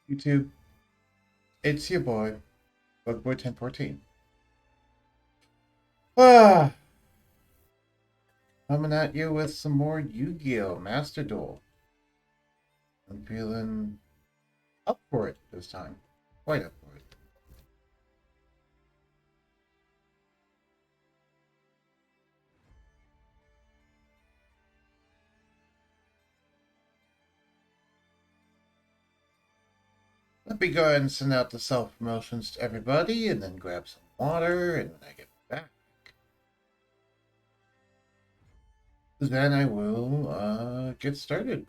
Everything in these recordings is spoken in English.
YouTube, it's your boy, Bugboy1014. Ah, coming at you with some more Yu-Gi-Oh! Master Duel. I'm feeling up for it this time. Quite up for it. Let me go ahead and send out the self-promotions to everybody and then grab some water, and when I get back, then I will get started.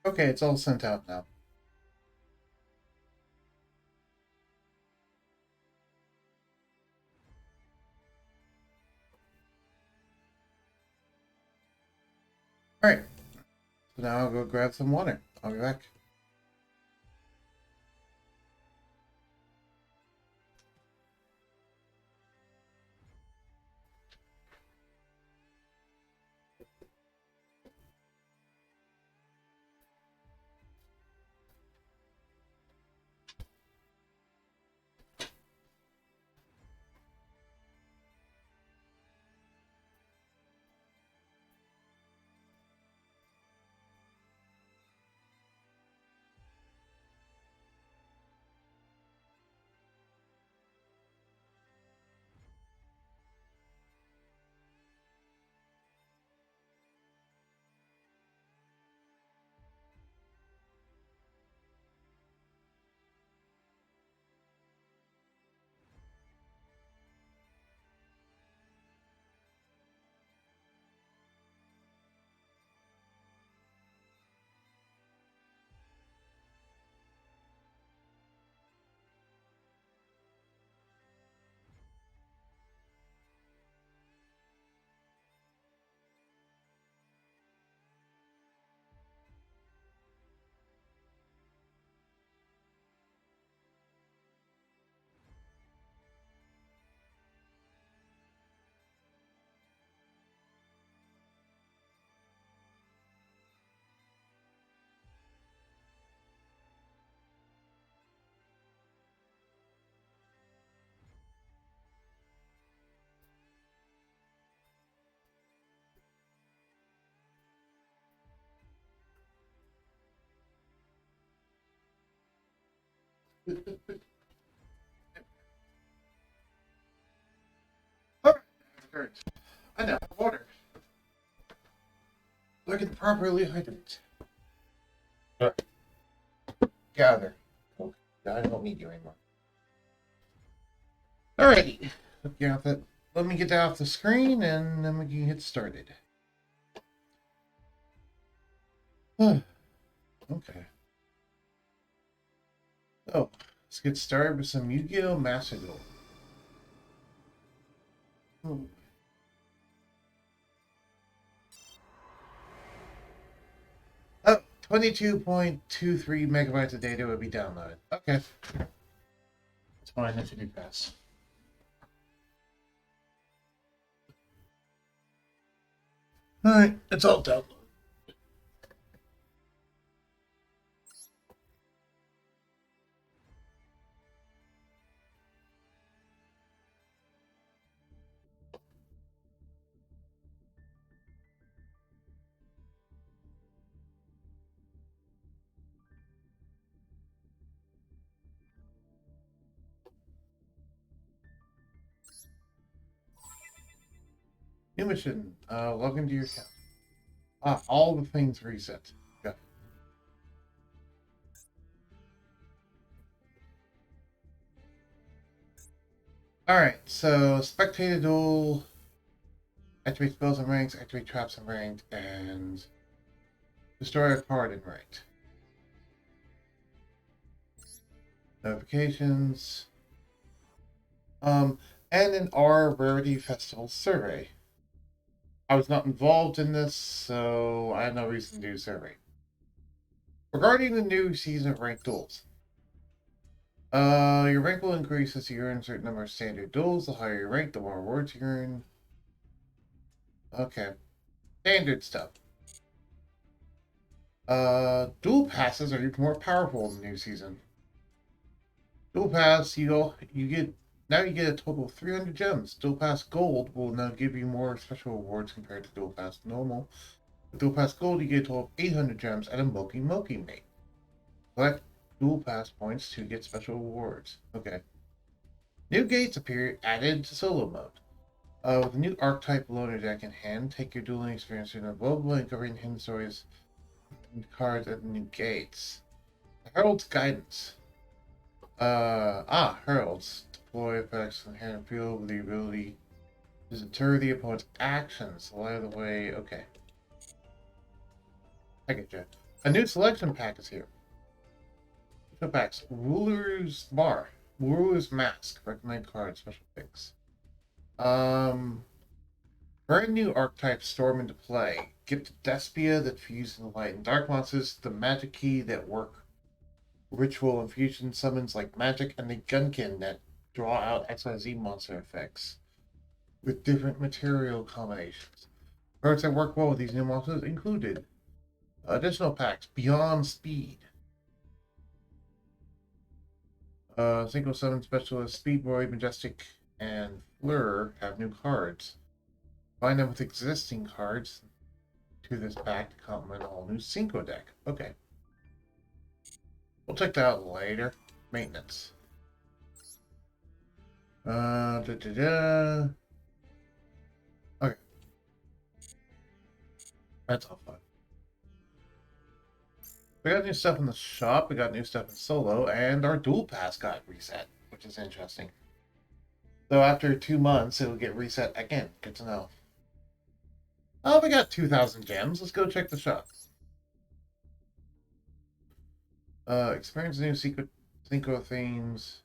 Okay, it's all sent out now. Alright, so now I'll go grab some water. I'll be back. Alright, I now have water. Looking properly hydrated. Gather. Okay, I don't need you anymore. Alrighty. Let me get that off the screen and then we can get started. Okay. So, let's get started with some Yu-Gi-Oh! Master Duel. Oh, 22.23 megabytes of data will be downloaded. Okay. That's fine, that should be fast. Alright, it's all downloaded. New mission. Log into your account. Ah, all the things reset. Got it. Alright, so spectator duel. Activate spells and ranks, activate traps and ranked, and destroy a card in ranked. Notifications. And an R Rarity Festival survey. I was not involved in this, so I have no reason to do a survey. Regarding the new season of ranked duels. Your rank will increase as you earn a certain number of standard duels. The higher your rank, the more rewards you earn. Okay. Standard stuff. Duel passes are even more powerful in the new season. Duel pass, you get now you get a total of 300 gems. Duel pass gold will now give you more special rewards compared to Duel pass normal. With Duel pass gold, you get a total of 800 gems and a Moki mate. Collect Duel pass points to get special rewards. Okay. New gates appear added to solo mode. With a new archetype loader deck in hand, take your dueling experience to another level and covering hidden stories and cards at the new gates. Herald's Guidance. Heralds. Deploy effects in hand and field with the ability to deter the opponent's actions. Light of the way. Okay. I get you. A new selection pack is here. Special packs. Ruler's Bar. Ruler's Mask. Recommend cards. Special picks. Brand new archetypes storm into play. Gift Despia that fuse into light and dark monsters. The magic key that work ritual infusion summons like magic, and the Gunkin that draw out XYZ monster effects with different material combinations. Cards that work well with these new monsters included additional packs Beyond Speed. Single summon specialist Speedboy, Majestic, and Fleur have new cards. Combine them with existing cards to this pack to complement a whole new Synchro deck. Okay. We'll check that out later. Maintenance. Okay. That's all fun. We got new stuff in the shop, we got new stuff in solo, and our dual pass got reset, which is interesting. So after 2 months, it'll get reset again. Good to know. Oh, we got 2,000 gems. Let's go check the shop. Experience new secret synchro themes.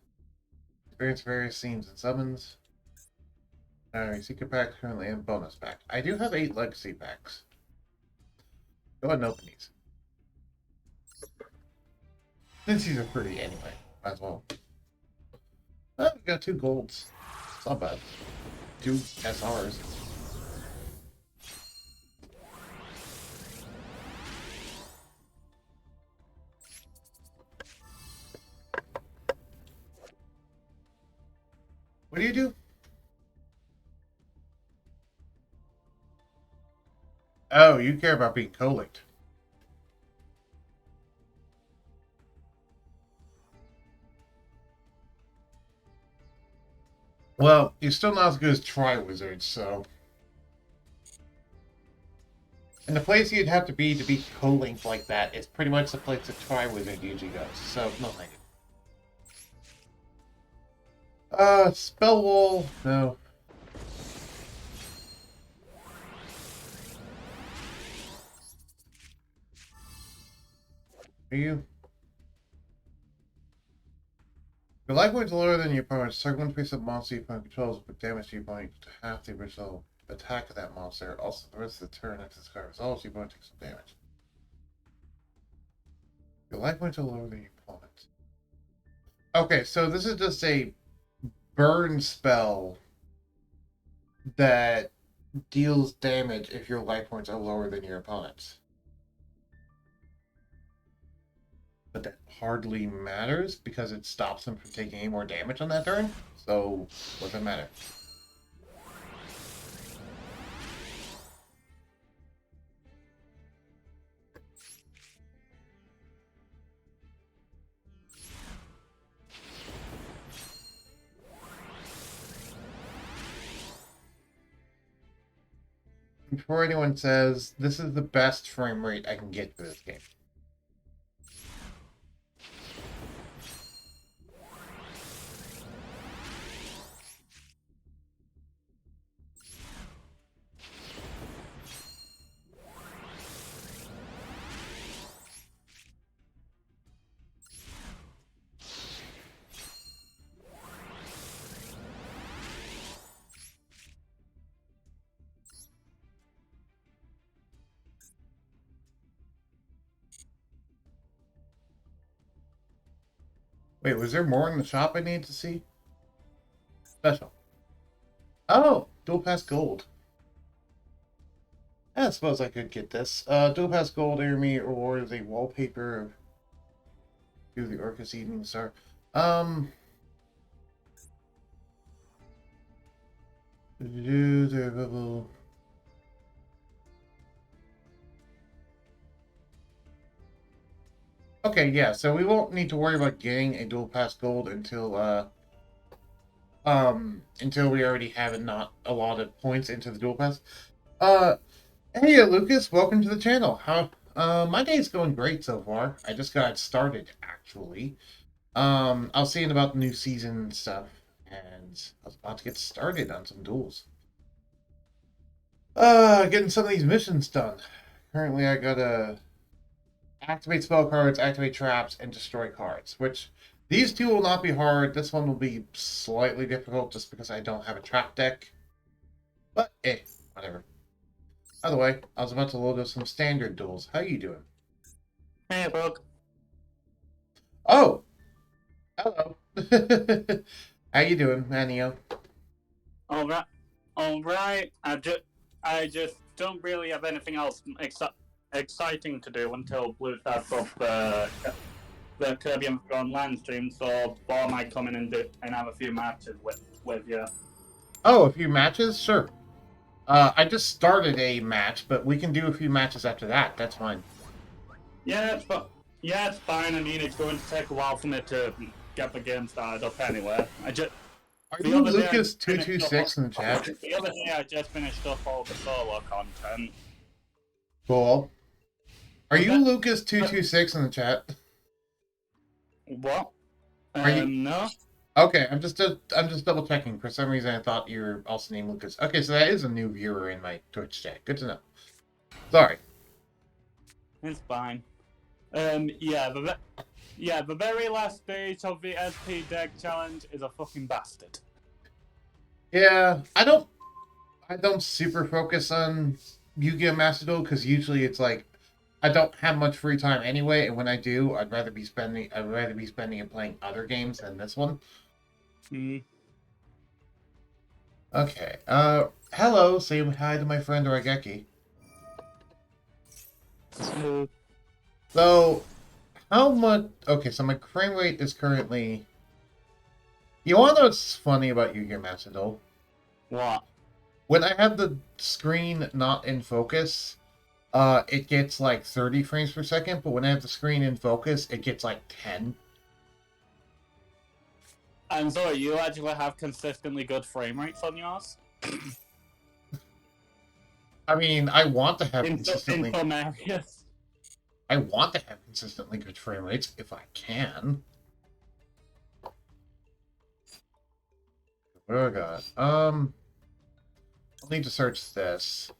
Experience various themes and summons. Alright, secret pack currently in bonus pack. I do have 8 legacy packs. Go ahead and open these. Since these are free anyway, might as well. Oh, we got 2 golds. It's not bad. 2 SRs. What do you do? Oh, you care about being co-linked. Well, you're still not as good as Tri-Wizards, so... And the place you'd have to be co-linked like that is pretty much the place that Tri-Wizard usually goes, so no thank you. Spell Wall, no. Are you? Your life points lower than your opponent's. Target one piece of monster your opponent controls will put damage to your opponent to half the original attack of that monster. Also, the rest of the turn after this card resolves, your opponent takes some damage. Your life points are lower than your opponent. Okay, so this is just a burn spell that deals damage if your life points are lower than your opponent's. But that hardly matters because it stops them from taking any more damage on that turn. So, what does it matter? Before anyone says, this is the best frame rate I can get for this game. Wait, was there more in the shop I need to see? Special. Oh, Dual Pass Gold. I suppose I could get this. Dual Pass Gold Army or the wallpaper of the Orcus Evening Star. Do the bubble. Okay, yeah, so we won't need to worry about getting a Dual Pass Gold until we already have not a lot of points into the Dual Pass. Hey Lucas, welcome to the channel. My day's going great so far. I just got started actually. I was seeing about the new season and stuff, and I was about to get started on some duels. Getting some of these missions done. Currently I gotta activate spell cards, activate traps, and destroy cards, which these two will not be hard. This one will be slightly difficult just because I don't have a trap deck. But, whatever. By the way, I was about to load up some standard duels. How you doing? Hey, Brooke. Oh! Hello. How you doing, Manio? All right. I just don't really have anything else exciting to do until Blue starts up the Kirby and Online stream. So Bob might come in and have a few matches with you. Oh, a few matches? Sure. I just started a match, but we can do a few matches after that. That's fine. Yeah, it's fine. I mean, it's going to take a while for me to get the game started up anyway. Are you Lucas226 in the chat? The other day, I just finished up all the solo content. Cool. Are you Lucas226 in the chat? What? Are you... No. Okay, I'm just double checking. For some reason, I thought you were also named Lucas. Okay, so that is a new viewer in my Twitch chat. Good to know. Sorry. It's fine. Yeah, the very last stage of the SP deck challenge is a fucking bastard. Yeah, I don't super focus on Yu-Gi-Oh! Master Duel because usually it's like I don't have much free time anyway, and when I do, I'd rather be spending it playing other games than this one. Okay. Hello. Say hi to my friend Raigeki. So, how much? Okay, so my frame rate is currently. You want to know what's funny about Yu-Gi-Oh! Master Duel? What? When I have the screen not in focus, it gets like 30 frames per second, but when I have the screen in focus, it gets like 10. And so you actually have consistently good frame rates on yours? I mean, I want to have in some areas. I want to have consistently good frame rates if I can. What do I got? I'll need to search this.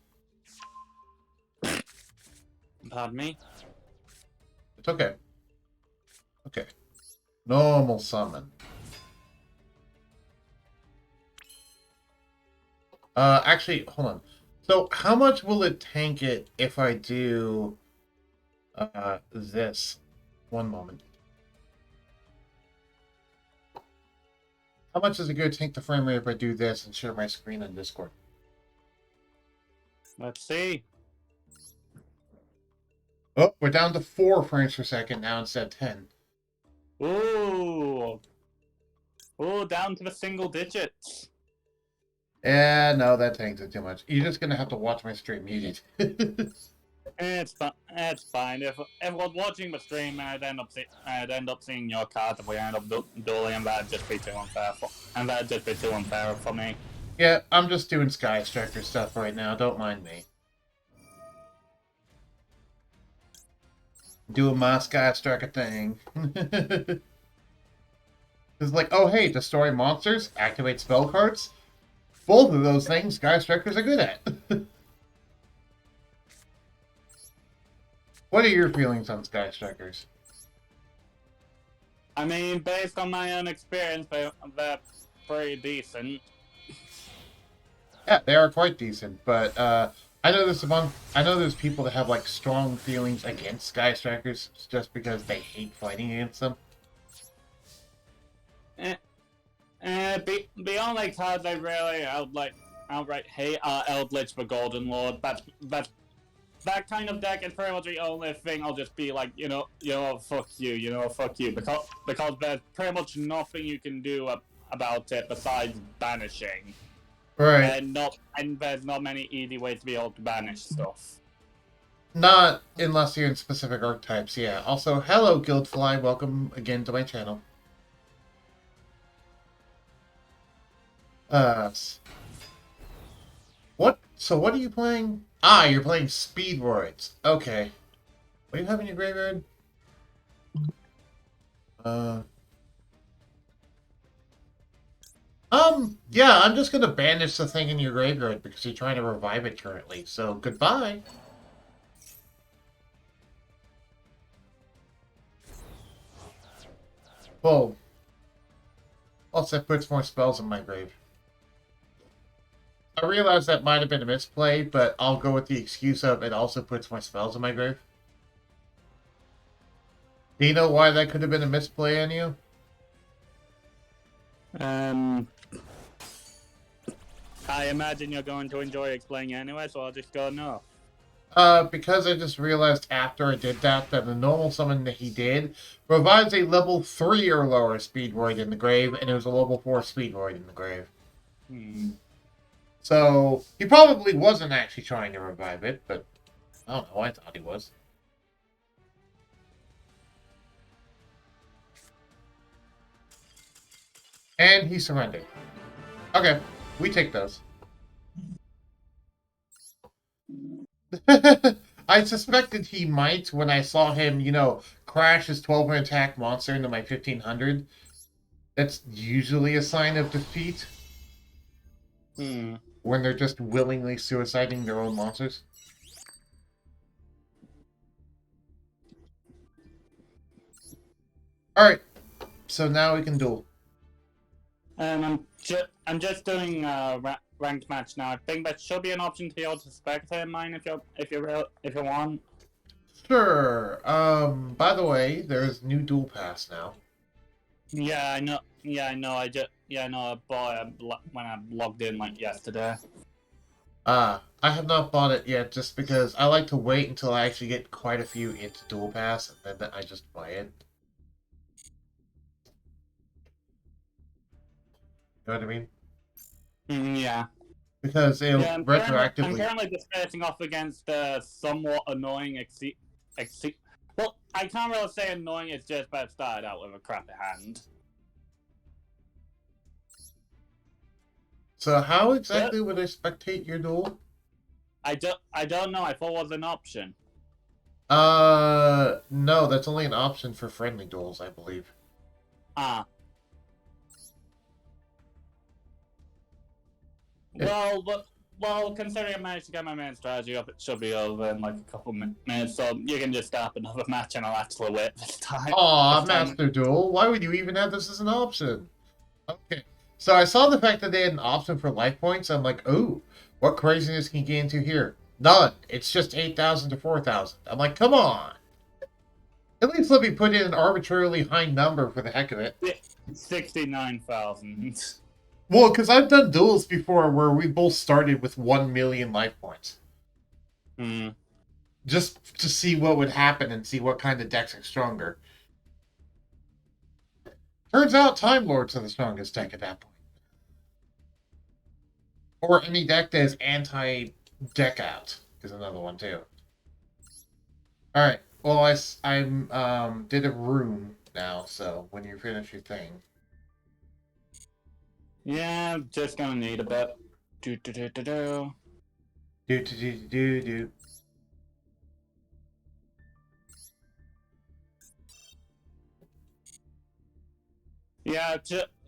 Pardon me? It's okay. Okay. Normal summon. Actually, hold on. So, how much will it tank it if I do, this? One moment. How much is it going to tank the frame rate if I do this and share my screen on Discord? Let's see. Oh, we're down to 4 frames per second now instead of 10. Ooh. Ooh, down to the single digits. Yeah, no, that tanks it too much. You're just going to have to watch my stream muted. It's fine. If everyone's watching the stream, I'd end up seeing your card if we end up dueling, and that'd just be too unfair for me. Yeah, I'm just doing Sky Striker stuff right now. Don't mind me. Doing my Sky Striker thing. It's like, oh hey, destroy monsters, activate spell cards. Both of those things Sky Strikers are good at. What are your feelings on Sky Strikers? I mean, based on my own experience, they're pretty decent. Yeah, they are quite decent, but I know there's people that have like strong feelings against Sky Strikers just because they hate fighting against them. The only cards I really outright hate are Eldritch the Golden Lord. That kind of deck is pretty much the only thing I'll just be like, fuck you, because there's pretty much nothing you can do about it besides banishing. Right. And there's not many easy ways to be able to banish stuff. Not unless you're in specific archetypes, yeah. Also, hello Guildfly, welcome again to my channel. What? So what are you playing? Ah, you're playing Speedroids. Okay. What do you have in your graveyard? Yeah, I'm just gonna banish the thing in your graveyard because you're trying to revive it currently. So, goodbye. Whoa. Also, it puts more spells in my grave. I realize that might have been a misplay, but I'll go with the excuse of it also puts more spells in my grave. Do you know why that could have been a misplay on you? I imagine you're going to enjoy explaining anyway, so I'll just go no. Because I just realized after I did that the normal summon that he did provides a level 3 or lower Speedroid in the grave, and it was a level 4 Speedroid in the grave. So, he probably wasn't actually trying to revive it, but I don't know, I thought he was. And he surrendered. Okay, we take those. I suspected he might when I saw him, crash his 1200 attack monster into my 1500. That's usually a sign of defeat. When they're just willingly suiciding their own monsters. Alright, so now we can duel. I'm just doing a ranked match now. I think that should be an option to be able to spectate mine if you want. Sure. By the way, there's new duel pass now. Yeah, I know. I know. I bought it when I logged in like yesterday. I have not bought it yet just because I like to wait until I actually get quite a few into duel pass and then I just buy it. You know what I mean? Yeah. Because it'll retroactively. I'm currently just facing off against somewhat annoying well, I can't really say annoying. It's just that I started out with a crappy hand. So how exactly would I spectate your duel? I don't know. I thought it was an option. No, that's only an option for friendly duels, I believe. Ah. Well, considering I managed to get my main strategy up, it should be over in like a couple minutes, so you can just start another match and I'll actually win this time. Aw, Master Duel, why would you even have this as an option? Okay, so I saw the fact that they had an option for life points, I'm like, ooh, what craziness can you get into here? None, it's just 8,000 to 4,000. I'm like, come on! At least let me put in an arbitrarily high number for the heck of it. 69,000. Well, because I've done duels before where we both started with 1 million life points. Just to see what would happen and see what kind of decks are stronger. Turns out Time Lords are the strongest deck at that point. Or any deck that is anti-deck out is another one too. Alright, well I did a room now, so when you finish your thing. Yeah, I'm just gonna need a bit. Do.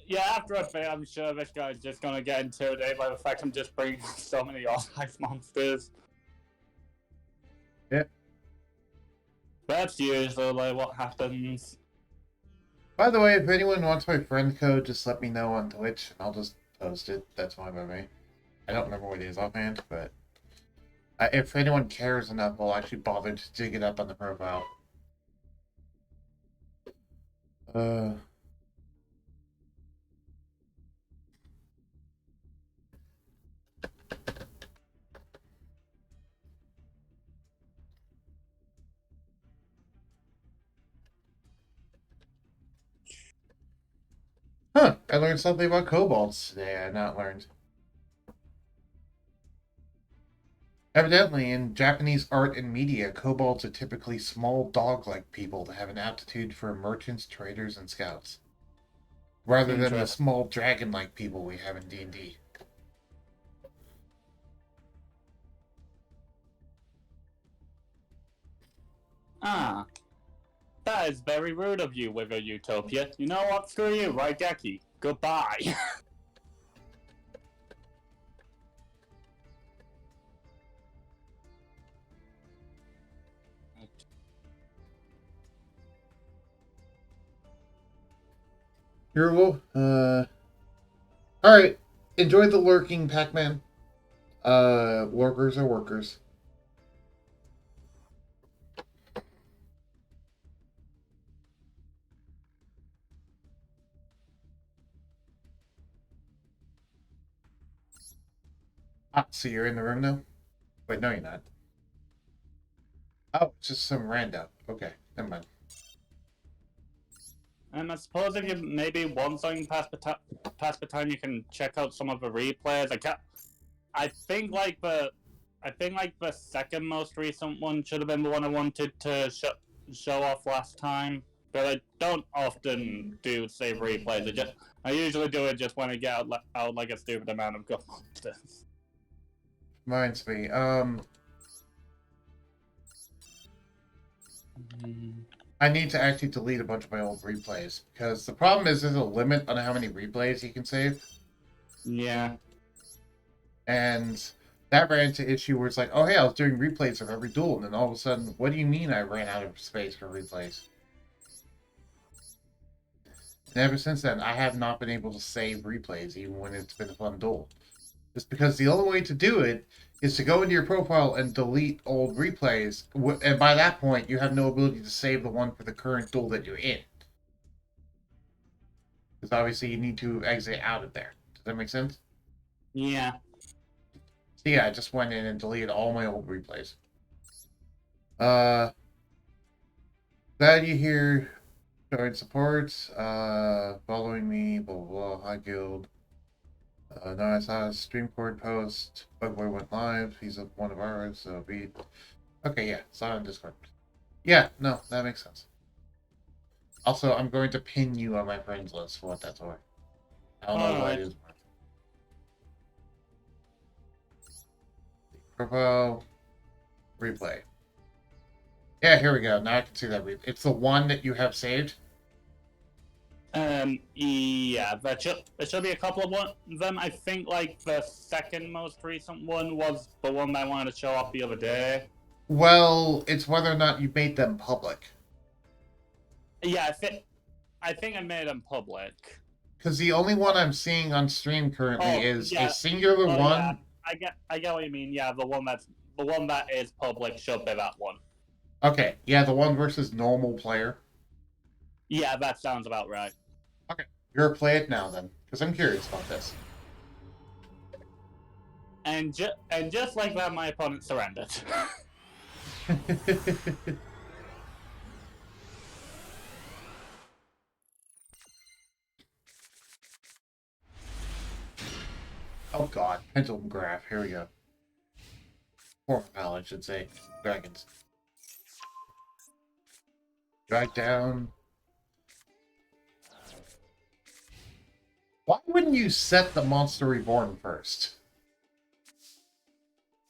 Yeah, after a bit, I'm sure this guy's just gonna get intimidated by the fact I'm just bringing so many all-life monsters. Yeah. That's usually what happens. By the way, if anyone wants my friend code, just let me know on Twitch, and I'll just post it. That's fine by me. I don't remember what it is offhand, but if anyone cares enough, I'll actually bother to dig it up on the profile. Uh... Huh, I learned something about kobolds today I had not learned. Evidently, in Japanese art and media, kobolds are typically small dog-like people that have an aptitude for merchants, traders, and scouts, rather than the small dragon-like people we have in D&D. Ah, that is very rude of you, Wither Utopia. You know what? Screw you, right, Geki? Goodbye. Hero, alright. Enjoy the lurking, Pac-Man. Lurkers are workers. Ah, so you're in the room now? Wait, no, you're not. Oh, it's just some rando. Okay, never mind. I suppose if you maybe want something past the time, you can check out some of the replays. I think like the second most recent one should have been the one I wanted to show off last time. But I don't often do save replays. I usually do it just when I get out like a stupid amount of gold monsters. Reminds me, I need to actually delete a bunch of my old replays, because the problem is there's a limit on how many replays you can save. Yeah. And that ran into issue where it's like, oh hey, I was doing replays of every duel, and then all of a sudden, what do you mean I ran out of space for replays? And ever since then, I have not been able to save replays, even when it's been a fun duel. It's because the only way to do it is to go into your profile and delete old replays, and by that point, you have no ability to save the one for the current duel that you're in. Because obviously you need to exit out of there. Does that make sense? Yeah. So yeah, I just went in and deleted all my old replays. Glad you here. Join support. Following me. Blah blah blah. Hi guild. No, I saw a stream cord post. Bugboy went live. He's one of ours, so be. Okay, yeah, saw it on Discord. Yeah, no, that makes sense. Also, I'm going to pin you on my friends list for what that's worth. I don't know what it is worth. Profile. Replay. Yeah, here we go. Now I can see that. It's the one that you have saved? Yeah, there should be a couple of them. I think, like, the second most recent one was the one that I wanted to show off the other day. Well, it's whether or not you made them public. Yeah, I think I made them public. Because the only one I'm seeing on stream currently is a singular one. Yeah, I get what you mean. Yeah, the one that is public should be that one. Okay, yeah, the one versus normal player. Yeah, that sounds about right. Okay, you're gonna play it now then, because I'm curious about this. And just like that, my opponent surrendered. Oh god, pendulum graph. Here we go. Hornfowl, I should say. Dragons. Drag down. Why wouldn't you set the Monster Reborn first?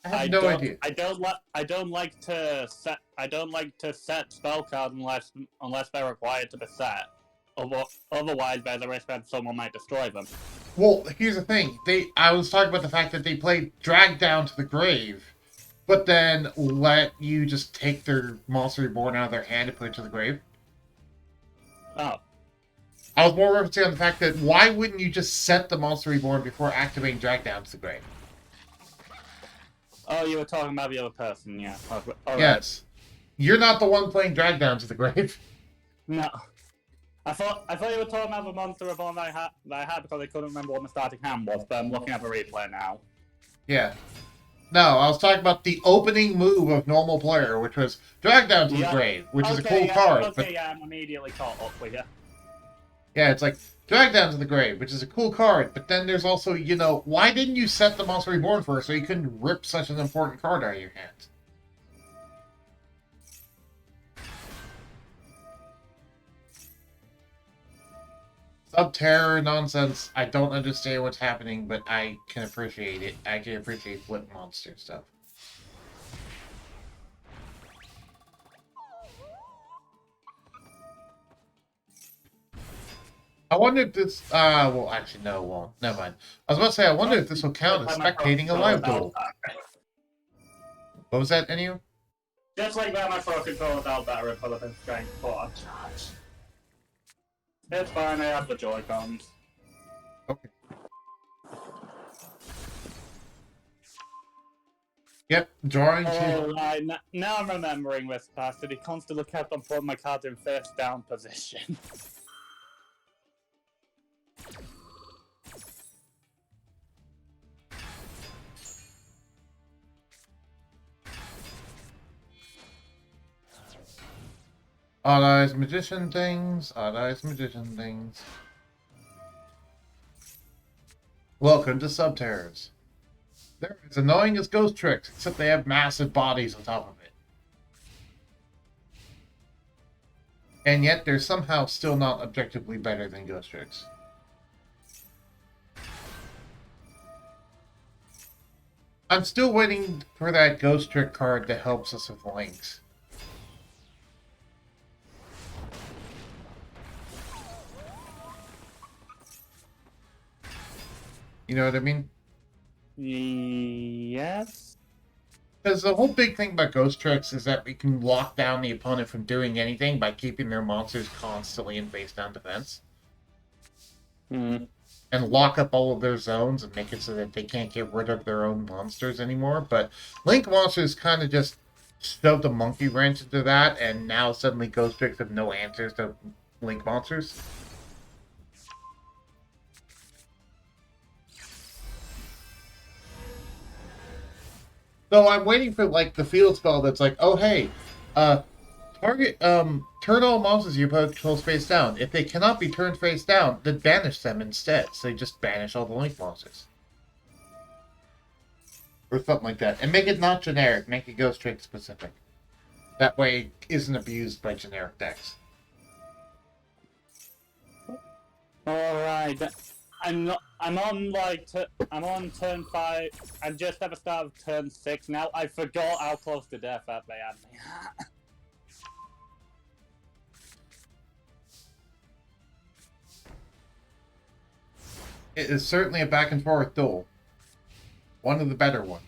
I have no idea. I don't like to set spell cards unless they're required to be set. Otherwise, there's a risk that someone might destroy them. Well, here's the thing. I was talking about the fact that they played Drag Down to the Grave, but then let you just take their Monster Reborn out of their hand and put it to the grave. Oh. I was more referencing on the fact that why wouldn't you just set the Monster Reborn before activating Drag Down to the grave? Oh, you were talking about the other person, yeah. All yes. Right. You're not the one playing Drag Down to the grave. No. I thought you were talking about the Monster Reborn that I had because I couldn't remember what my starting hand was, but I'm looking at the replay now. Yeah. No, I was talking about the opening move of normal player, which was Drag Down to the grave, which is a cool card. Okay, yeah, I'm immediately caught up with you. Yeah, it's like, Drag Down to the grave, which is a cool card, but then there's also, you know, why didn't you set the Monster Reborn first so you couldn't rip such an important card out of your hand? Sub-terror nonsense, I don't understand what's happening, but I can appreciate it. I can appreciate flip monster stuff. I wonder if this, well, actually, no, it won't. Never mind. I was about to say, I wonder if this will count as spectating a live duel. What was that, Ennio? Just like that, my pro controller without that Republican strength for. It's fine, I have the Joy-Cons. Okay. Yep, drawing to... right, now I'm remembering this pass that he constantly kept on putting my card in first down position. Odd Eyes Magician things, Odd Eyes Magician things. Welcome to Subterrors. They're as annoying as Ghost Tricks, except they have massive bodies on top of it. And yet they're somehow still not objectively better than Ghost Tricks. I'm still waiting for that Ghost Trick card that helps us with links. You know what I mean? Yes. Because the whole big thing about Ghost Tricks is that we can lock down the opponent from doing anything by keeping their monsters constantly in face-down defense. Hmm. And lock up all of their zones and make it so that they can't get rid of their own monsters anymore. But Link monsters kind of just shoved a monkey wrench into that, and now suddenly Ghost Tricks have no answers to Link monsters. So I'm waiting for, like, the field spell that's like, oh, hey, target, turn all monsters you control face down. If they cannot be turned face down, then banish them instead. So they just banish all the Link monsters. Or something like that. And make it not generic, make it Ghost Trick specific. That way it isn't abused by generic decks. Alright. I'm on turn 5. I'm just at the start of turn 6 now. I forgot how close to death that they had me. It is certainly a back and forth duel. One of the better ones.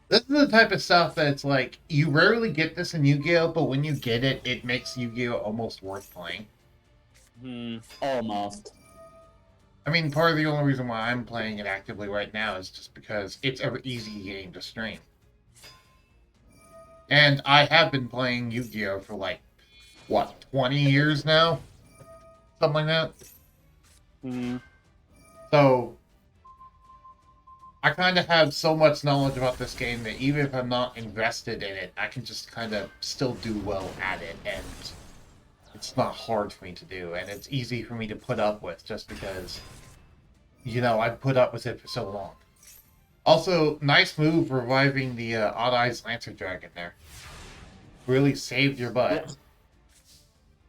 This is the type of stuff that's like, you rarely get this in Yu-Gi-Oh, but when you get it, it makes Yu-Gi-Oh almost worth playing. Almost. I mean, part of the only reason why I'm playing it actively right now is just because it's an easy game to stream. And I have been playing Yu-Gi-Oh for like, what, 20 years now? Something like that? So, I kind of have so much knowledge about this game that even if I'm not invested in it, I can just kind of still do well at it, and it's not hard for me to do, and it's easy for me to put up with just because, you know, I've put up with it for so long. Also, nice move reviving the Odd Eyes Lancer Dragon there. Really saved your butt.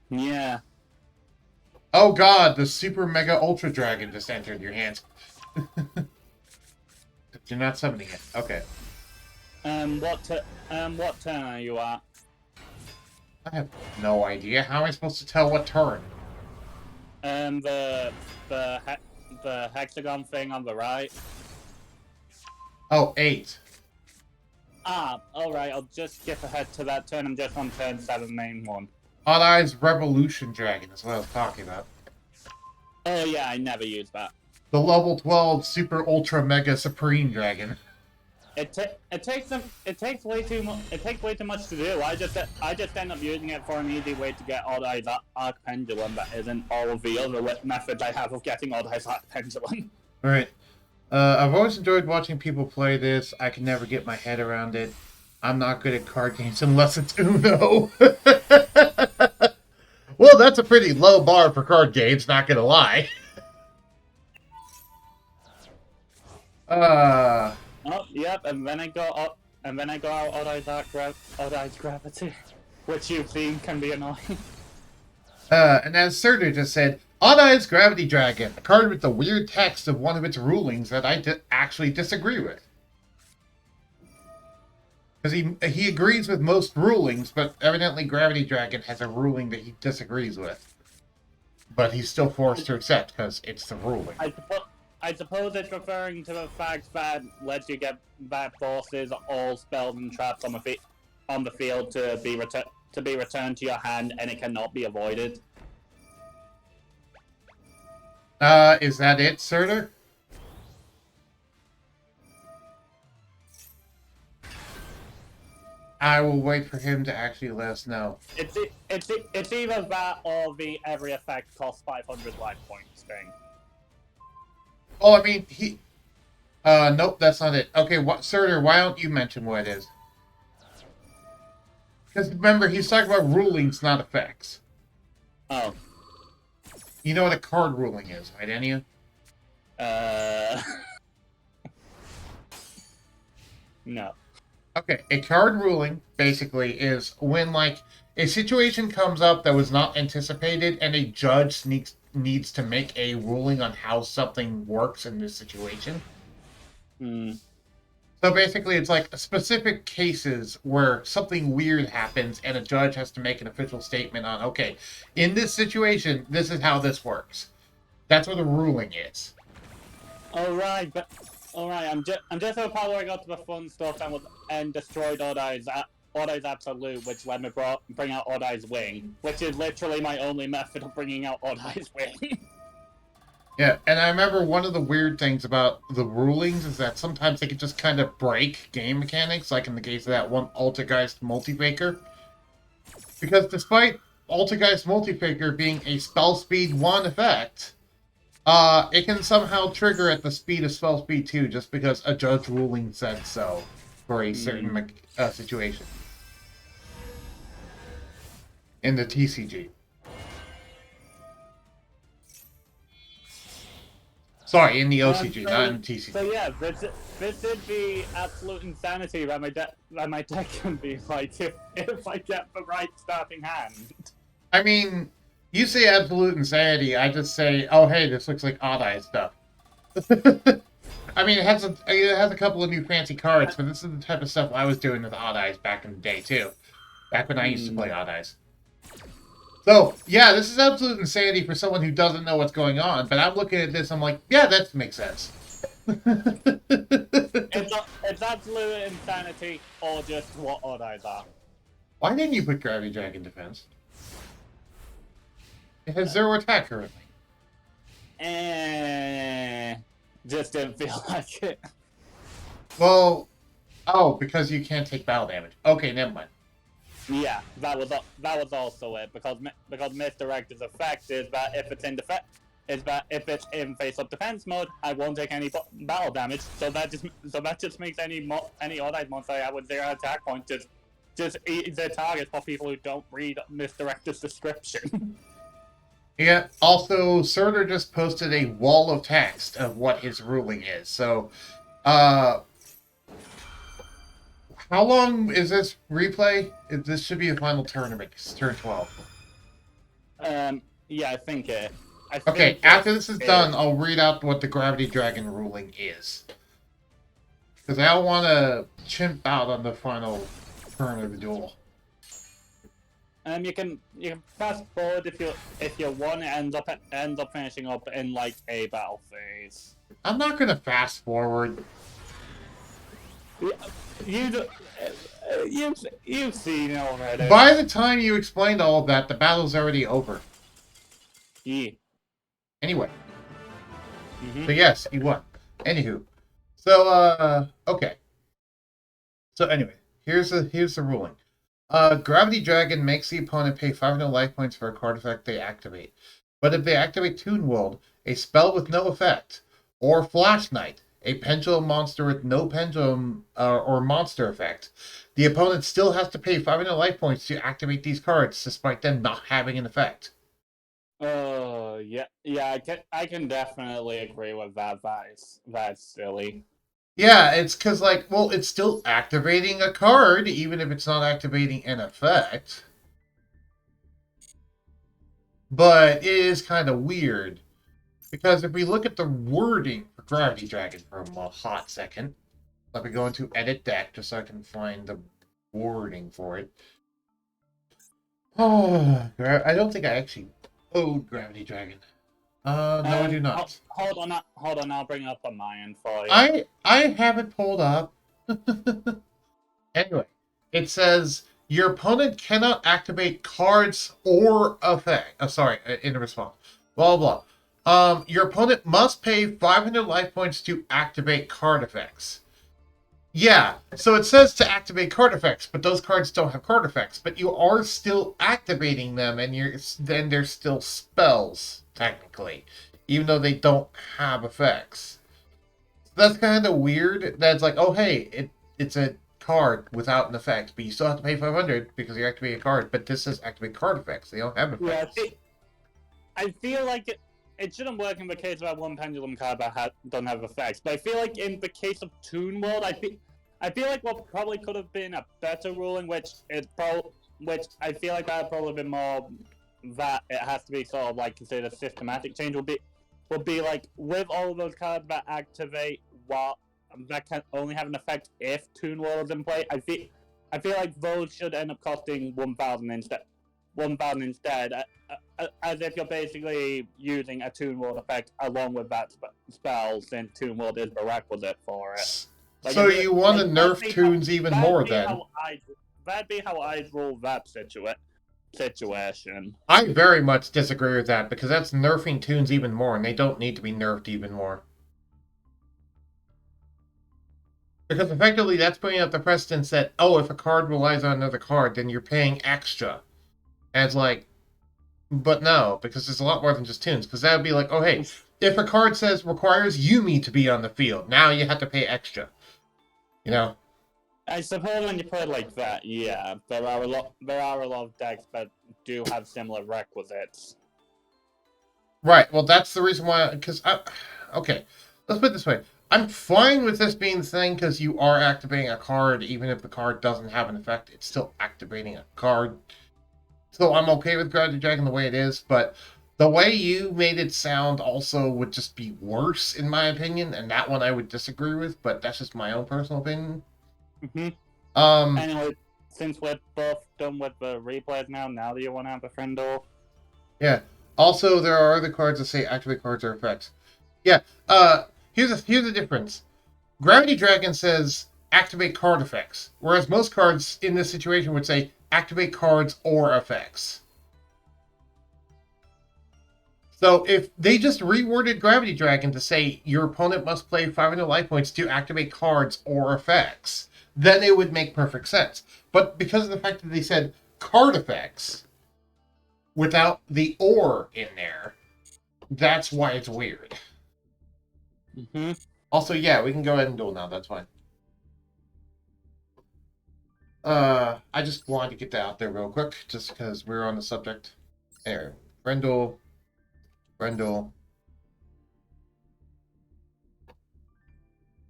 Yeah. Oh god, the Super Mega Ultra Dragon just entered your hands. You're not summoning it. Okay. What turn are you at? I have no idea. How am I supposed to tell what turn? The the the hexagon thing on the right. Oh, 8. Ah, alright, I'll just skip ahead to that turn. I'm just on turn 7, main one. Odd Eyes Revolution Dragon is what I was talking about. Oh yeah, I never use that. The level 12 Super Ultra Mega Supreme Dragon. It takes way too much to do. I just end up using it for an easy way to get Odd Eyes Arc Pendulum that isn't all of the other methods I have of getting Odd Eyes Arc Pendulum. Alright. I've always enjoyed watching people play this. I can never get my head around it. I'm not good at card games unless it's Uno. Well, that's a pretty low bar for card games, not gonna lie. Oh, yep, and then I go out Odd Eyes Gravity, which you've seen can be annoying. And as Surtur just said, Odd Eyes Gravity Dragon, a card with the weird text of one of its rulings that I actually disagree with. Because he agrees with most rulings, but evidently Gravity Dragon has a ruling that he disagrees with. But he's still forced to accept because it's the ruling. I suppose it's referring to the fact that lets you get that forces all spells and traps on the field to be returned to your hand, and it cannot be avoided. Is that it, Surtur? I will wait for him to actually let us know. It's either that or the every effect costs 500 life points thing. Oh, I mean, nope, that's not it. Okay, Surtur, why don't you mention what it is? Because remember, he's talking about rulings, not effects. Oh. You know what a card ruling is, right, Enya? No. Okay, a card ruling, basically, is when, like, a situation comes up that was not anticipated and a judge needs to make a ruling on how something works in this situation. So basically, it's like specific cases where something weird happens and a judge has to make an official statement on, okay, in this situation, this is how this works. That's what a ruling is. Alright, I'm just so far where I got to the fun stuff and destroyed Odd Eyes Absolute, which let me bring out Odd Eyes Wing, which is literally my only method of bringing out Odd Eyes Wing. Yeah, and I remember one of the weird things about the rulings is that sometimes they could just kind of break game mechanics, like in the case of that one Altergeist Multifaker. Because despite Altergeist Multifaker being a spell speed 1 effect, it can somehow trigger at the speed of spell speed 2 just because a judge ruling said so for a certain situation. In the TCG. Sorry, in the OCG, not in the TCG. So yeah, this is the absolute insanity that my deck can be like if I get the right starting hand. I mean, you say absolute insanity, I just say, oh hey, this looks like Odd Eye stuff. I mean, it has a couple of new fancy cards, but this is the type of stuff I was doing with Odd Eyes back in the day too. Back when I used to play Odd Eyes. So, yeah, this is absolute insanity for someone who doesn't know what's going on, but I'm looking at this, I'm like, yeah, that makes sense. It's absolute insanity, or just what Odd Eyes are. Why didn't you put Gravity Dragon Defense? It has 0 attack currently. Just didn't feel like it. Well, oh, because you can't take battle damage. Okay, never mind. Yeah, that was also it, because Misdirect's effect is that if it's in face-up defense mode, I won't take any battle damage. So that just makes any Odd Eyes monster I have with 0 attack points just eat their target for people who don't read Misdirect's description. Yeah, also, Surtur just posted a wall of text of what his ruling is. So, how long is this replay? This should be a final tournament. It's turn 12. Yeah, I think it. Okay, after this is done, I'll read out what the Gravity Dragon ruling is. Because I don't want to chimp out on the final turn of the duel. You can fast forward if you want. It ends up finishing up in like a battle phase. I'm not gonna fast forward. You've seen it already. By the time you explained all of that, the battle's already over. Yeah. Anyway. Mm-hmm. So yes, he won. Anywho. So okay. So anyway, here's the ruling. Gravity Dragon makes the opponent pay 500 life points for a card effect they activate. But if they activate Toon World, a spell with no effect, or Flash Knight, a pendulum monster with no pendulum or monster effect, the opponent still has to pay 500 life points to activate these cards, despite them not having an effect. Yeah. I can definitely agree with that. That's silly. Yeah, it's because, like, well, it's still activating a card, even if it's not activating an effect. But it is kind of weird. Because if we look at the wording for Gravity Dragon for a hot second, let me go into Edit Deck just so I can find the wording for it. Oh, I don't think I actually owed Gravity Dragon. No, I do not. Hold on. I'll bring it up on my end for you. I have it pulled up. Anyway, it says your opponent cannot activate cards or effect. In response. Blah blah. Your opponent must pay 500 life points to activate card effects. Yeah, so it says to activate card effects, but those cards don't have card effects. But you are still activating them, and then they're still spells technically, even though they don't have effects. So that's kind of weird. That's like, oh hey, it's a card without an effect, but you still have to pay 500 because you activate a card. But this says activate card effects; they don't have effects. Yeah, I feel like it shouldn't work in the case of one pendulum card that don't have effects. But I feel like in the case of Toon World, I feel like what probably could have been a better ruling, which I feel like that would probably been more that it has to be sort of like considered a systematic change would be like with all of those cards that activate while that can only have an effect if Toon World is in play. I feel like those should end up costing 1,000 instead. 1,000 instead, as if you're basically using a Toon World effect along with that spell, since Toon World is the requisite for it. Like, so you want to nerf tunes even more then? That'd be how I'd rule that situation. I very much disagree with that because that's nerfing tunes even more, and they don't need to be nerfed even more. Because effectively, that's putting up the precedence that, oh, if a card relies on another card, then you're paying extra. And it's like, but no, because there's a lot more than just tunes. Because that would be like, oh, hey, if a card says requires Yumi to be on the field, now you have to pay extra. You know? I suppose when you put it like that, yeah, there are a lot of decks that do have similar requisites. Right. Well, that's the reason why. Okay, let's put it this way. I'm fine with this being the thing because you are activating a card, even if the card doesn't have an effect. It's still activating a card. So I'm okay with Gravity Dragon the way it is, but the way you made it sound also would just be worse, in my opinion, and that one I would disagree with, but that's just my own personal opinion. Mm-hmm. Anyway, since we're both done with the replays now do you want to have a friend or? Yeah. Also, there are other cards that say activate cards or effects. Yeah. Here's the difference. Gravity Dragon says activate card effects, whereas most cards in this situation would say activate cards or effects. So if they just reworded Gravity Dragon to say your opponent must play 500 life points to activate cards or effects, then it would make perfect sense. But because of the fact that they said card effects without the or in there, that's why it's weird. Mm-hmm. Also, yeah, we can go ahead and duel now. That's fine. I just wanted to get that out there real quick, just because we're on the subject. There, Brendel.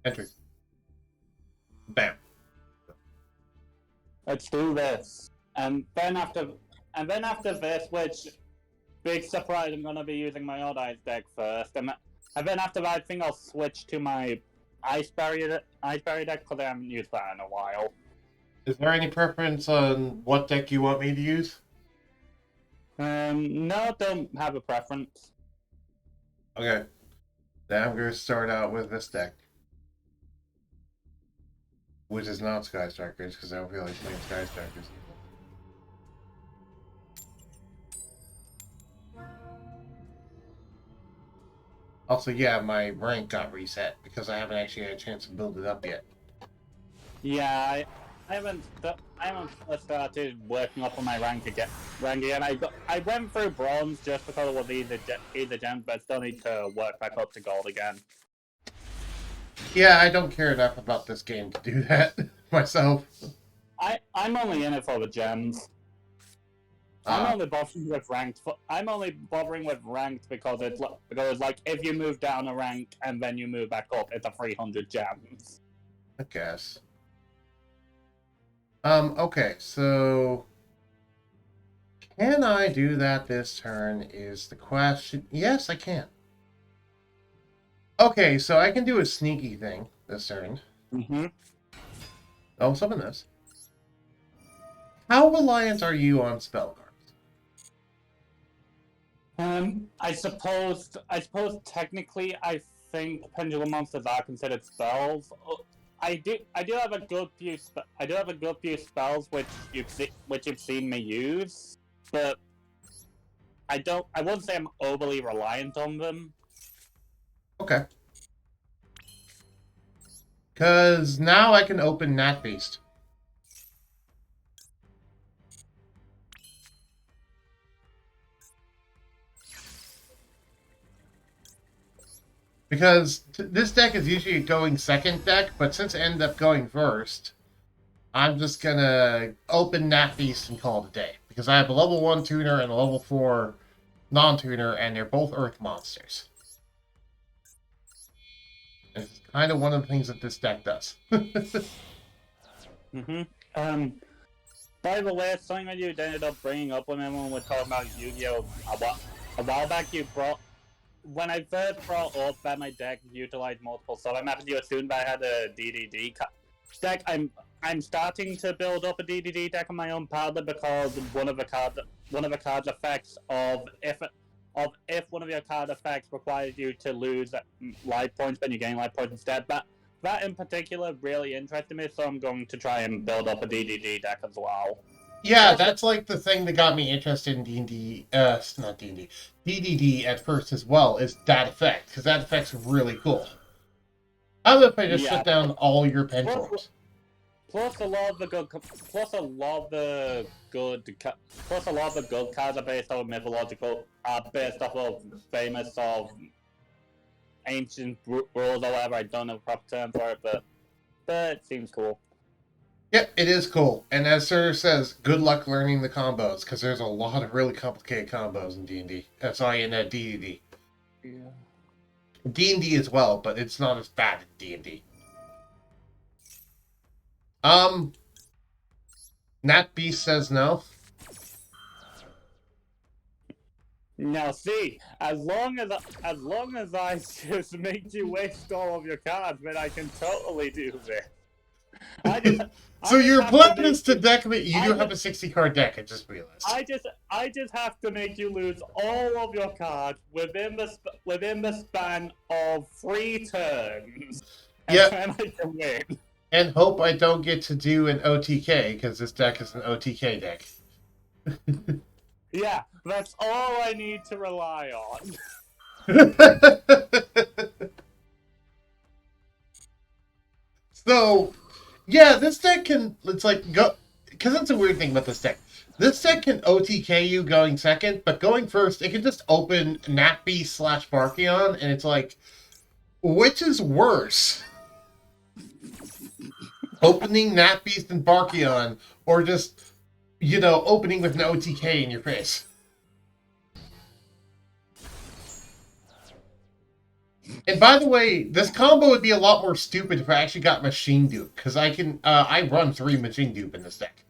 Entry. Bam. Let's do this. And then after this, which big surprise, I'm gonna be using my Odd Eyes deck first, and then after that, I think I'll switch to my Ice Barrier deck because I haven't used that in a while. Is there any preference on what deck you want me to use? No, don't have a preference. Okay. Then I'm going to start out with this deck. Which is not Sky Strikers, because I don't feel like playing Sky Strikers. Also, yeah, my rank got reset, because I haven't actually had a chance to build it up yet. Yeah, I haven't started working up on my rank again. I went through bronze just because it was either gem, but still need to work back up to gold again. Yeah, I don't care enough about this game to do that myself. I'm only in it for the gems. I'm only bothering with ranked. I'm only bothering with ranked because it's like if you move down a rank and then you move back up, it's a 300 gems. I guess. Okay, so can I do that this turn is the question. Yes, I can. Okay, so I can do a sneaky thing this turn. Mm-hmm. Oh, summon this. How reliant are you on spell cards? I suppose technically, I think pendulum monsters are considered spells. I do have a good few spells which you've seen me use, but I wouldn't say I'm overly reliant on them. Okay. Because now I can open Nat Beast. Because this deck is usually a going second deck, but since I ended up going first, I'm just gonna open Nat Beast and call it a day. Because I have a level 1 tuner and a level 4 non-tuner, and they're both Earth monsters. And it's kind of one of the things that this deck does. Mm-hmm. By the way, something that you ended up bringing up when we're talking about Yu-Gi-Oh! A while back, when I first brought up that my deck utilized multiple summon methods, you assumed I had a DDD deck. I'm starting to build up a DDD deck on my own paddler because one of the card effects of if one of your card effects requires you to lose life points, then you gain life points instead. That in particular really interested me, so I'm going to try and build up a DDD deck as well. Yeah, that's like the thing that got me interested in D&D, not D&D, DDD at first as well, is that effect, because that effect's really cool. I don't know if I just shut down all your pendulums. Plus a lot of the good cards are based off mythological, based off of famous or ancient rules or whatever. I don't know the proper term for it, but it seems cool. Yep, it is cool. And as Sir says, good luck learning the combos, because there's a lot of really complicated combos in D&D. Sorry, in DDD. Yeah. D&D as well, but it's not as bad as D&D. Nat Beast says no. Now see, as long as I just make you waste all of your cards, then I can totally do this. So your plan is to deck that you do have a 60-card deck, I just realized. I just have to make you lose all of your cards within the span of 3 turns. Yep. And I can win. And hope I don't get to do an OTK, because this deck is an OTK deck. Yeah, that's all I need to rely on. So, yeah, this deck can, it's like, go, because that's a weird thing about this deck. This deck can OTK you going second, but going first, it can just open Nat Beast / Barkion, and it's like, which is worse? Opening Nat Beast and Barkion, or just, opening with an OTK in your face? And by the way, this combo would be a lot more stupid if I actually got Machine Dupe, because I run 3 Machine Dupe in this deck.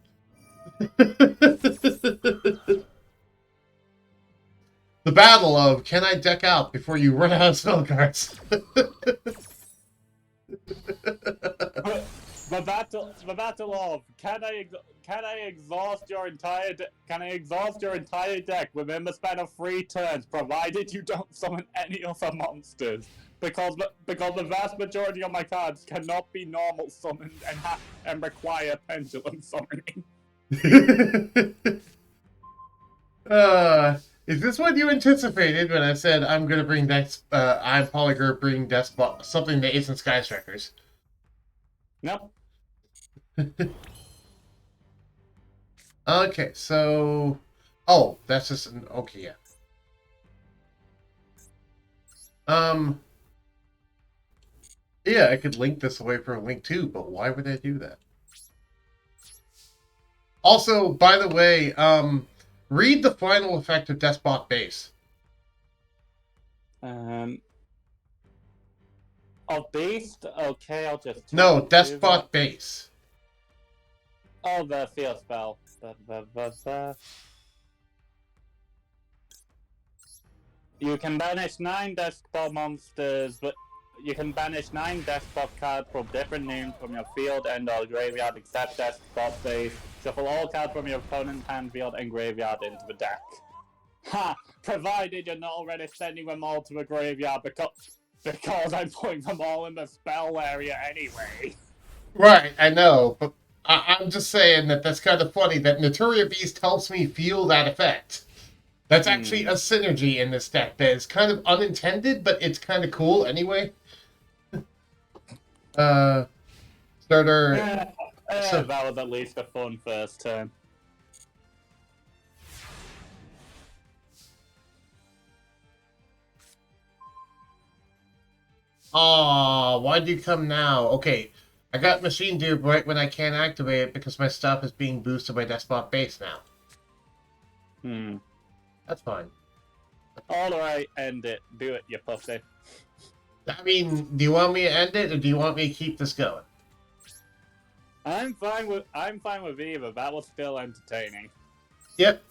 The battle of, can I deck out before you run out of spell cards? The battle of can I exhaust your entire deck within the span of 3 turns, provided you don't summon any other monsters, because the vast majority of my cards cannot be normal summoned and require pendulum summoning. Is this what you anticipated when I said I'm gonna bring I'm probably gonna bring Despot something that isn't Sky Strikers? Nope. Okay, so that's just okay, yeah. Yeah, I could link this away for a link too, but why would I do that? Also, by the way, read the final effect of Despot Base. Of Beast? Okay, I'll just... No, Despot Base. Oh, the field spell. You can banish 9 Despot monsters, but you can banish 9 Despot cards from different names from your field and or graveyard except Despot Base. Shuffle all cards from your opponent's hand, field, and graveyard into the deck. Ha! Provided you're not already sending them all to a graveyard because I'm putting them all in the spell area anyway. Right, I know, but I'm just saying that's kind of funny that Naturia Beast helps me feel that effect. That's actually a synergy in this deck that is kind of unintended, but it's kind of cool anyway. Starter. That was at least a fun first turn. Aw, why'd you come now? Okay, I got Machine Dupe right when I can't activate it because my stuff is being boosted by Despot Base now. That's fine. Alright, end it. Do it, you pussy. I mean, do you want me to end it, or do you want me to keep this going? I'm fine with either. That was still entertaining. Yep.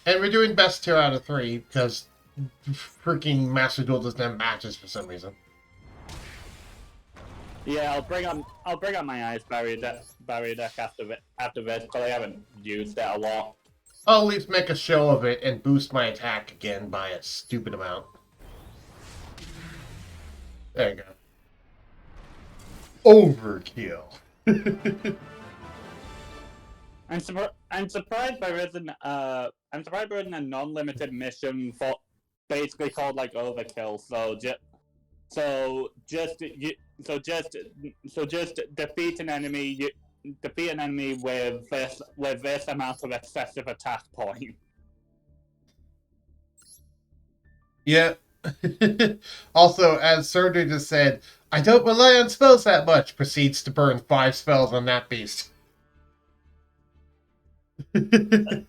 And we're doing best 2 out of 3, because freaking Master Duel doesn't have matches for some reason. Yeah, I'll bring on my Ice Barrier deck after this, because I haven't used it a lot. I'll at least make a show of it and boost my attack again by a stupid amount. There you go. Overkill. I'm surprised there isn't a non-limited mission for basically called like Overkill. So just defeat an enemy. Defeat an enemy with this amount of excessive attack point. Yeah. Also, as Surtur just said, I don't rely on spells that much. Proceeds to burn 5 spells on that beast. In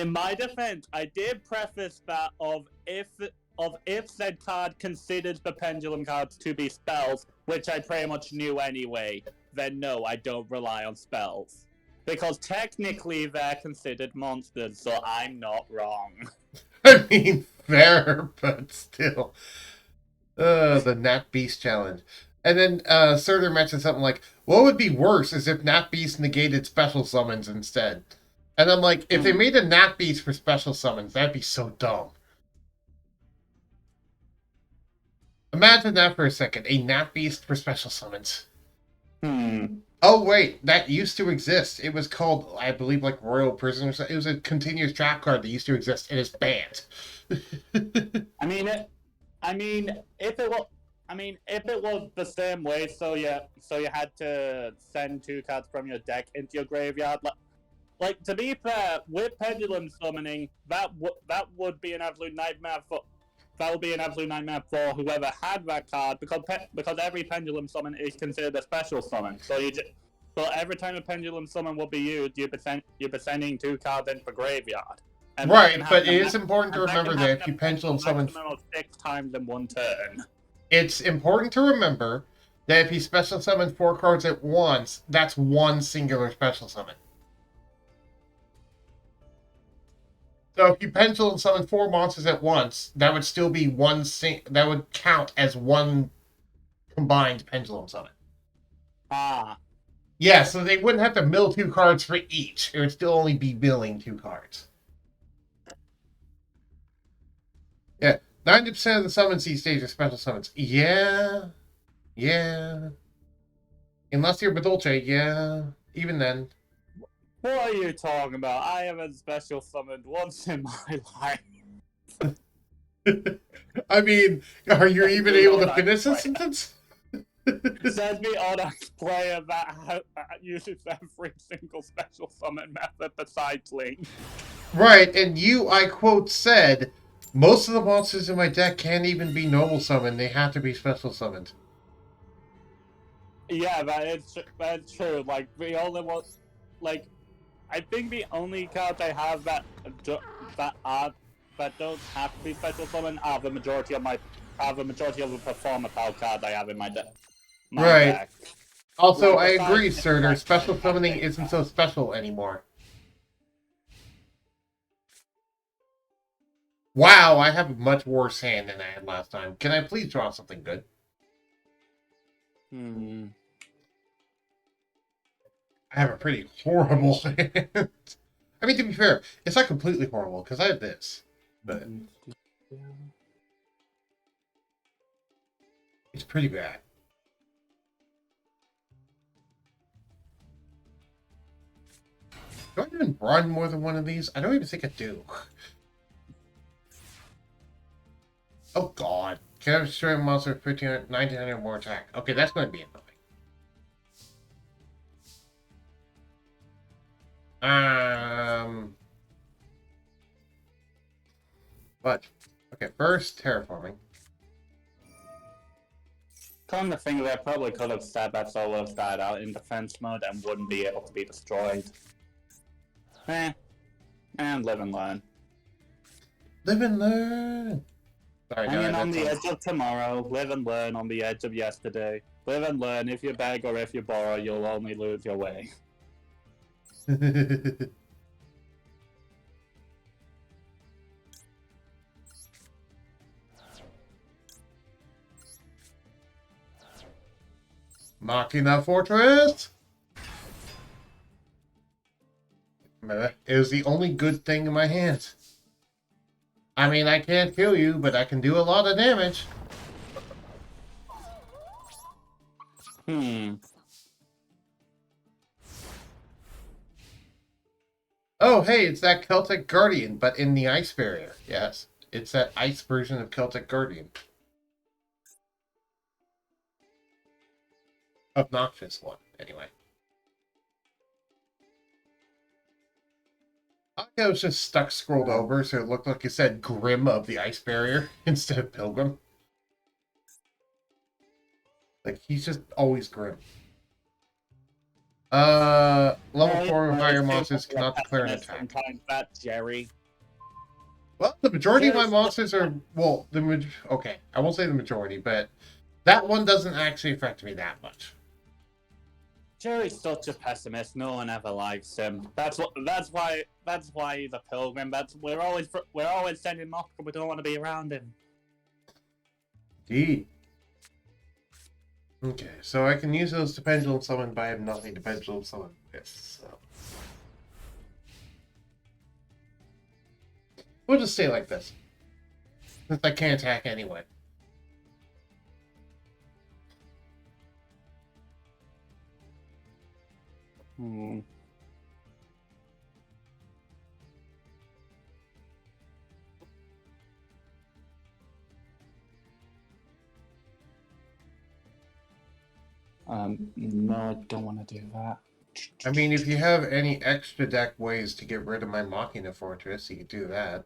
my defense, I did preface that if said card considers the pendulum cards to be spells, which I pretty much knew anyway, then no, I don't rely on spells. Because technically they're considered monsters, so I'm not wrong. I mean, fair, but still. The Nat Beast challenge. And then Surtur mentioned something like, what would be worse is if Nat Beast negated special summons instead. And I'm like, if they made a Nat Beast for special summons, that'd be so dumb. Imagine that for a second, a Nat Beast for special summons. Oh, wait, that used to exist. It was called, I believe, like Royal Prison or something. It was a continuous trap card that used to exist, and it's banned. I mean, if it was the same way, so you had to send 2 cards from your deck into your graveyard. Like to be fair, with pendulum summoning, that would be an absolute nightmare for. That would be an absolute nightmare for whoever had that card, because every pendulum summon is considered a special summon. So every time a pendulum summon will be used, you'll be sending 2 cards into the graveyard. And right, but it is important to remember that if you pendulum summon 6 times in 1 turn. It's important to remember that if you special summon 4 cards at once, that's 1 singular special summon. So if you pendulum summon 4 monsters at once, that would still be that would count as 1 combined pendulum summon. Yeah, so they wouldn't have to mill 2 cards for each. It would still only be milling 2 cards. Yeah, 90% of the summons these days are special summons. Yeah, yeah. Unless you're Badolce, yeah. Even then. What are you talking about? I haven't special summoned once in my life. I mean, are you Says even me able on to that finish this player. sentence? Says me on a player that uses every single special summon method besides Link. Right, and you, I quote, said, most of the monsters in my deck can't even be normal summoned. They have to be special summoned. Yeah, that's true. Like the only one, like I think the only cards I have that are that don't have to be special summon are the majority of the performer power cards I have in my deck. My Right. deck. Also, Like I besides agree, Surtur. Special that summoning thing isn't card. so special anymore. Wow, I have a much worse hand than I had last time. Can I please draw something good? Hmm. I have a pretty horrible hand. I mean, to be fair, it's not completely horrible, because I have this. But it's pretty bad. Do I even run more than one of these? I don't even think I do. Oh, God. Can I destroy a monster with 1500, 1900 more attack? Okay, that's going to be annoying. But, okay, first, terraforming. Come to think of it, I probably could have said that solo started out in defense mode and wouldn't be able to be destroyed. And live and learn. Live and learn! Sorry, no, Hanging on that's the edge of tomorrow, live and learn on the edge of yesterday. Live and learn, if you beg or if you borrow, you'll only lose your way. Machina Fortress! It was the only good thing in my hands. I mean, I can't kill you, but I can do a lot of damage. Hmm. Oh, hey, it's that Celtic Guardian, but in the ice barrier. Yes, it's that ice version of Celtic Guardian. Obnoxious one, anyway. I was just stuck scrolled over, so it looked like it said Grim of the Ice Barrier instead of Pilgrim. Like, he's just always grim. Level 4 or higher monsters cannot declare an attack. Sometimes that, Jerry. Well, the majority of my Jerry's monsters are, well, okay, I won't say the majority, but that one doesn't actually affect me that much. Jerry's such a pessimist. No one ever likes him. That's why. That's why he's a pilgrim. We're always sending him off because we don't want to be around him. Indeed. Okay, so I can use those to pendulum summon, but I have nothing to pendulum summon with, so. We'll just stay like this. Since I can't attack anyway. Hmm. No, I don't want to do that. I mean, if you have any extra deck ways to get rid of my Machina Fortress, you could do that.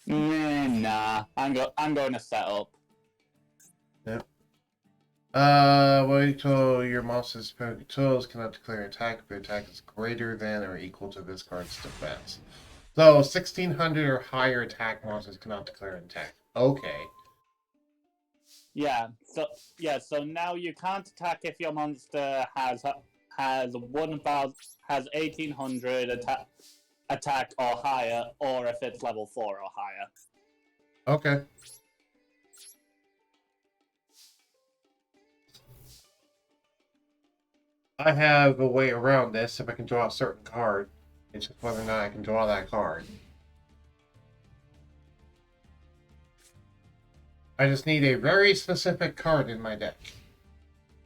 Nah, I'm going to set up. Yep. Wait till your monster's tools cannot declare attack if your attack is greater than or equal to this card's defense. So, 1600 or higher attack monsters cannot declare an attack. Okay. So now you can't attack if your monster has 1800 attack or higher, or if it's level 4 or higher. Okay. I have a way around this if I can draw a certain card. It's just whether or not I can draw that card. I just need a very specific card in my deck.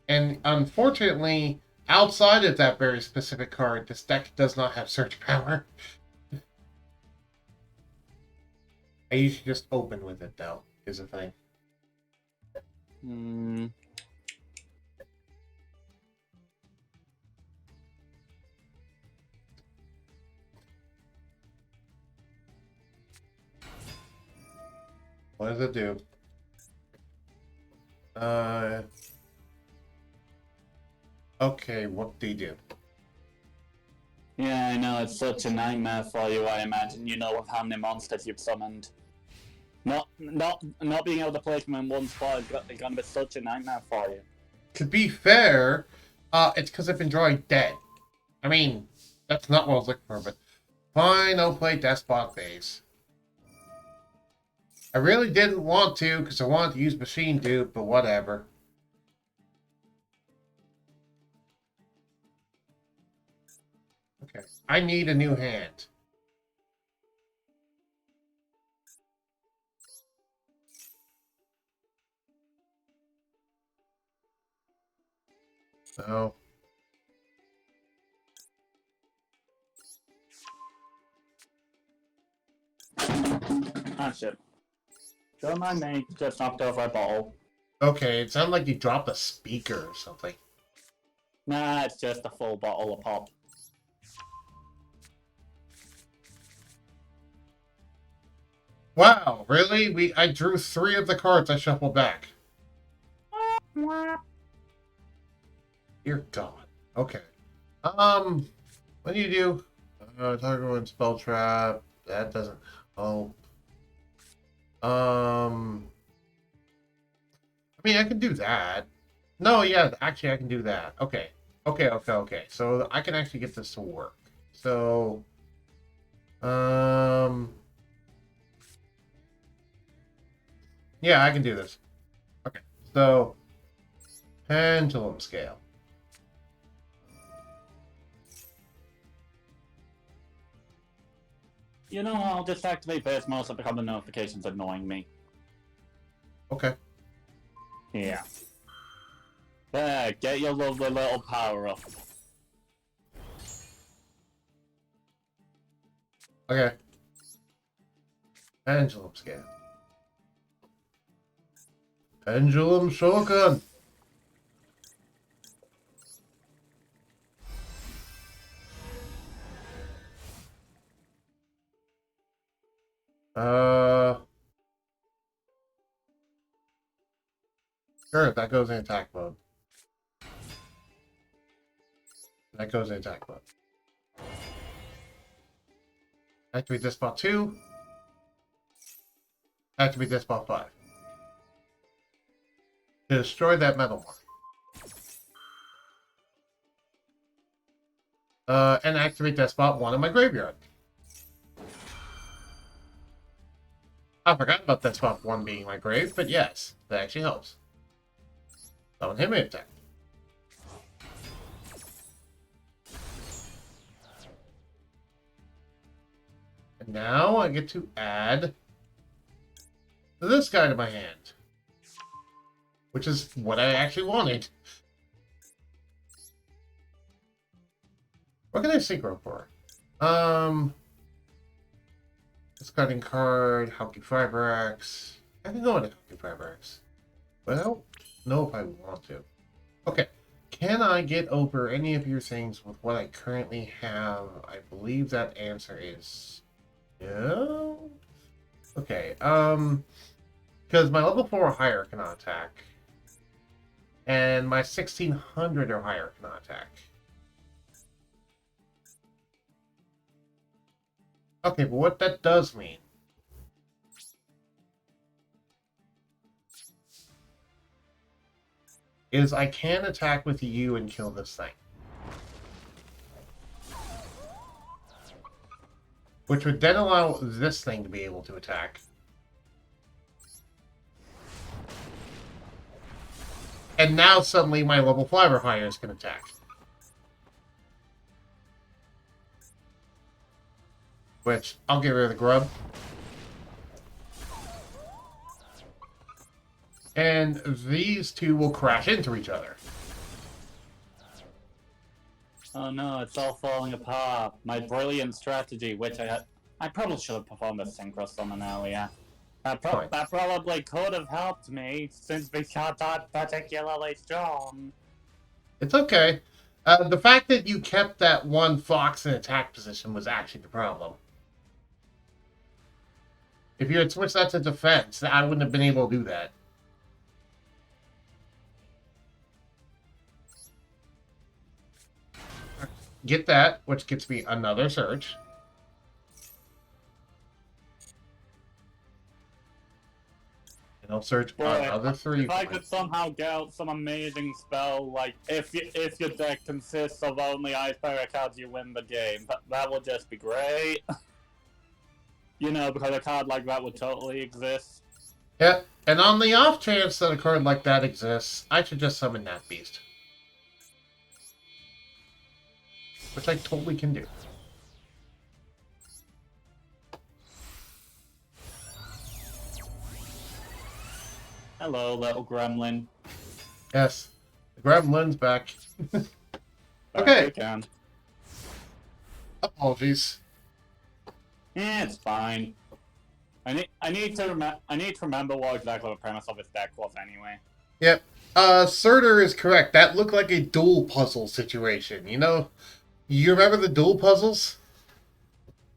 And unfortunately, outside of that very specific card, this deck does not have search power. I usually just open with it, though, is the thing. What does it do? Okay, what do you do? Yeah, I know, it's such a nightmare for you, I imagine. You know of how many monsters you've summoned. Not being able to place them in one spot is gonna be such a nightmare for you. To be fair, it's because I've been drawing dead. I mean, that's not what I was looking for, but fine, I'll play Despot Phase. I really didn't want to, because I wanted to use Machine Dupe, but whatever. Okay, I need a new hand. So... Ah, shit. Don't mind me, just knocked over a bottle. Okay, it sounded like you dropped a speaker or something. Nah, it's just a full bottle of pop. Wow, really? I drew 3 of the cards I shuffled back. Dear God. Okay. What do you do? Target one spell trap. That doesn't help. I mean, I can do that. No, yeah, actually, I can do that. Okay. Okay. So I can actually get this to work. So, yeah, I can do this. Okay. So, pendulum scale. You know, I'll just activate burst mode so become the notifications annoying me. Okay. Yeah. There, get your lovely little power up. Okay. Pendulum scale. Pendulum Shogun. Sure, that goes in attack mode. That goes in attack mode. Activate this spot 2. Activate this spot 5. To destroy that metal mark. And activate that spot 1 in my graveyard. I forgot about that spot 1 being my grave, but yes, that actually helps. Summon him in attack. And now I get to add this guy to my hand. Which is what I actually wanted. What can I synchro for? Discarding card, Hulky Fiber X. I can go into Hulky Fiber X. But I don't know if I want to. Okay. Can I get over any of your things with what I currently have? I believe that answer is no. Okay, because my level 4 or higher cannot attack. And my 1600 or higher cannot attack. Okay, but what that does mean is I can attack with you and kill this thing. Which would then allow this thing to be able to attack. And now suddenly my level 5 or higher can attack. which I'll get rid of the grub. And these two will crash into each other. Oh no, it's all falling apart. My brilliant strategy, which I probably should have performed a synchro summon earlier. That probably could have helped me, since we got that particularly strong. It's okay. The fact that you kept that one fox in attack position was actually the problem. If you had switched that to defense, I wouldn't have been able to do that. Get that, which gets me another search. And I'll search another 3. If I could somehow get out some amazing spell, like if your deck consists of only Ice Barrier cards, you win the game. That would just be great. You know, because a card like that would totally exist. Yep, and on the off chance that a card like that exists, I should just summon that beast. Which I totally can do. Hello, little gremlin. Yes, the gremlin's back. Okay. Apologies. Yeah, it's fine. I need to remember what exactly the premise of his deck was anyway. Yep. Surtur is correct. That looked like a duel puzzle situation. You know, you remember the duel puzzles?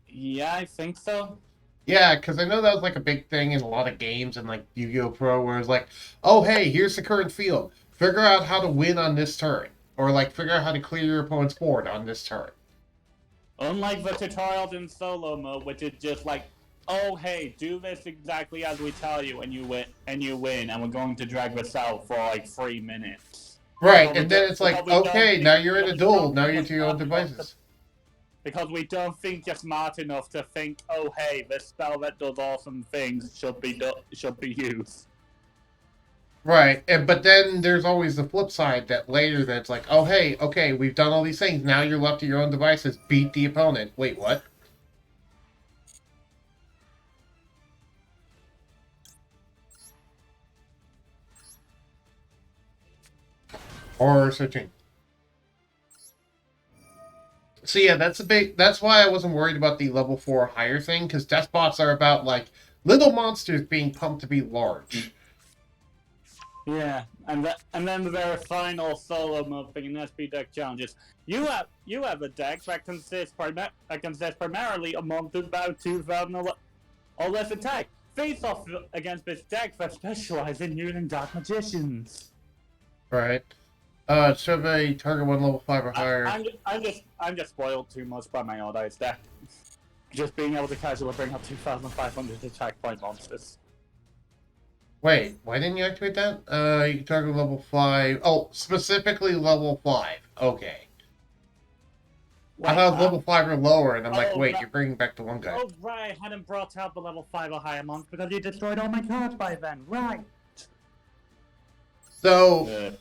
Yeah, I think so. Yeah, because I know that was like a big thing in a lot of games and like Yu-Gi-Oh! Pro, where it's like, oh hey, here's the current field. Figure out how to win on this turn, or like figure out how to clear your opponent's board on this turn. Unlike the tutorials in solo mode, which is just like, oh hey, do this exactly as we tell you, and you win, and we're going to drag this out for like 3 minutes. Right, and then it's like, okay, now you're in a duel. Now you're to your own devices. Because we don't think you're smart enough to think, oh hey, this spell that does awesome things should be used. Right, but then there's always the flip side that later that's like, oh hey, okay, we've done all these things. Now you're left to your own devices. Beat the opponent. Wait, what? Or searching. So yeah, that's why I wasn't worried about the level 4 higher thing, because despots are about like little monsters being pumped to be large. Yeah, and then the very final solo mode thing in SP deck challenges. You have a deck that consists primarily of monsters about 2,000 or less attack. Face off against this deck that specializes in using Dark Magicians. Right. Should a target 1 level 5 or higher. I'm just spoiled too much by my old ice deck. Just being able to casually bring up 2,500 attack point monsters. Wait, why didn't you activate that? You can target level 5. Oh, specifically level 5. Okay. Wait, I thought it was level 5 or lower, and I'm like, wait, you're bringing back the one guy. Oh, right, I hadn't brought out the level 5 or higher monster because you destroyed all my cards by then, right. So,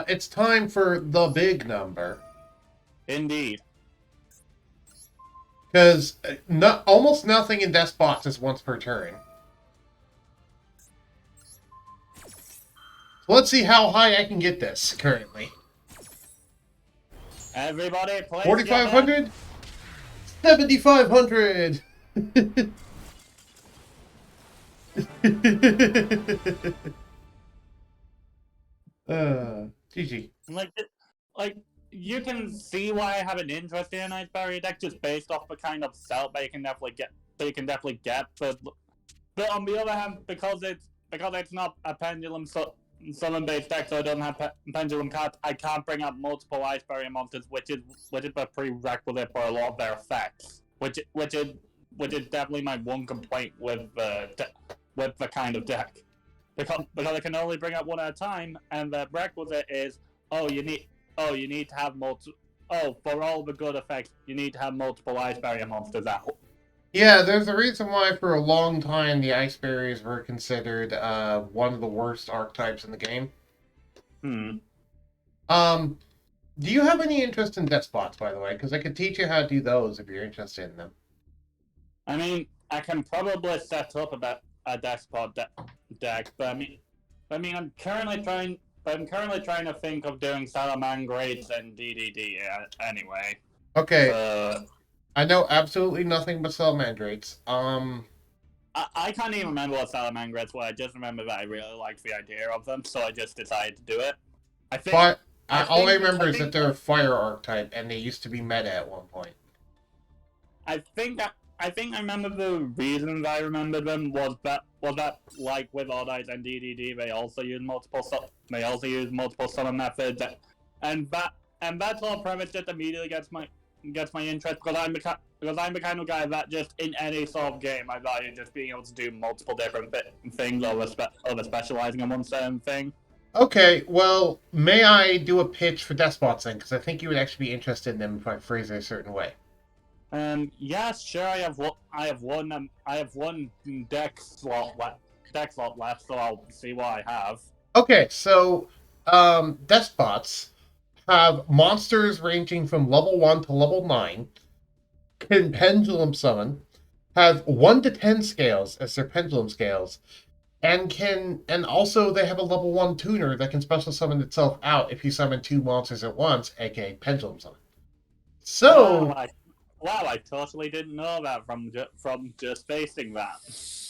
it's time for the big number. Indeed. Because almost nothing in Despots is once per turn. So let's see how high I can get this currently. Everybody, play 4,500? 7,500! GG. Like, you can see why I have an interest in an Ice Barrier deck just based off the kind of setup that you can definitely get. But on the other hand, because it's not a pendulum summon based deck, so I don't have pendulum cards, I can't bring up multiple Ice Barrier monsters, which is a prerequisite for a lot of their effects. Which is definitely my one complaint with the kind of deck. Because I can only bring up one at a time, and the prerequisite is you need to have for all the good effects, you need to have multiple Ice Barrier monsters out. Yeah, there's a reason why for a long time the Ice Barriers were considered one of the worst archetypes in the game. Do you have any interest in Despots, by the way? Because I could teach you how to do those if you're interested in them. I mean, I can probably set up a despot deck, but I'm currently trying. I'm currently trying to think of doing Salamangreats and DDD anyway. Okay, So I know absolutely nothing but Salamandrates. I can't even remember what Salamangreats were. I just remember that I really liked the idea of them, so I just decided to do it. I think. But all I remember I is that think. they're a fire archetype, and they used to be meta at one point. I think. I think I remember the reasons I remember them was that like with Oddites and DDD they also use multiple summon methods, and that whole premise just immediately gets my interest because I'm the kind of guy that just in any sort of game I value just being able to do multiple different things over specializing in one certain thing. Okay, well, may I do a pitch for Despots then? Because I think you would actually be interested in them if I phrase it a certain way. Yes, sure. I have one deck slot left, so I'll see what I have. Okay, so Despots have monsters ranging from level 1 to level 9, can pendulum summon, have 1 to 10 scales as their pendulum scales, and also they have a level 1 tuner that can special summon itself out if you summon 2 monsters at once, aka pendulum summon. Wow, So, I totally didn't know that from just facing that.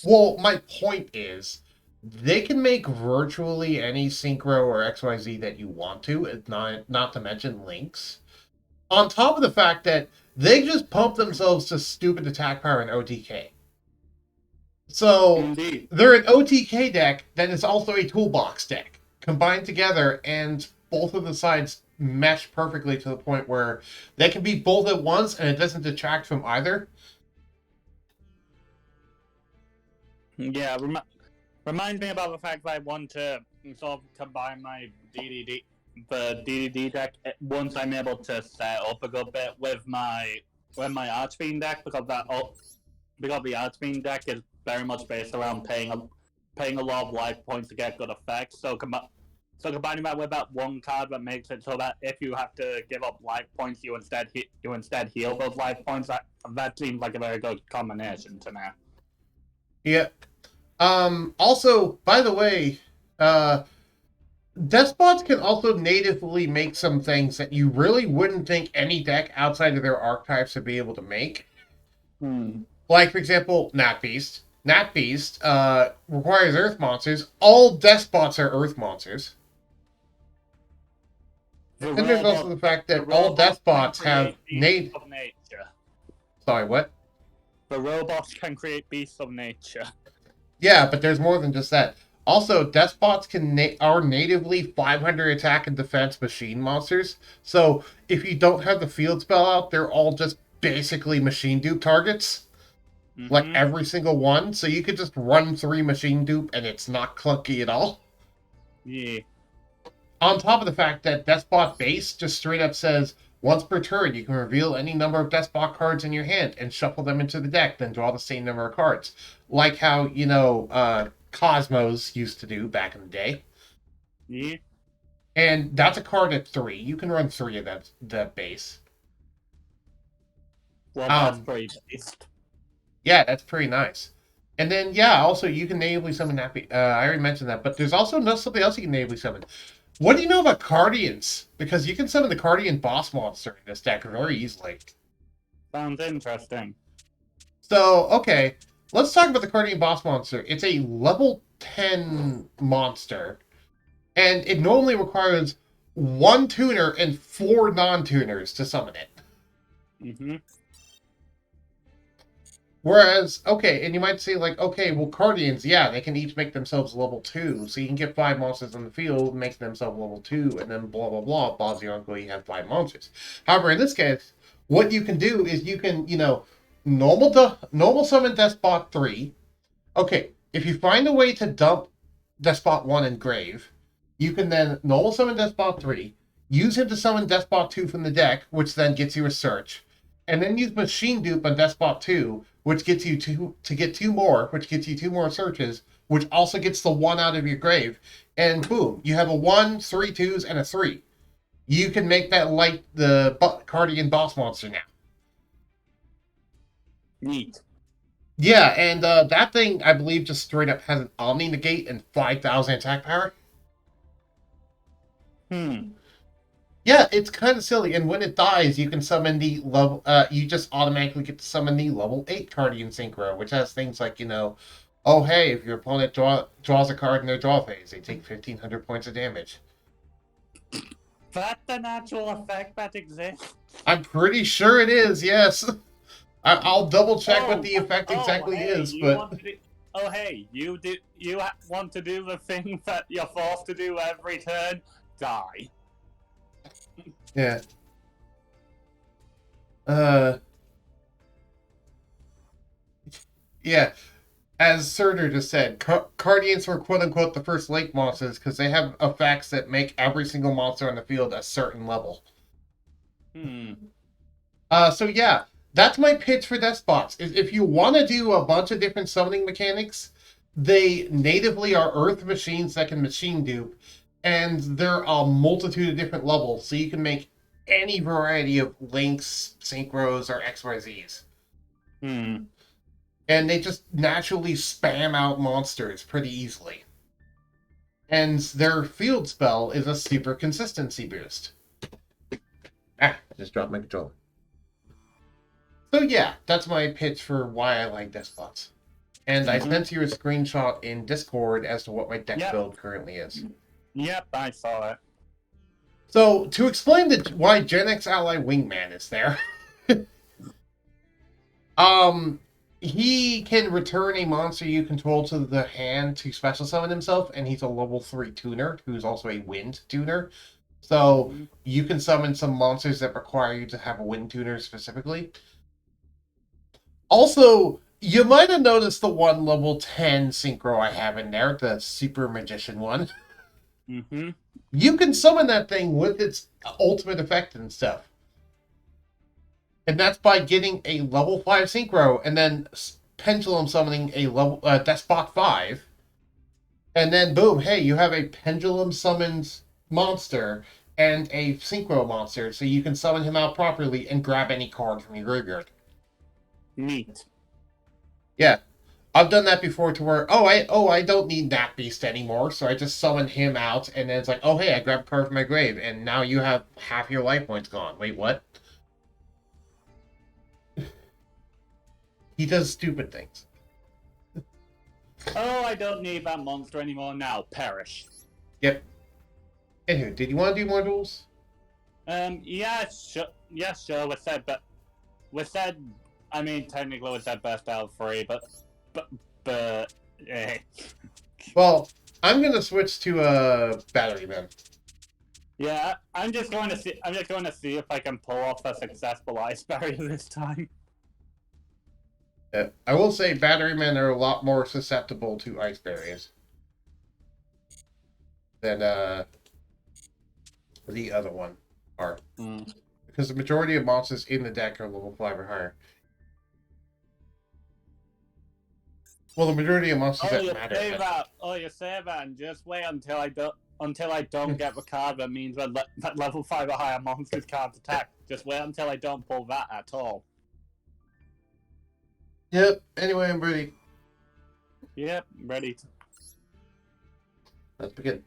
well, my point is, they can make virtually any synchro or XYZ that you want to, not to mention links. On top of the fact that they just pump themselves to stupid attack power in OTK. So Indeed. they're an OTK deck that is also a toolbox deck combined together, and both of the sides mesh perfectly to the point where they can be both at once and it doesn't detract from either. Yeah, reminds me about the fact that I want to sort of combine my DDD deck once I'm able to set up a good bit with my Archfiend deck because the Archfiend deck is very much based around paying a lot of life points to get good effects. So combining that with that one card that makes it so that if you have to give up life points, you instead heal those life points. That seems like a very good combination to me. Yeah. Also, by the way, Despots can also natively make some things that you really wouldn't think any deck outside of their archetypes would be able to make. Like, for example, Nat Beast. Nat Beast requires Earth monsters. All Despots are Earth monsters. And then there's also the fact that all Despots have beasts of nature. Sorry, what? The robots can create beasts of nature. Yeah, but there's more than just that. Also, Despots are natively 500 attack and defense machine monsters. So if you don't have the field spell out, they're all just basically machine dupe targets. Like every single one. So you could just run 3 machine dupe and it's not clunky at all. Yeah. On top of the fact that Despot base just straight up says, once per turn, you can reveal any number of Despot cards in your hand and shuffle them into the deck, then draw the same number of cards. Like how, Cosmos used to do back in the day. Yeah. And that's a card at 3. You can run 3 of that base. Well, that's pretty based. Yeah, that's pretty nice. And then, yeah, also you can natively summon Nappy. I already mentioned that, but there's also something else you can natively summon. What do you know about Cardians? Because you can summon the Cardian boss monster in this deck very easily. Sounds interesting. So, okay, let's talk about the Cardian boss monster. It's a level 10 monster, and it normally requires 1 tuner and 4 non-tuners to summon it. Whereas, okay, and you might say, like, okay, well, Cardians, yeah, they can each make themselves level 2, so you can get 5 monsters on the field, make themselves level 2, and then blah, blah, blah, Bob's your uncle, you have 5 monsters. However, in this case, what you can do is you can, normal summon Despot 3. Okay, if you find a way to dump Despot 1 in Grave, you can then normal summon Despot 3, use him to summon Despot 2 from the deck, which then gets you a search, and then use Machine Dupe on Despot 2, which gets you to get 2 more, which gets you 2 more searches, which also gets the 1 out of your grave, and boom, you have a 1, 3 2s, and a 3. You can make that like the Cardian boss monster now. Neat. Yeah, and that thing, I believe, just straight up has an Omni Negate and 5,000 attack power. Yeah, it's kind of silly, and when it dies, you can summon the level. You just automatically get to summon the level 8 Guardian Synchro, which has things like, oh hey, if your opponent draws a card in their draw phase, they take 1,500 points of damage. That's an actual effect that exists. I'm pretty sure it is. Yes, I'll double check what the effect exactly is, but you do. Want to do the thing that you're forced to do every turn? Die. yeah. Yeah. As Surtur just said, Guardians were quote unquote the first lake monsters because they have effects that make every single monster on the field a certain level. So yeah, that's my pitch for Despots. If you want to do a bunch of different summoning mechanics, they natively are Earth machines that can machine dupe, and there are a multitude of different levels, so you can make any variety of links, synchros, or XYZs. And they just naturally spam out monsters pretty easily. And their field spell is a super consistency boost. Just dropped my controller. So yeah, that's my pitch for why I like Despots. And I sent you a screenshot in Discord as to what my deck build currently is. Yep, I saw it. So, to explain why Gen X Ally Wingman is there, he can return a monster you control to the hand to special summon himself, and he's a level 3 tuner who's also a wind tuner. So, you can summon some monsters that require you to have a wind tuner specifically. Also, you might have noticed the one level 10 synchro I have in there, the Super Magician one. You can summon that thing with its ultimate effect and stuff. And that's by getting a level 5 synchro and then pendulum summoning a level Despot 5. And then boom, hey, you have a pendulum summoned monster and a synchro monster, so you can summon him out properly and grab any card from your graveyard. Neat. Yeah. I've done that before to where, I don't need that beast anymore, so I just summon him out, and then it's like, oh hey, I grabbed a card from my grave, and now you have half your life points gone. Wait, what? He does stupid things. Oh, I don't need that monster anymore now. Perish. Yep. Anywho, did you want to do more duels? Yeah, sure. Yeah, sure. We said, I mean, technically we said best out of 3, but, Well, I'm gonna switch to Battery Man. Yeah, I'm just going to see if I can pull off a successful ice barrier this time. I will say Battery Men are a lot more susceptible to ice barriers than the other one are. Because the majority of monsters in the deck are level 5 or higher. Well, the majority of monsters that matter. You say that, and just wait until I don't get the card that means that level 5 or higher monsters can't attack. Just wait until I don't pull that at all. Yep. Anyway, I'm ready. Yep, ready. Let's begin.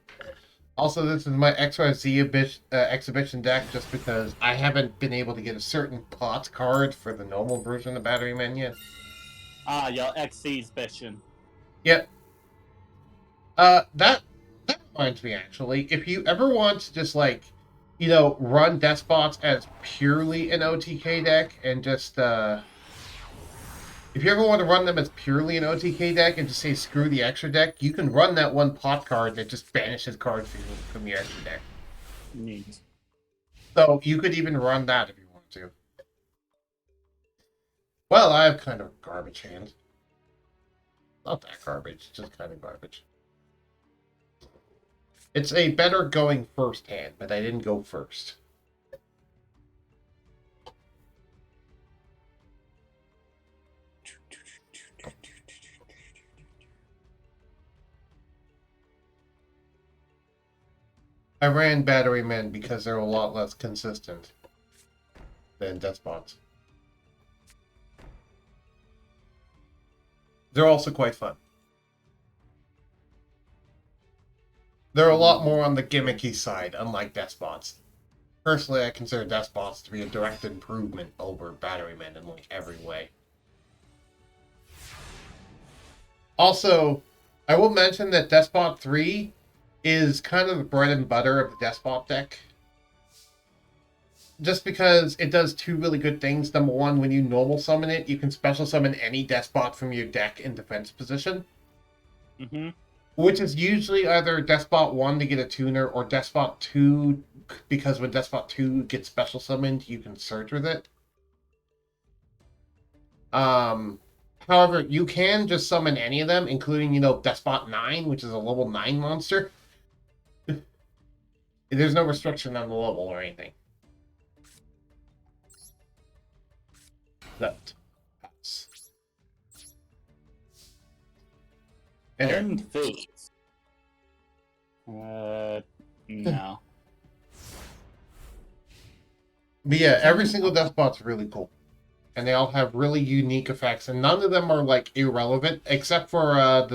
Also, this is my XYZ exhibition deck just because I haven't been able to get a certain pot card for the normal version of Battery Man yet. Your exhibition. Yep. That reminds me, actually. If you ever want to just, run Despots as purely an OTK deck and just, if you ever want to run them as purely an OTK deck and just say screw the extra deck, you can run that one pot card that just banishes cards from your extra deck. Neat. So you could even run that if you want to. Well, I have kind of garbage hands. Not that garbage, just kind of garbage. It's a better going first hand, but I didn't go first. I ran Battery Men because they're a lot less consistent than Despots. They're also quite fun. They're a lot more on the gimmicky side, unlike Despots. Personally, I consider Despots to be a direct improvement over Batterymen in like every way. Also, I will mention that Despot 3 is kind of the bread and butter of the Despot deck. Just because it does two really good things. Number one, when you normal summon it, you can special summon any Despot from your deck in defense position. Mm-hmm. Which is usually either Despot 1 to get a tuner, or Despot 2, because when Despot 2 gets special summoned, you can search with it. However, you can just summon any of them, including, Despot 9, which is a level 9 monster. There's no restriction on the level or anything. That pass. And Fate. No. But yeah, every single Despot's really cool. And they all have really unique effects, and none of them are, like, irrelevant, except for,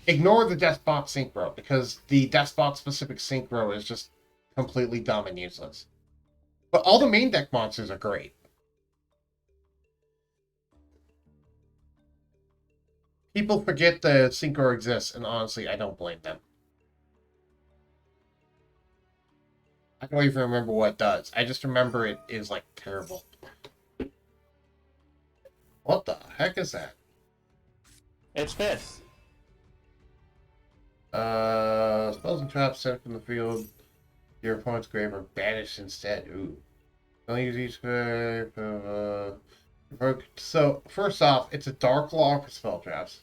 ignore the Despot Synchro, because the Despot-specific Synchro is just completely dumb and useless. But all the main deck monsters are great. People forget the Synchro exists, and honestly, I don't blame them. I don't even remember what it does. I just remember it is, like, terrible. What the heck is that? It's this. Spells and traps sent from the field. Your opponent's grave are banished instead. Ooh. Don't use each grave. So, first off, it's a Dark Law for spell traps.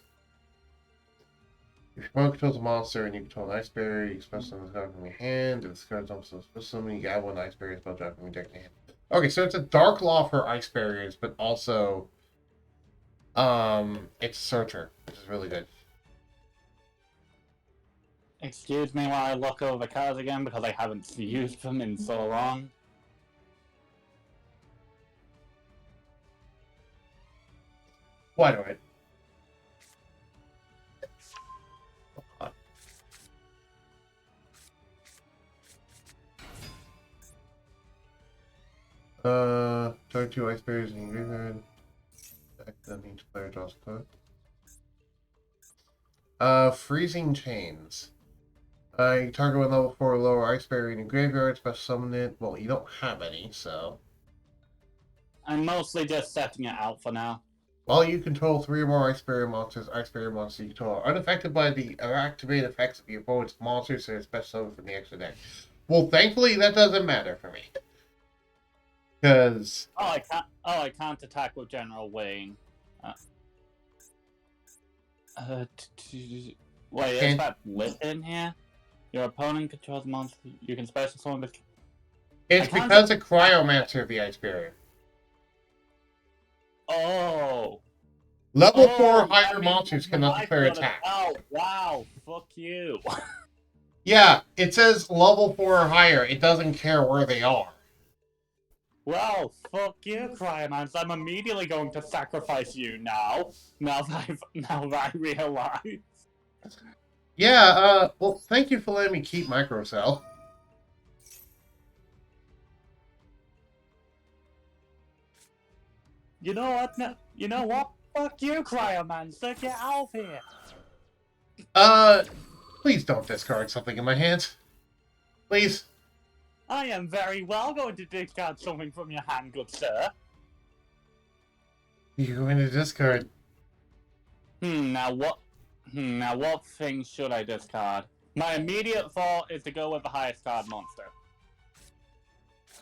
If your opponent controls a monster and you control an Ice Barrier, you can special summon this card from your hand. If this card's also special summon, you add one Ice Barrier spell trap from your deck to hand. Okay, so it's a Dark Law for Ice Barriers, but also it's Searcher, which is really good. Excuse me while I look over the cards again, because I haven't used them in so long. Why do it? Target 2 Ice Barriers in your graveyard. Then each player draws a card. Freezing Chains. You target one level 4 or lower Ice Barrier in your graveyard, special summon it. Well, you don't have any, so. I'm mostly just setting it out for now. While you control 3 or more Ice Barrier monsters you control are unaffected by the activated effects of your opponent's monsters, so it's special summon from the extra deck. Well, thankfully, that doesn't matter for me. Because... I can't attack with General Wayne. Wait, is that lit in here? Your opponent controls monster. You can special summon the... It's because of Cryomancer of the Ice Barrier. Oh! Level 4 higher monsters cannot declare attack. Oh, wow! Fuck you! Yeah, it says level 4 or higher. It doesn't care where they are. Well, fuck you, Cryomans. I'm immediately going to sacrifice you now. Now that I realize. Yeah, well, thank you for letting me keep Microcell. You know what? No, you know what? Fuck you, Cryomancer. Get out of here. Please don't discard something in my hands. Please. I am very well going to discard something from your hand, good sir. You're going to discard. Now what thing should I discard? My immediate thought is to go with the highest card monster.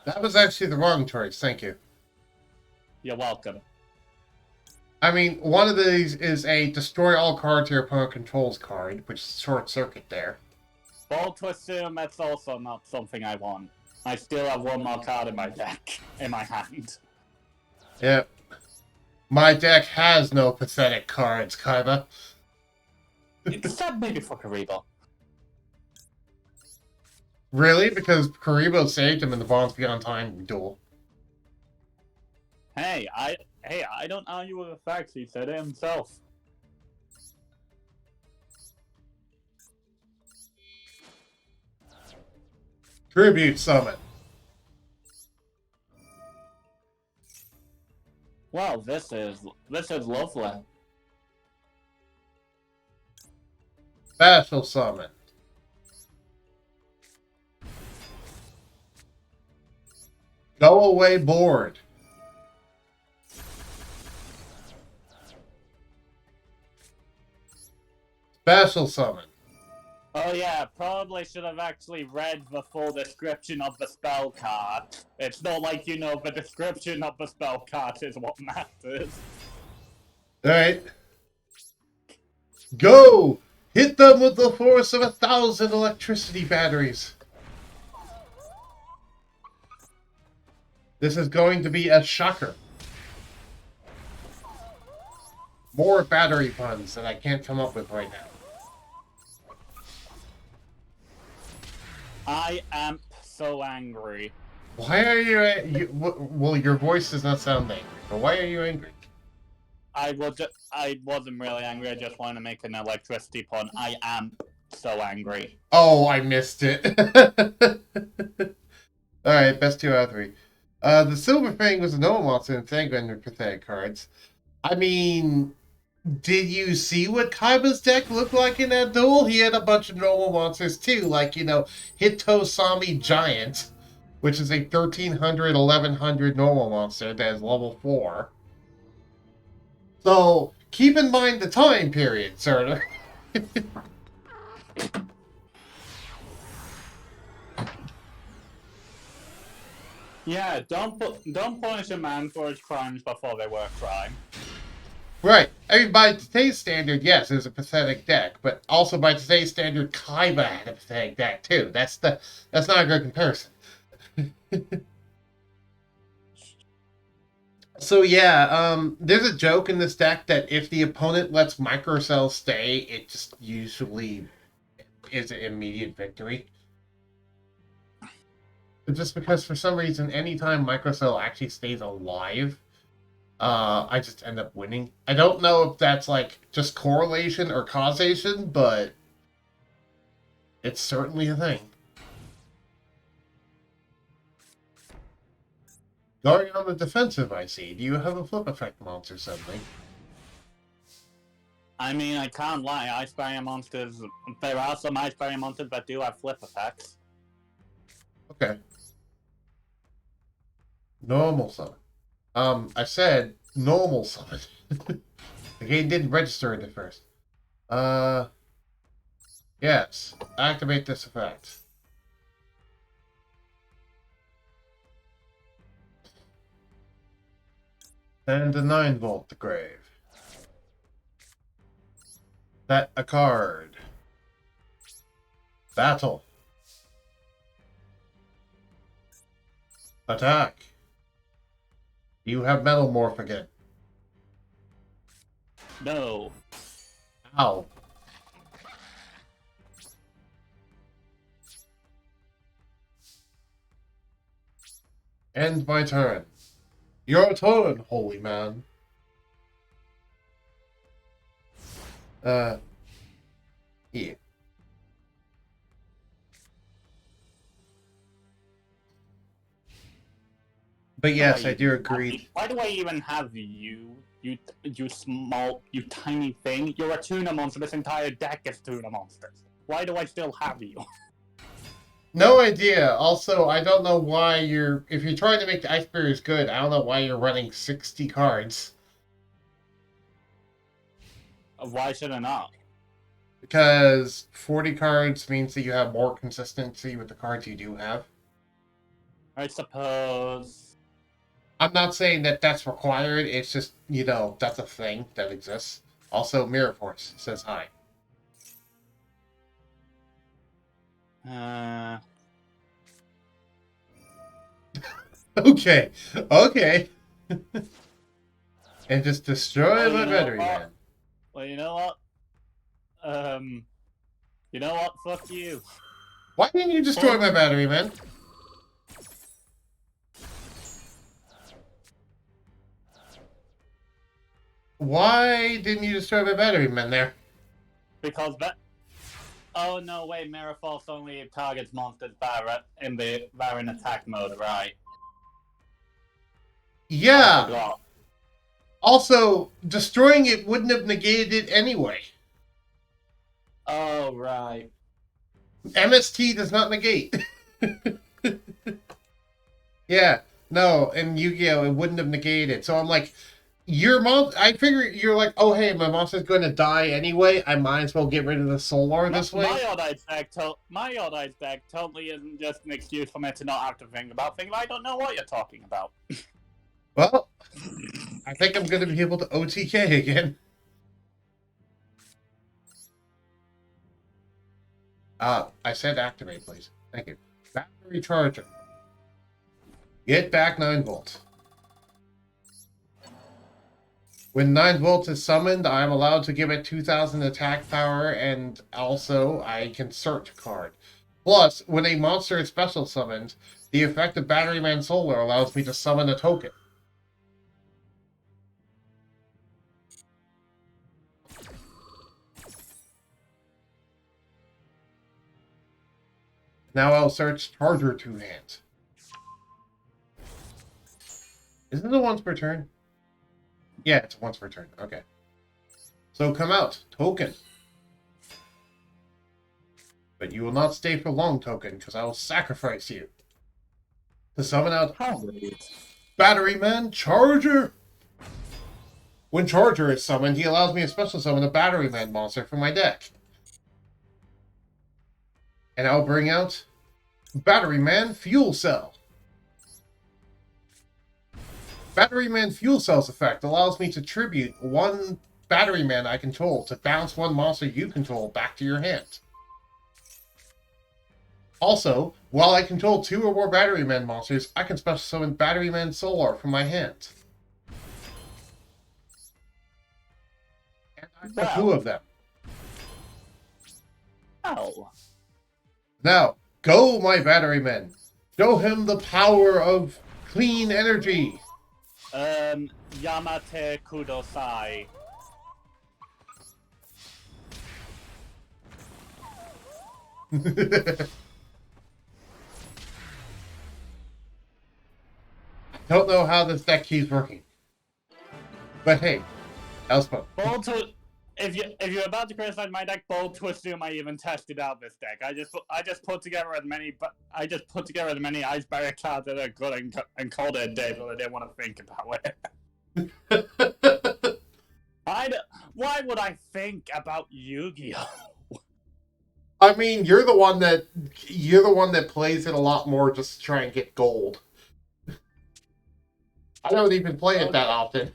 That was actually the wrong choice, thank you. You're welcome. I mean, one of these is a destroy all cards your opponent controls card, which is short circuit there. Bold to assume that's also not something I want. I still have one more card in my deck, in my hand. Yep. My deck has no pathetic cards, Kaiba. Except maybe for Karibo. Really? Because Karibo saved him in the Bonds Beyond Time duel. Hey, I don't argue with the facts. He said it himself. Tribute summon. Well, this is lovely. Special summon. Go away board. Special summon. Oh yeah, probably should have actually read the full description of the spell card. It's not like you know the description of the spell card is what matters. Alright. Go! Hit them with the force of 1,000 electricity batteries. This is going to be a shocker. More battery puns that I can't come up with right now. I am so angry. Why are you well, your voice does not sound angry, but why are you angry? I wasn't really angry, I just want to make an electricity pun. I am so angry. Oh, I missed it. Alright, best 2 out of 3. The Silver Fang was a normal monster and Thangren with pathetic cards. I mean, did you see what Kaiba's deck looked like in that duel? He had a bunch of normal monsters too, like, Hitosami Giant, which is a 1,300, 1,100 normal monster that is level 4. So, keep in mind the time period, sir. Yeah, don't punish a man for his crimes before they were a crime. Right. I mean, by today's standard, yes, it's a pathetic deck, but also by today's standard, Kaiba had a pathetic deck too. That's not a good comparison. So yeah, there's a joke in this deck that if the opponent lets Microcell stay, it just usually is an immediate victory. Just because for some reason, anytime Microcell actually stays alive, I just end up winning. I don't know if that's like just correlation or causation, but it's certainly a thing. Going on the defensive, I see. Do you have a flip effect monster suddenly? I mean, I can't lie, Ice Barrier monsters, there are some Ice Barrier monsters that do have flip effects. Okay. Normal summon. I said normal summon. The game didn't register it at first. Yes. Activate this effect. Send a 9-volt to grave. Set a card. Battle. Attack. You have Metal Morph again. No. Ow. End my turn. Your turn, holy man. Yeah. But yes, I do agree. Why do I even have you? You small, you tiny thing. You're a tuna monster. This entire deck is tuna monsters. Why do I still have you? No idea. Also, I don't know why if you're trying to make the Ice Barriers good, I don't know why you're running 60 cards. Why should I not? Because 40 cards means that you have more consistency with the cards you do have. I suppose. I'm not saying that that's required, it's just, that's a thing that exists. Also, Mirror Force says hi. Okay. And just destroy my battery, man. Well, you know what? You know what? Fuck you. Why didn't you destroy my battery, man? Why didn't you destroy my battery, man, there? Because that... Oh no, wait, Mirror Force only targets monsters that are in attack mode, right? I Yeah. forgot. Also, destroying it wouldn't have negated it anyway. Oh, right. MST does not negate. Yeah, no, in Yu-Gi-Oh, it wouldn't have negated. So I'm like, I figure you're like, oh hey, my monster's going to die anyway. I might as well get rid of the Solar this way. My Odd Eyes deck totally isn't just an excuse for me to not have to think about things I don't know what you're talking about. Well, I think I'm going to be able to OTK again. I said activate, please. Thank you. Battery charger. Get back 9 volts. When 9 volts is summoned, I am allowed to give it 2,000 attack power, and also I can search a card. Plus, when a monster is special summoned, the effect of Batteryman Solar allows me to summon a token. Now I'll search Charger 2 hands. Isn't it once per turn? Yeah, it's once per turn. Okay. So come out, token. But you will not stay for long, token, because I will sacrifice you. To summon out Batteryman Charger. When Charger is summoned, he allows me to special summon a Batteryman monster from my deck. And I'll bring out Batteryman Fuel Cell. Batteryman Fuel Cell's effect allows me to tribute one Batteryman I control to bounce one monster you control back to your hand. Also, while I control 2 or more Batteryman monsters, I can special summon Batteryman Solar from my hand. And I have 2 of them. Oh. Now, go, my Batterymen! Show him the power of clean energy! Yamate Kudosai. Don't know how this deck keeps working. But hey, that was fun. If you're about to criticize my deck, bold to assume I even tested out this deck. I just put together as many ice barrier cards that are good and called it a day, but I didn't want to think about it. Why would I think about Yu-Gi-Oh? I mean, you're the one that plays it a lot more just to try and get gold. I don't even play it that often.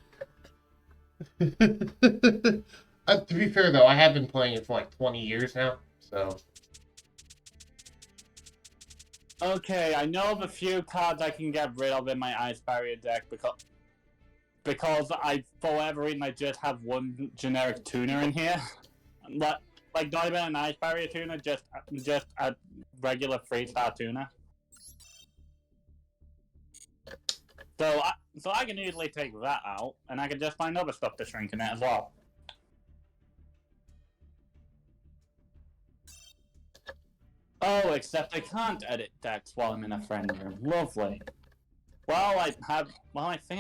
To be fair, though, I have been playing it for like 20 years now, so... Okay, I know of a few cards I can get rid of in my Ice Barrier deck because for whatever reason, I just have one generic tuner in here. Like not even an Ice Barrier tuner, just a regular 3-star tuner. So I can easily take that out, and I can just find other stuff to shrink in it as well. Oh, except I can't edit decks while I'm in a friend room. Lovely. Well, I think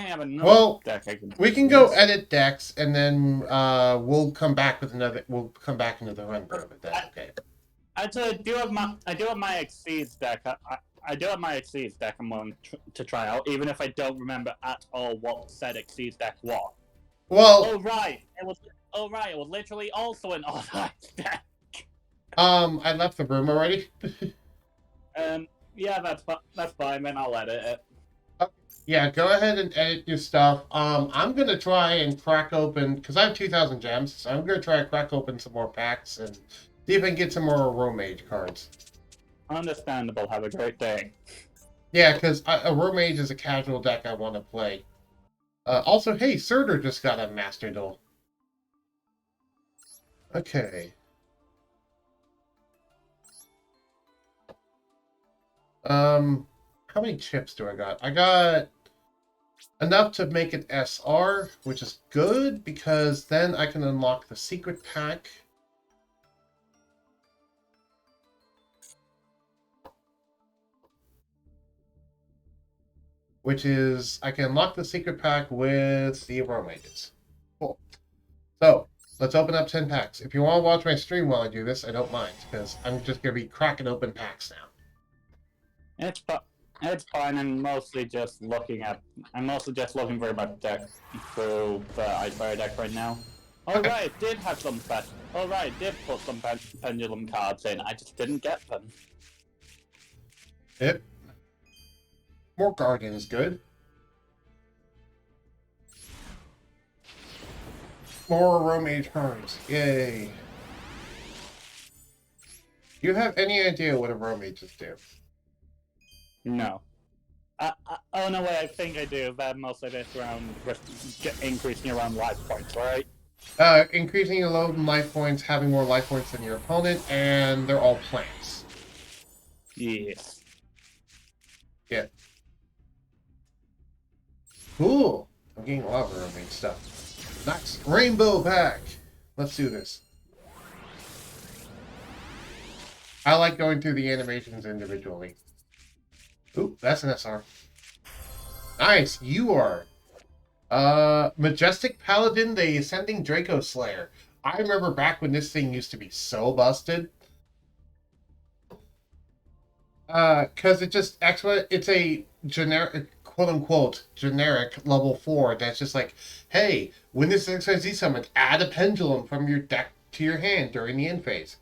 I have another deck I can we can go edit decks, and then we'll come back with another. We'll come back into the run room if that's okay. I do have my Exceeds deck. I do have my Exceeds deck I'm willing to try out, even if I don't remember at all what said Exceeds deck was. Well, it was literally also an Odd Eyes deck. I left the room already. Yeah, that's fine. Then I'll edit it. Yeah, go ahead and edit your stuff. I'm gonna try and crack open because I have 2,000 gems, so I'm gonna try and crack open some more packs and see if I can get some more Rouge cards. Understandable. Have a great day. Yeah, because a Rouge is a casual deck I want to play. Also, hey, Surtur just got a Master Duel. Okay. How many chips do I got? I got enough to make it SR, which is good because then I can unlock the secret pack. which is I can unlock the secret pack with the Roam Mages. Cool. So, let's open up 10 packs. If you want to watch my stream while I do this, I don't mind, because I'm just going to be cracking open packs now. It's fine. I'm mostly just looking very much deck through the Icebreaker deck right now. Alright, did have some did put some pendulum cards in. I just didn't get them. Yep. More Guardian is good. More Roam Mage Herms. Yay. Do you have any idea what a Roam Mages do? No. Oh no, wait, I think I do. That mostly based around increasing your own life points, right? Increasing your load in life points, having more life points than your opponent, and they're all plants. Yes. Yeah. Cool. I'm getting a lot of Roam Mage stuff. Nice. Rainbow pack. Let's do this. I like going through the animations individually. Ooh, that's an SR. Nice. You are. Majestic Paladin, the Ascending Draco Slayer. I remember back when this thing used to be so busted. Because it's a generic, quote-unquote, generic level 4 that's just like, hey, when this XYZ summon, add a pendulum from your deck to your hand during the end phase.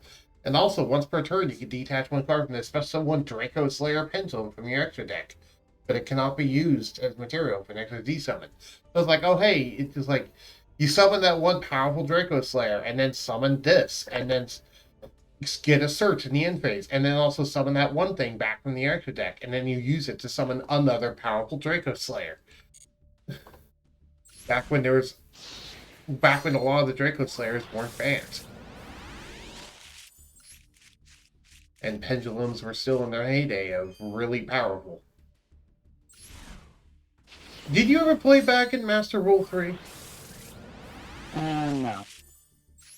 And also, once per turn, you can detach one card from the special one Draco Slayer pendulum from your extra deck. But it cannot be used as material for an XYZ summon. So it's like, oh hey, it's just like, you summon that one powerful Draco Slayer, and then summon this, and then get a search in the end phase, and then also summon that one thing back from the extra deck, and then you use it to summon another powerful Draco Slayer. Back when a lot of the Draco Slayers weren't banned. And pendulums were still in their heyday of really powerful. Did you ever play back in Master Rule 3? No.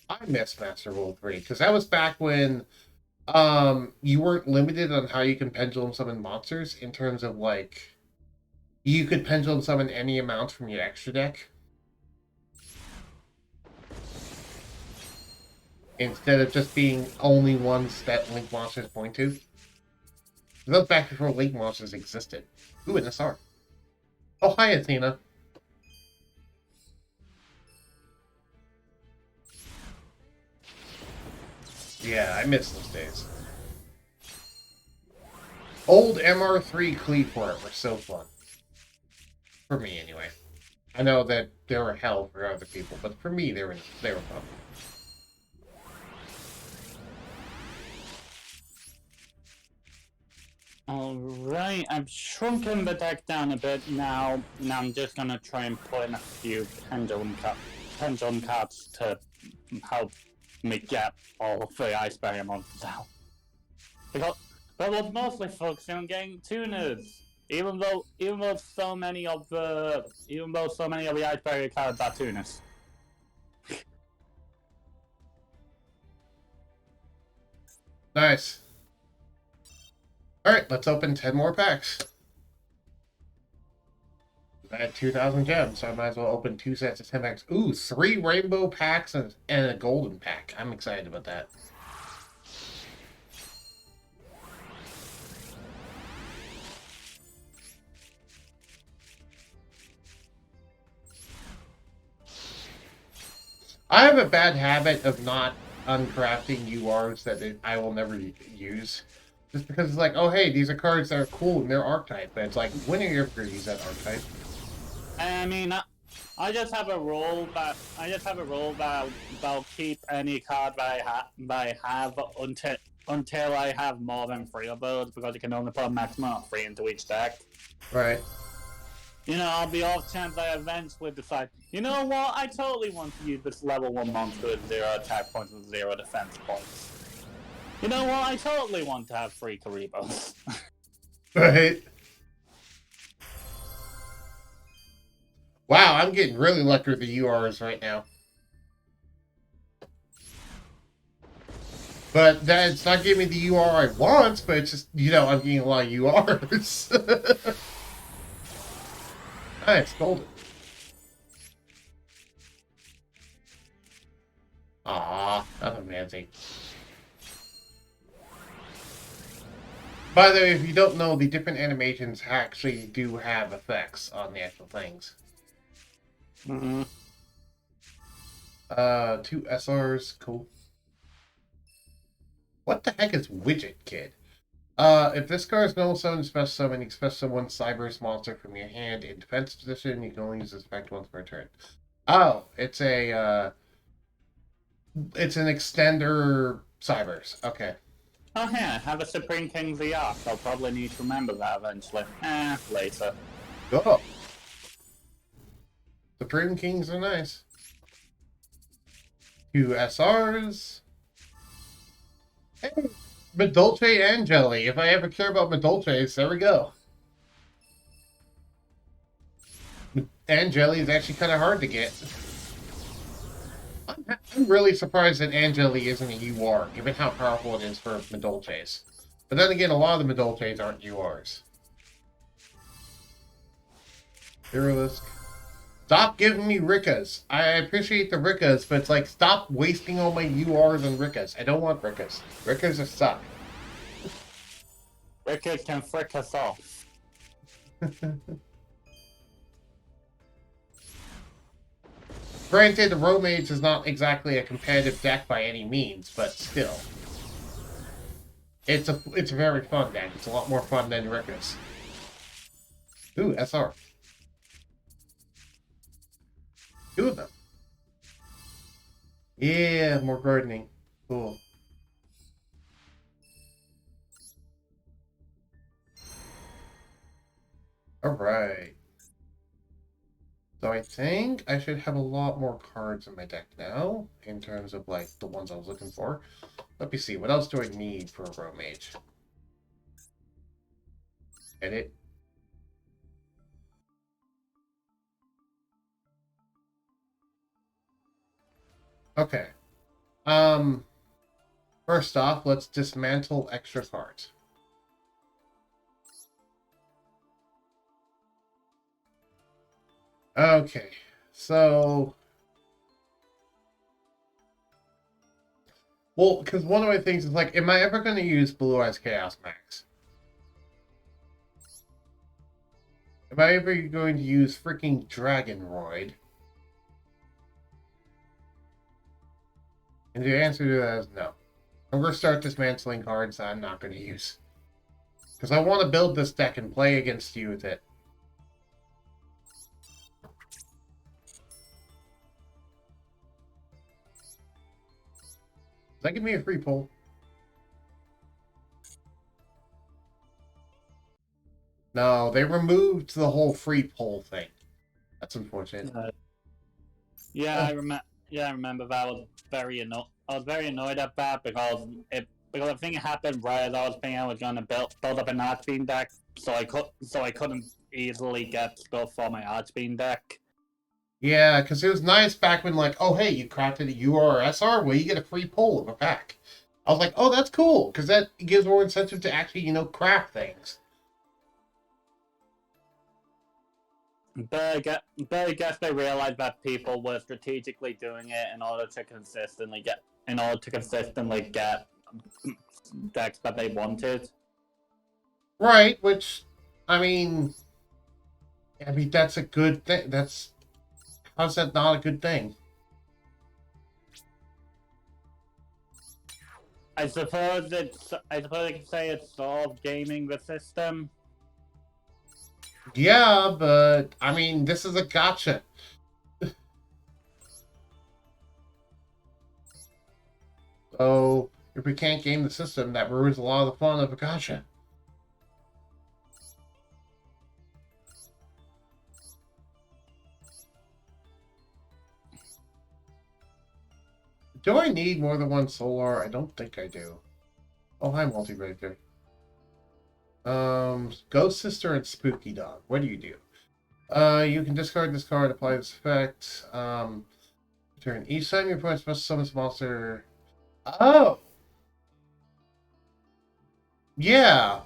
I miss Master Rule 3, because that was back when you weren't limited on how you can pendulum summon monsters, in terms of, like, you could pendulum summon any amount from your extra deck. Instead of just being only ones that Link monsters point to. That was back before Link monsters existed. Ooh, an SR. Oh, hi, Athena. Yeah, I miss those days. Old MR3 Cleave Port were so fun. For me, anyway. I know that they were hell for other people, but for me, they were fun. Alright, I've shrunken the deck down a bit now. Now I'm just gonna try and put in a few pendulum cards to help me get all of the ice barrier monsters out. But I was mostly focusing on getting tuners. Even though so many of the ice barrier cards are tuners. Nice. Alright, let's open 10 more packs. I had 2,000 gems, so I might as well open 2 sets of 10 packs. Ooh, 3 rainbow packs and a golden pack. I'm excited about that. I have a bad habit of not uncrafting URs that I will never use. Just because it's like, oh hey, these are cards that are cool in their archetype. But it's like, when are you ever going to use that archetype? I mean, I just have a rule that I'll keep any card that I have until I have more than 3 of those, because you can only put a maximum of 3 into each deck. Right. You know, on the off chance I eventually decide, you know what, I totally want to use this level 1 monster with 0 attack points and 0 defense points. You know what, I totally want to have 3 Karibos. Right. Wow, I'm getting really lucky with the URs right now. But that's not giving me the UR I want, but it's just, you know, I'm getting a lot of URs. Nice, golden. Ah, nothing fancy. By the way, if you don't know, the different animations actually do have effects on the actual things. Mm-hmm. 2 SRs, cool. What the heck is Widget Kid? If this card is normal summon, special summon, you special summon Cyber's monster from your hand in defense position, you can only use this effect once per turn. Oh, it's an extender Cybers. Okay. Oh yeah, have a Supreme King VR. I'll probably need to remember that eventually. Later. Go. Supreme Kings are nice. 2 SRs. Hey, Medolce and Jelly. If I ever care about Medolces, there we go. And Jelly is actually kind of hard to get. I'm really surprised that Angeli isn't a UR, given how powerful it is for Medolces. But then again, a lot of the Medolces aren't URs. Heroisk. Stop giving me Rickas. I appreciate the Rickas, but it's like, stop wasting all my URs on Rickas. I don't want Rickas. Rickas are suck. Rickard can frick us off. Granted, the Romage is not exactly a competitive deck by any means, but still. It's a very fun deck. It's a lot more fun than Rickas. Ooh, SR. 2 of them. Yeah, more gardening. Cool. Alright. So I think I should have a lot more cards in my deck now, in terms of, like, the ones I was looking for. Let me see, what else do I need for a Romage? Edit. Okay. First off, let's dismantle extra cards. Okay, so... Well, because one of my things is like, am I ever going to use Blue Eyes Chaos Max? Am I ever going to use freaking Dragonroid? And the answer to that is no. I'm going to start dismantling cards that I'm not going to use. Because I want to build this deck and play against you with it. Does that give me a free pull? No, they removed the whole free pull thing. That's unfortunate. Yeah, I remember that. I was very annoyed at that because the thing happened right as I was thinking I was gonna build up an Archbeam deck, so I couldn't easily get stuff for my Archbeam deck. Yeah, because it was nice back when, like, oh, hey, you crafted a UR or SR, well, you get a free pull of a pack. I was like, oh, that's cool, because that gives more incentive to actually, craft things. But I guess they realized that people were strategically doing it in order to consistently get decks that they wanted. Right, which, I mean, that's a good thing. How's that not a good thing? I suppose I could say it's sort of gaming the system. Yeah, but, I mean, this is a gotcha. So, if we can't game the system, that ruins a lot of the fun of a gotcha. Do I need more than one Solar? I don't think I do. Oh, hi, Multi-Breaker. Ghost Sister and Spooky Dog. What do? You can discard this card, apply this effect. Turn. Each time your opponent special summons a monster. Oh! Yeah!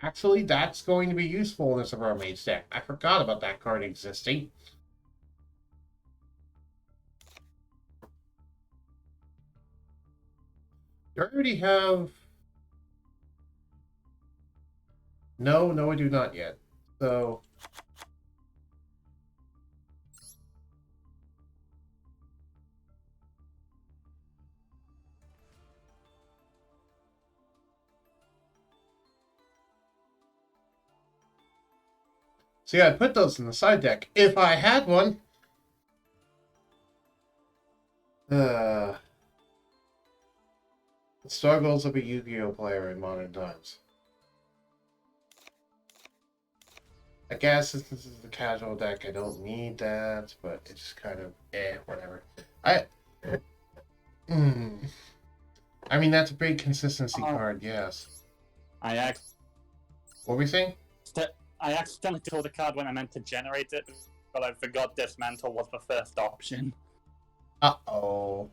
Actually, that's going to be useful in this of our mage deck. I forgot about that card existing. Do I already have... No, I do not yet. So... So yeah, I'd put those in the side deck. If I had one... The struggles of a Yu-Gi-Oh player in modern times. I guess since this is a casual deck, I don't need that, but it's just kind of whatever. Mm, I mean, that's a big consistency card, yes. I What were we saying? accidentally drew the card when I meant to generate it, but I forgot Dismantle was the first option. Uh-oh.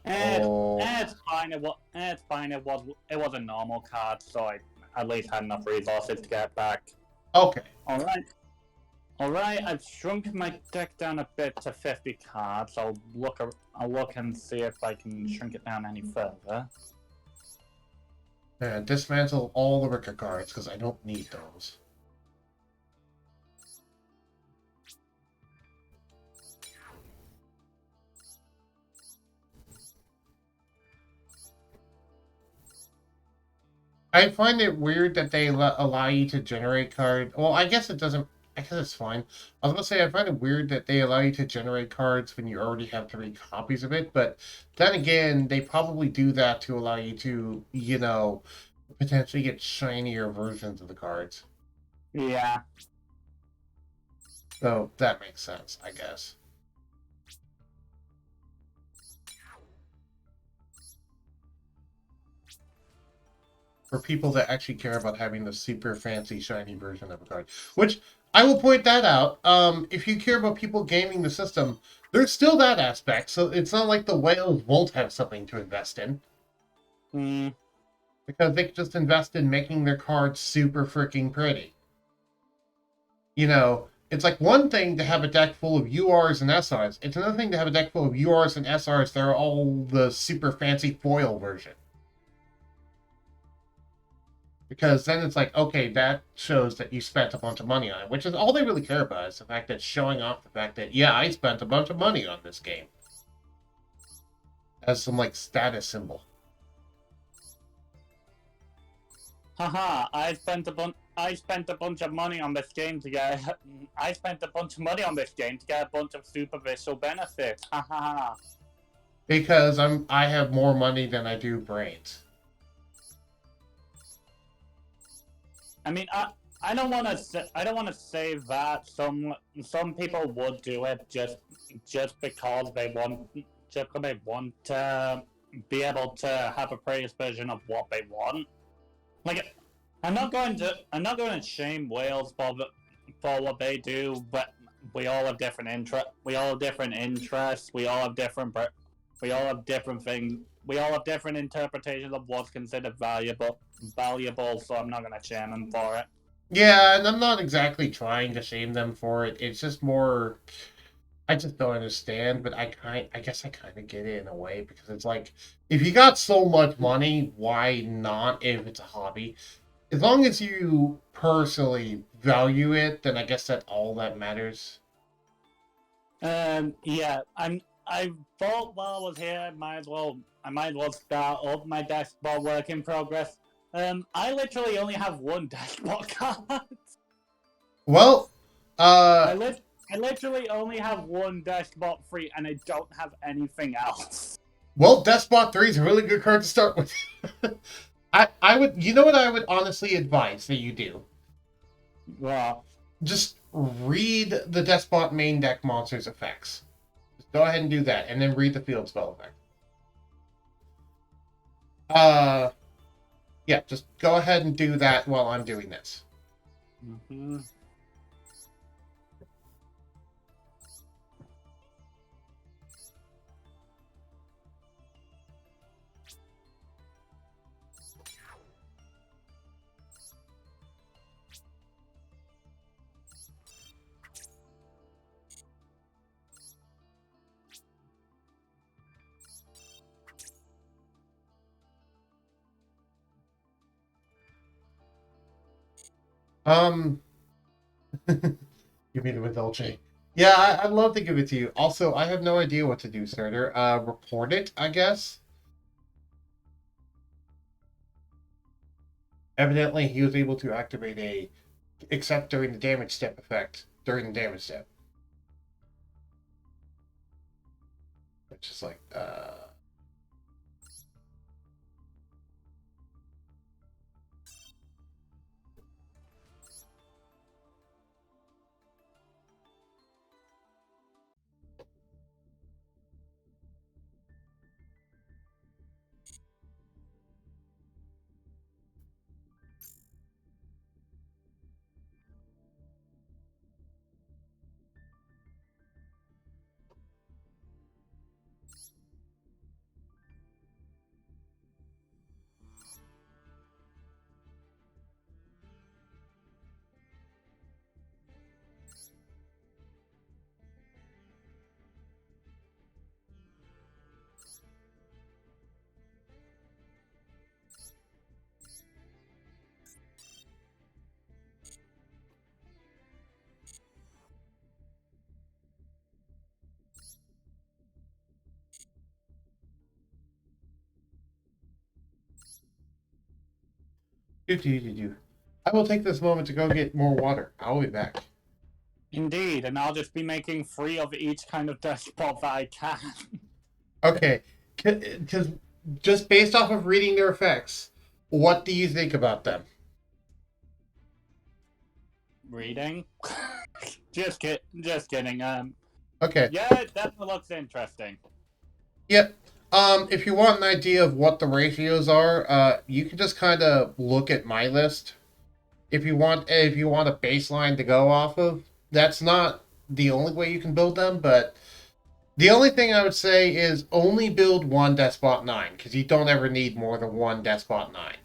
It's fine. It's fine. It was a normal card, so I at least had enough resources to get back. Okay. All right. I've shrunk my deck down a bit to 50 cards. I'll look and see if I can shrink it down any further. And dismantle all the Ricker cards, because I don't need those. I find it weird that they allow you to generate cards. Well, I guess it doesn't. I guess it's fine. I was gonna say I find it weird that they allow you to generate cards when you already have 3 copies of it. But then again, they probably do that to allow you to, potentially get shinier versions of the cards. Yeah. So that makes sense, I guess. For people that actually care about having the super fancy shiny version of a card. Which, I will point that out. If you care about people gaming the system, there's still that aspect. So it's not like the whales won't have something to invest in. Because they can just invest in making their cards super freaking pretty. It's like one thing to have a deck full of URs and SRs. It's another thing to have a deck full of URs and SRs that are all the super fancy foil version. Because then it's like, okay, that shows that you spent a bunch of money on it, which is all they really care about, is the fact that showing off the fact that, yeah, I spent a bunch of money on this game. As some, status symbol. Haha, I spent a bunch of money on this game to get. I spent a bunch of money on this game to get a bunch of superficial benefits. Haha. Because I have more money than I do brains. I mean, I don't want to say that some people would do it just because they want to be able to have a praised version of what they want. Like, I'm not going to shame whales for what they do, but we all have different interests. We all have different interests. We all have different things. We all have different interpretations of what's considered valuable. So I'm not gonna shame them for it. Yeah, and I'm not exactly trying to shame them for it. It's just more, I just don't understand. But I guess I kind of get it in a way, because it's like, if you got so much money, why not? If it's a hobby, as long as you personally value it, then I guess that's all that matters. Yeah, I thought while I was here, I might as well start up my dashboard work in progress. I literally only have one dashboard card. Well, I literally only have one dashboard free, and I don't have anything else. Well, Despot 3 is a really good card to start with. I would, you know what I would honestly advise that you do? Well, Just read the Despot main deck monsters effects. Just go ahead and do that, and then read the field spell effect. Yeah, just go ahead and do that while I'm doing this. mm-hmm. Um, give me the Dolce. Yeah, I'd love to give it to you. Also, I have no idea what to do, Starter. Report it, I guess. Evidently, he was able to activate a, except during the damage step effect, during the damage step. Which is like, do. I will take this moment to go get more water. I'll be back. Indeed, and I'll just be making 3 of each kind of despot that I can. Okay, because just based off of reading their effects, what do you think about them? Reading? Just kidding. Okay. Yeah, it definitely looks interesting. Yep. If you want an idea of what the ratios are, you can just kind of look at my list. If you want a baseline to go off of, that's not the only way you can build them, but the only thing I would say is only build one Despot 9, because you don't ever need more than one Despot 9.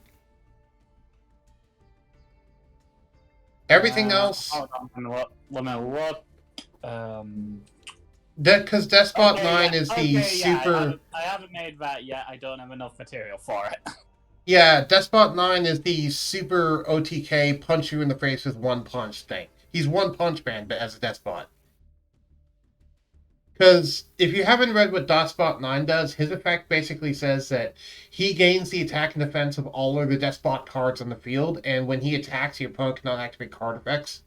Everything else, Hold on, let me look. because Despot Okay, 9 yeah, is the okay, yeah. super. I haven't made that yet. I don't have enough material for it. Yeah, Despot 9 is the super OTK punch you in the face with one punch thing. He's one punch man, but as a Despot. Because if you haven't read what Despot 9 does, his effect basically says that he gains the attack and defense of all of the Despot cards on the field, and when he attacks, your opponent cannot activate card effects.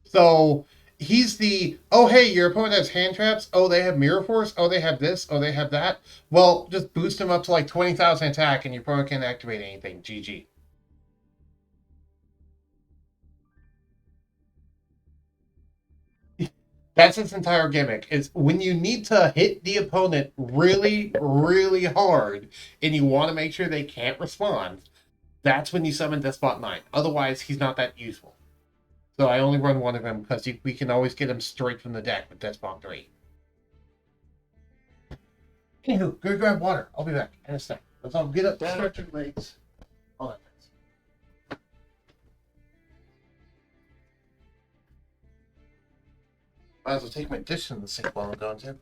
So he's the, oh hey, your opponent has hand traps, oh they have mirror force, oh they have this, oh they have that. Well, just boost him up to like 20,000 attack and your opponent can't activate anything. GG. That's its entire gimmick. Is when you need to hit the opponent really, really hard, and you want to make sure they can't respond. That's when you summon Despot 9. Otherwise, he's not that useful. So I only run one of him because we can always get him straight from the deck with Despot 3. Anywho, go grab water. I'll be back in a sec. Let's all get up, stretch your legs, all that. Might as well take my dish in the sink while I'm going to.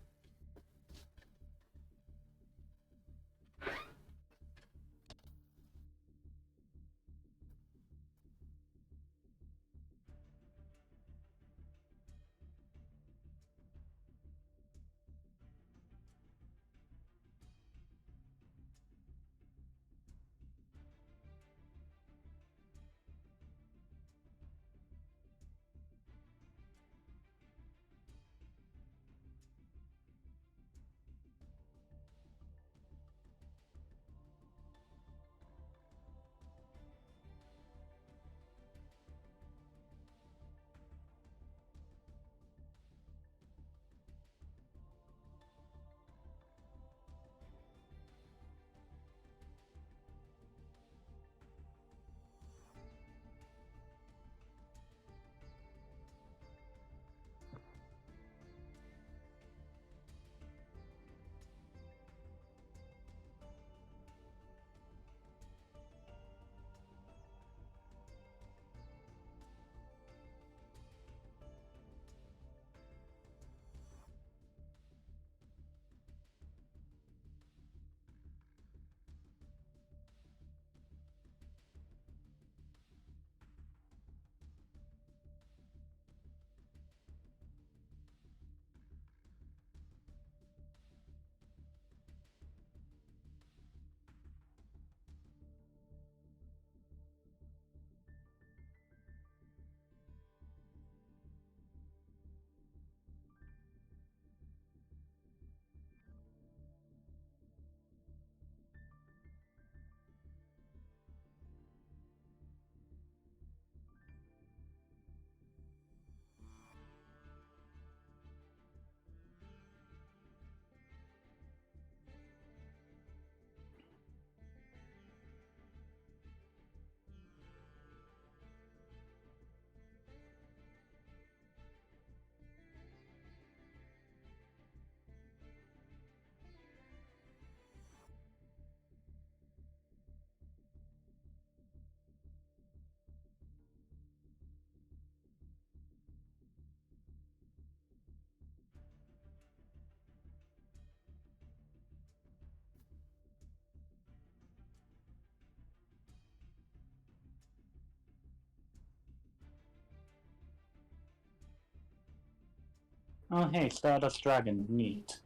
Oh, hey, Stardust Dragon. Neat.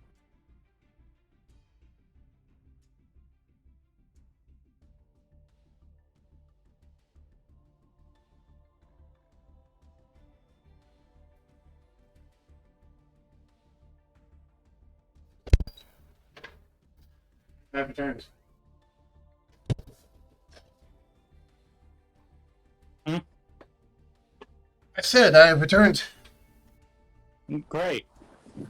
I have returned. Hmm? I said I have returned. Great.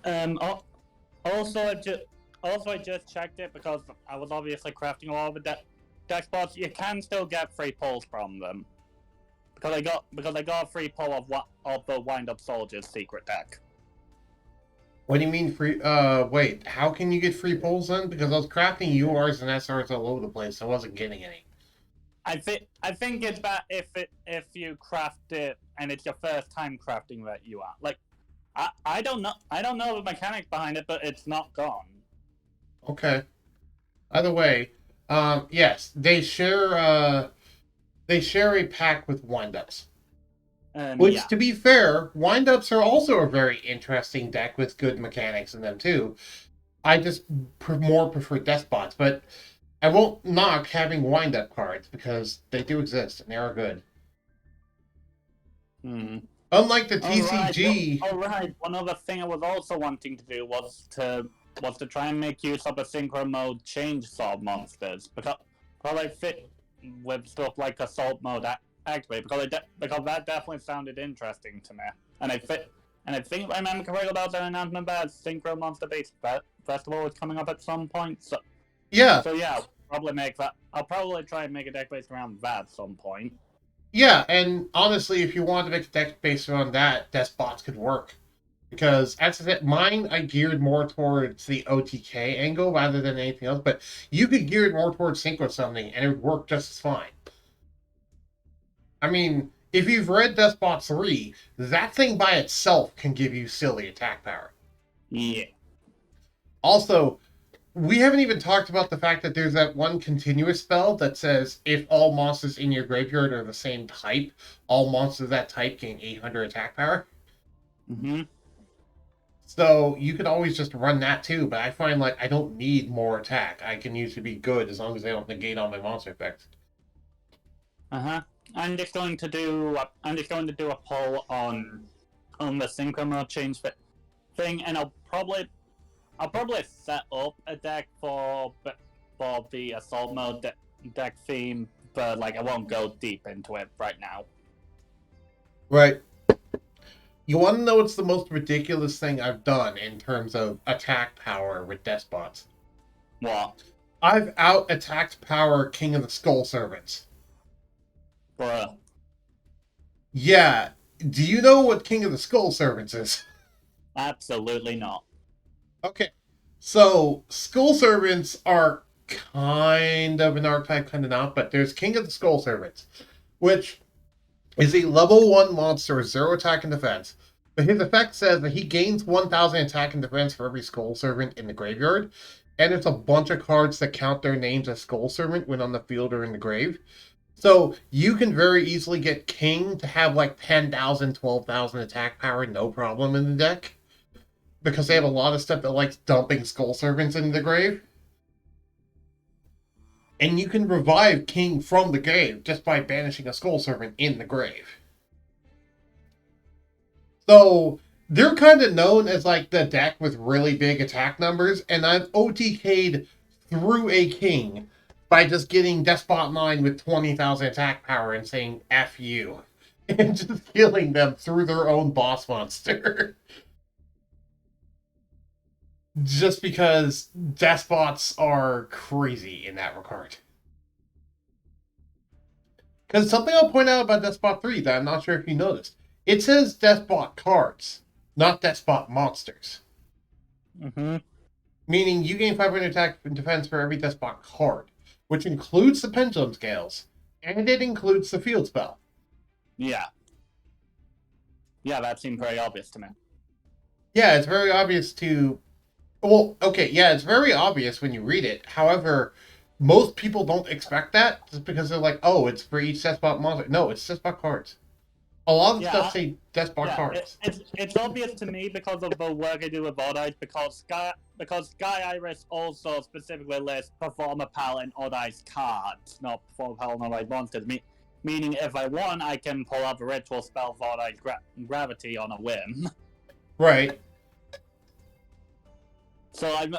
Also, I just checked it because I was obviously crafting a lot of the deck spots. You can still get free pulls from them because I got a free pull of the Wind Up Soldiers secret deck. What do you mean free? Wait. How can you get free pulls then? Because I was crafting URs and SRs all over the place, so I wasn't getting any. I think it's bad if you craft it and it's your first time crafting that you are like. I don't know the mechanics behind it, but it's not gone. Okay. Either way, yes, they share a pack with windups. Which, Yeah. to be fair, windups are also a very interesting deck with good mechanics in them too. I just more prefer despots, but I won't knock having windup cards because they do exist and they are good. Unlike the TCG, All right. One other thing I was also wanting to do was to try and make use of the synchro mode change sword monsters because they fit with stuff like assault mode activate because that definitely sounded interesting to me, and I think if I remember correctly about the announcement that synchro monster based festival is coming up at some point. yeah, So yeah, probably make that. I'll probably try and make a deck based around that at some point. yeah, and honestly, if you want to make a deck based around that, despots could work. Because as I said, mine I geared more towards the OTK angle rather than anything else, but you could gear it more towards synchro summoning and it would work just as fine. I mean, if you've read Despot 3, that thing by itself can give you silly attack power. Yeah. Also, we haven't even talked about the fact that there's that one continuous spell that says if all monsters in your graveyard are the same type, all monsters of that type gain 800 attack power. Mm-hmm. So you could always just run that too, but I find like I don't need more attack. I can usually be good as long as they don't negate all my monster effects. Uh-huh. I'm just going to do a poll on the synchro mode change thing, and I'll probably set up a deck for the assault mode deck theme, but like I won't go deep into it right now. Right. You want to know what's the most ridiculous thing I've done in terms of attack power with despots? What? I've out attacked power King of the Skull Servants. Bruh. Yeah. Do you know what King of the Skull Servants is? Absolutely not. Okay. So, Skull Servants are kind of an archetype, kind of not, but there's King of the Skull Servants, which is a level 1 monster with 0 attack and defense. But his effect says that he gains 1000 attack and defense for every Skull Servant in the graveyard. And there's a bunch of cards that count their names as Skull Servant when on the field or in the grave. So you can very easily get King to have like 10,000, 12,000 attack power, no problem in the deck. Because they have a lot of stuff that likes dumping Skull Servants into the grave. And you can revive King from the grave just by banishing a Skull Servant in the grave. So they're kind of known as like the deck with really big attack numbers, and I've OTK'd through a King by just getting Despot 9 with 20,000 attack power and saying F you. And just killing them through their own boss monster. Just because Despots are crazy in that regard. Because something I'll point out about Despot 3 that I'm not sure if you noticed. It says Despot cards, not Despot monsters. Mm-hmm. Meaning you gain 500 attack and defense for every Despot card, which includes the Pendulum Scales, and it includes the Field Spell. Yeah. Yeah, that seemed very obvious to me. Yeah, it's very obvious to... Well, okay, yeah, it's very obvious when you read it. However, most people don't expect that just because they're like, oh, it's for each Despot monster. No, it's Despot cards. A lot of Yeah, stuff say despot cards. it's obvious to me because of the work I do with Odice, because Sky Iris also specifically lists Performer Paladin Odice cards, not Performer Paladin Odice monsters. Meaning, if I want, I can pull up a ritual spell for Odice Gravity on a whim. Right. I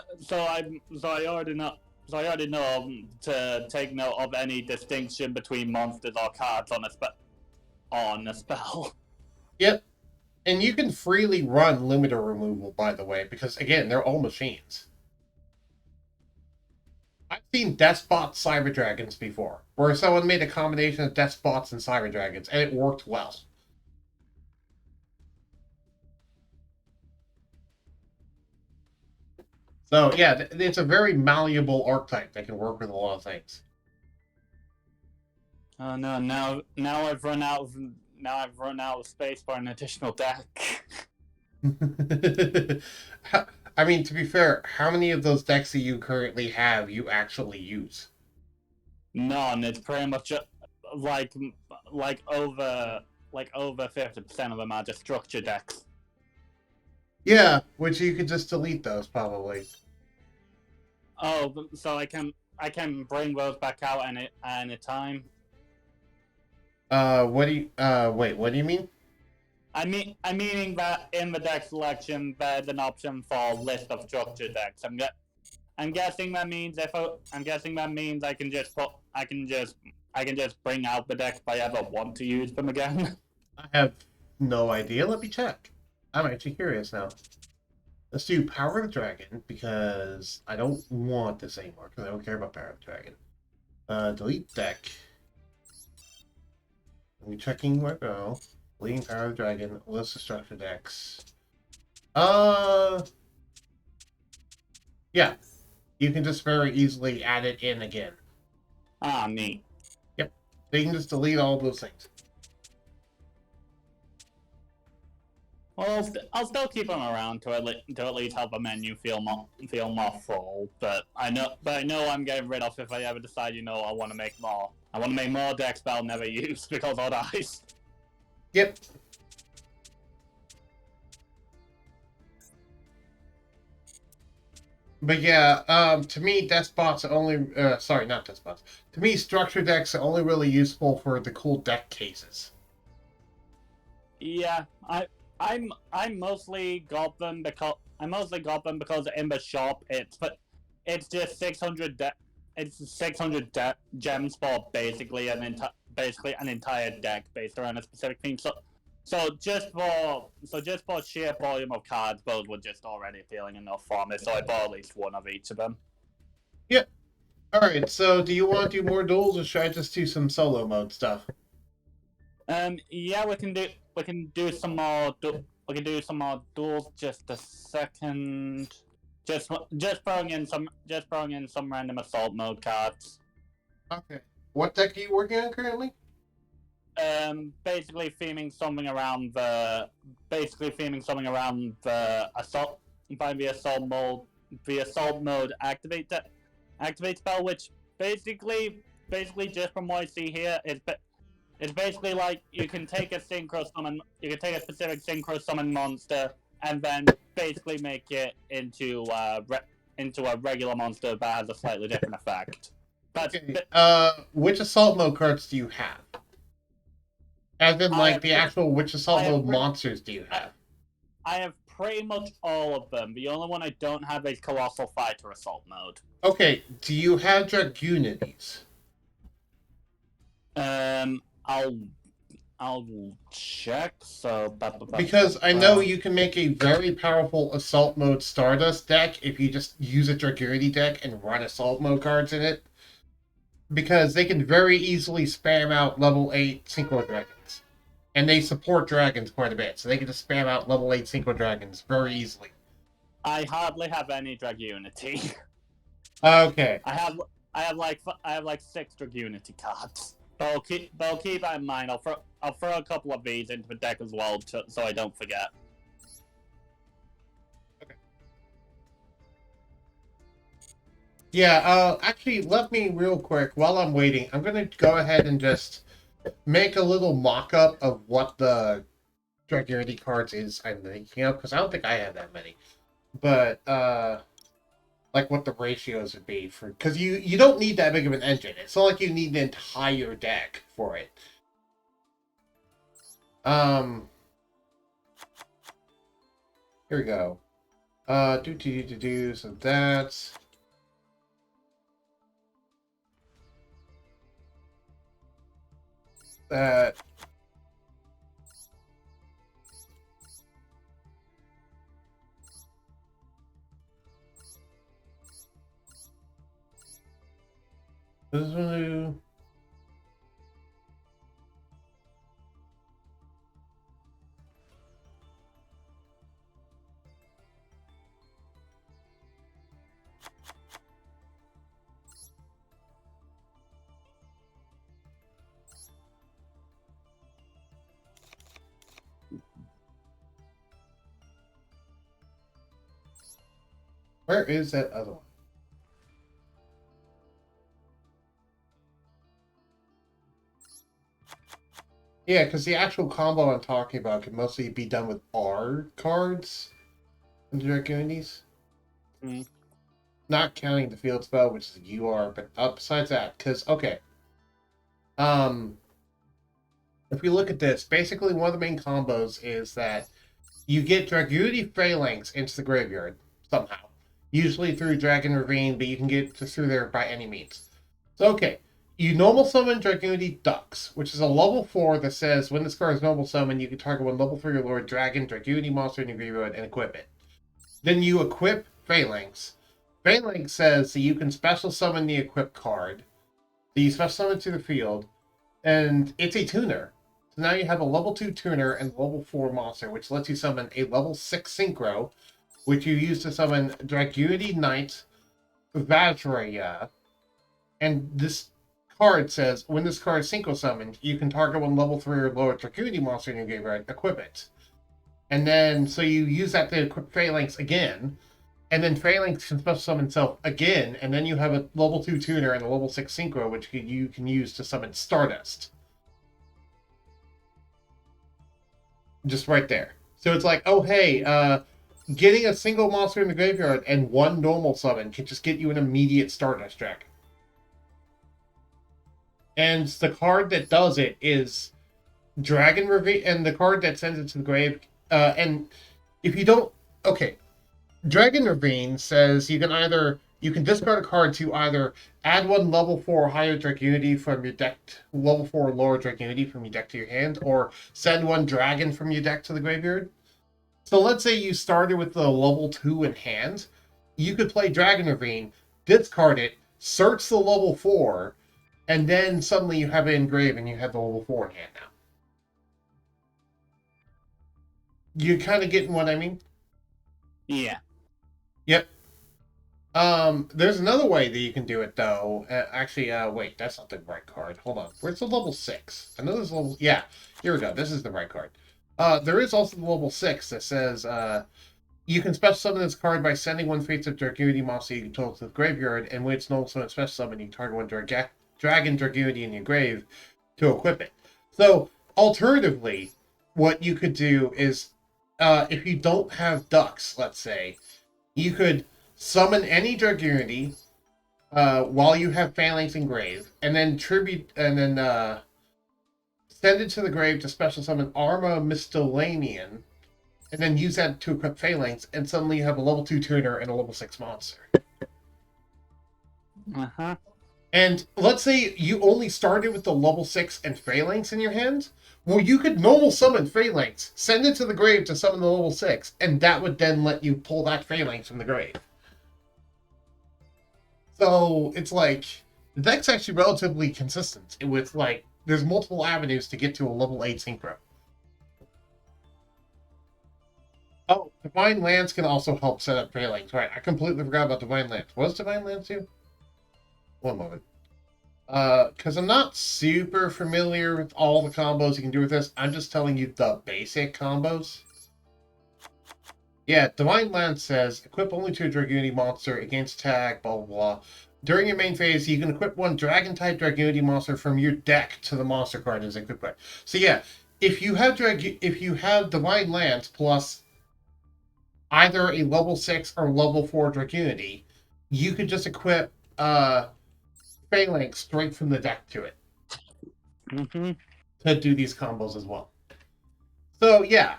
already know. So I already know to take note of any distinction between monsters or cards on a spell. Yep. And you can freely run limiter removal, by the way, because again, they're all machines. I've seen Despot Cyber Dragons before, where someone made a combination of Despots and Cyber Dragons, and it worked well. So yeah, it's a very malleable archetype that can work with a lot of things. Oh no! Now I've run out of space for an additional deck. I mean, to be fair, how many of those decks that you currently have you actually use? None. It's pretty much like like over 50% of them are just structure decks. Yeah, which you could just delete those probably. Oh, so I can bring those back out any time. What do you wait, what do you mean? I'm meaning that in the deck selection there's an option for list of structure decks. I'm guessing that means I can just bring out the decks if I ever want to use them again. I have no idea. Let me check. I'm actually curious now. Let's do Power of the Dragon because I don't want this anymore because I don't care about Power of the Dragon. Delete deck. I'm checking where go. Deleting Power of the Dragon. List of structure decks. Yeah. You can just very easily add it in again. Ah, neat. Yep. So you can just delete all those things. Well, I'll still keep them around to at least help the menu feel more full. But I know I'm getting rid of if I ever decide, I want to make more. I want to make more decks that I'll never use because I'll die. Yep. But yeah, to me, despots only. Sorry, not despots. To me, structure decks are only really useful for the cool deck cases. Yeah, I mostly got them because in the shop it's just 600 gems for basically an entire deck based around a specific theme. So just for sheer volume of cards, those were just already appealing enough for me. So I bought at least one of each of them. Yep. All right. So, do you want to do more duels, or should I just do some solo mode stuff? Yeah, we can do some more. We can do some more duels. Just a second. Just throwing in some random assault mode cards. Okay. What deck are you working on currently? Basically theming something around the assault by the assault mode activate spell, which basically just from what I see here it's basically like you can take a specific synchro summon monster and then basically make it into a regular monster that has a slightly different effect. Okay. Which assault mode cards do you have? As in, like, the actual which assault mode monsters do you have? I have pretty much all of them. The only one I don't have is Colossal Fighter Assault mode. Okay, do you have Dragunities? I'll check. So because I know you can make a very powerful assault mode Stardust deck if you just use a Dragunity deck and run assault mode cards in it. Because they can very easily spam out level 8 Synchro Dragons. And they support dragons quite a bit, so they can just spam out level 8 Synchro Dragons very easily. I hardly have any Dragunity. Okay. I have like 6 Dragunity cards. But I'll keep that in mind. I'll throw a couple of these into the deck as well, so I don't forget. Okay. Yeah. Actually, let me real quick while I'm waiting. I'm gonna go ahead and just make a little mock-up of what the Dragunity cards is I'm thinking of, because I don't think I have that many. But like what the ratios would be for, because you don't need that big of an engine. It's not like you need an entire deck for it. Here we go. So that's that. This is new. Where is that other one? Yeah, because the actual combo I'm talking about can mostly be done with R cards in the Dragonies. Not counting the field spell, which is UR, but besides that, because, okay. If we look at this, basically one of the main combos is that you get Dragunity Phalanx into the graveyard somehow. Usually through Dragon Ravine, but you can get through there by any means. So, okay. You normal summon Dragunity Ducks, which is a level 4 that says when this card is normal summon, you can target one level 3 or lower dragon, Dragunity monster in your graveyard and equip it. Then you equip Phalanx. Phalanx says that you can special summon the equip card. So you special summon to the field, and it's a tuner. So now you have a level 2 tuner and level 4 monster, which lets you summon a level 6 synchro, which you use to summon Dragunity Knight Vajraya. And this card says when this card is synchro summoned, you can target one level 3 or lower Dragunity monster in your graveyard, equip it. And then, so you use that to equip Phalanx again, and then Phalanx can special summon itself again, and then you have a level 2 tuner and a level 6 synchro, which you can use to summon Stardust. Just right there. So it's like, oh hey, getting a single monster in the graveyard and one normal summon can just get you an immediate Stardust track. And the card that does it is Dragon Ravine, and the card that sends it to the grave. And if you don't, okay, Dragon Ravine says you can discard a card to either add one level 4 higher Dragunity from your deck, level 4 lower Dragunity from your deck to your hand, or send one dragon from your deck to the graveyard. So let's say you started with the level 2 in hand. You could play Dragon Ravine, discard it, search the level 4, and then suddenly you have it engraved and you have the level 4 in hand now. You kind of getting what I mean? Yeah. Yep. There's another way that you can do it though. Actually, wait, that's not the right card. Hold on. Where's the level 6? I know there's level. Yeah, here we go. This is the right card. There is also the level 6 that says, you can special summon this card by sending one face of Dragunity monster you control to the graveyard, and when it's normal summon special summon, you target one Dragon Dragunity in your grave to equip it. So, alternatively, what you could do is, if you don't have ducks, let's say, you could summon any Dragunity while you have Phalanx in grave, and then send it to the grave to special summon Arma Mystolanian, and then use that to equip Phalanx, and suddenly you have a level 2 tuner and a level 6 monster. Uh-huh. And let's say you only started with the level 6 and Phalanx in your hand. Well, you could normal summon Phalanx, send it to the grave to summon the level 6, and that would then let you pull that Phalanx from the grave. So it's like, the deck's actually relatively consistent with, like, there's multiple avenues to get to a level 8 synchro. Oh, Divine Lance can also help set up Phalanx. Right, I completely forgot about Divine Lance. Was Divine Lance here? One moment. Because I'm not super familiar with all the combos you can do with this. I'm just telling you the basic combos. Yeah, Divine Lance says, equip only to a Dragunity monster against tag, blah, blah, blah. during your main phase, you can equip one Dragon-type Dragunity monster from your deck to the monster card as a quick play. So yeah, if you have Divine Lance plus either a level 6 or level 4 Dragunity, you could just equip Phalanx straight from the deck to it to do these combos as well. So yeah,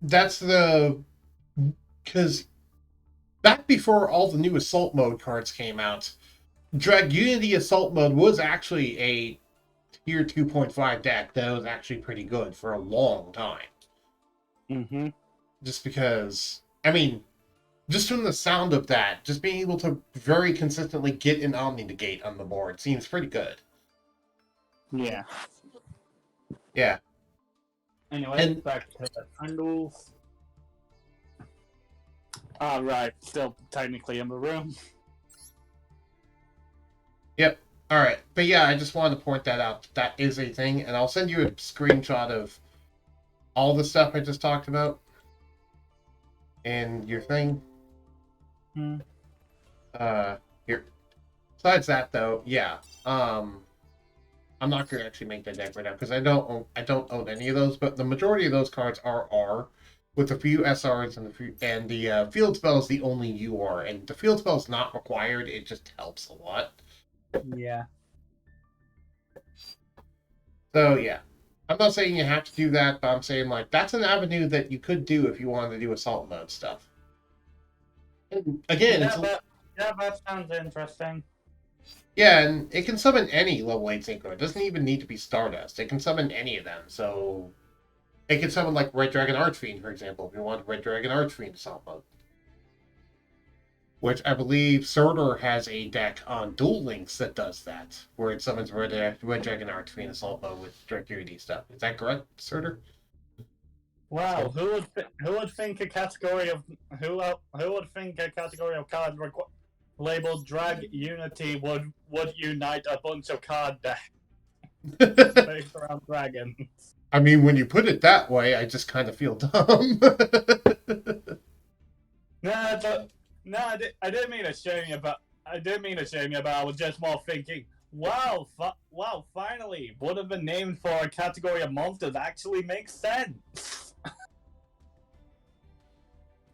that's because back before all the new Assault Mode cards came out, Dragunity Assault Mode was actually a tier 2.5 deck that was actually pretty good for a long time. Just because, I mean, just from the sound of that, just being able to very consistently get an Omni Negate on the board seems pretty good. Yeah. Yeah. Anyway, back to the handles. Right, still technically in the room. Yep. All right. But yeah, I just wanted to point that out. That is a thing, and I'll send you a screenshot of all the stuff I just talked about in your thing. Here. Besides that, though, yeah. I'm not gonna actually make that deck right now because I don't own any of those. But the majority of those cards are R, with a few SRs and the field spell is the only UR, and the field spell is not required. It just helps a lot. Yeah. So yeah, I'm not saying you have to do that, but I'm saying like that's an avenue that you could do if you wanted to do assault mode stuff. And again, that sounds interesting. yeah, and it can summon any level 8 synchro. It doesn't even need to be Stardust. It can summon any of them. So it can summon like Red Dragon Archfiend, for example, if you want Red Dragon Archfiend assault mode. Which I believe Surtur has a deck on Duel Links that does that, where it summons Red Dragon Archfiend assault mode with Dragunity stuff. Is that correct, Surtur? Wow, who would think a category of card labeled Drag Unity would unite a bunch of card decks based around dragons? I mean, when you put it that way, I just kind of feel dumb. I didn't mean to shame you, but I was just more thinking, wow, finally, one of the names for a category of monsters actually makes sense.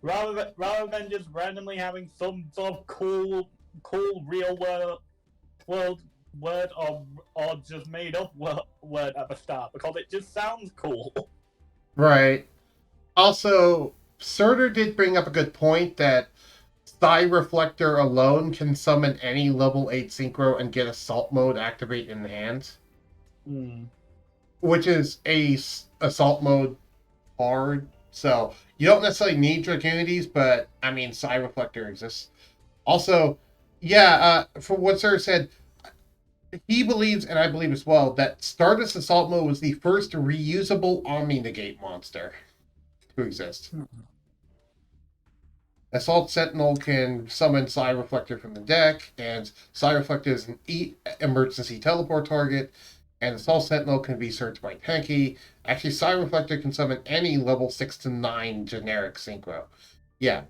rather than just randomly having some sort of cool real world word or just made up word at the start, because it just sounds cool. Right. Also, Surtur did bring up a good point that Psi Reflector alone can summon any level 8 synchro and get assault mode activate in the hand. Which is a assault mode hard. So you don't necessarily need Dragunities, but I mean, Psi Reflector exists. Also, yeah, for what Sir said, he believes, and I believe as well, that Stardust Assault Mode was the first reusable Omni Negate monster to exist. Assault Sentinel can summon Psi Reflector from the deck, and Psi Reflector is an emergency teleport target, and Assault Sentinel can be searched by Tanky. Actually, Psi Reflector can summon any level 6 to 9 generic synchro. Yeah.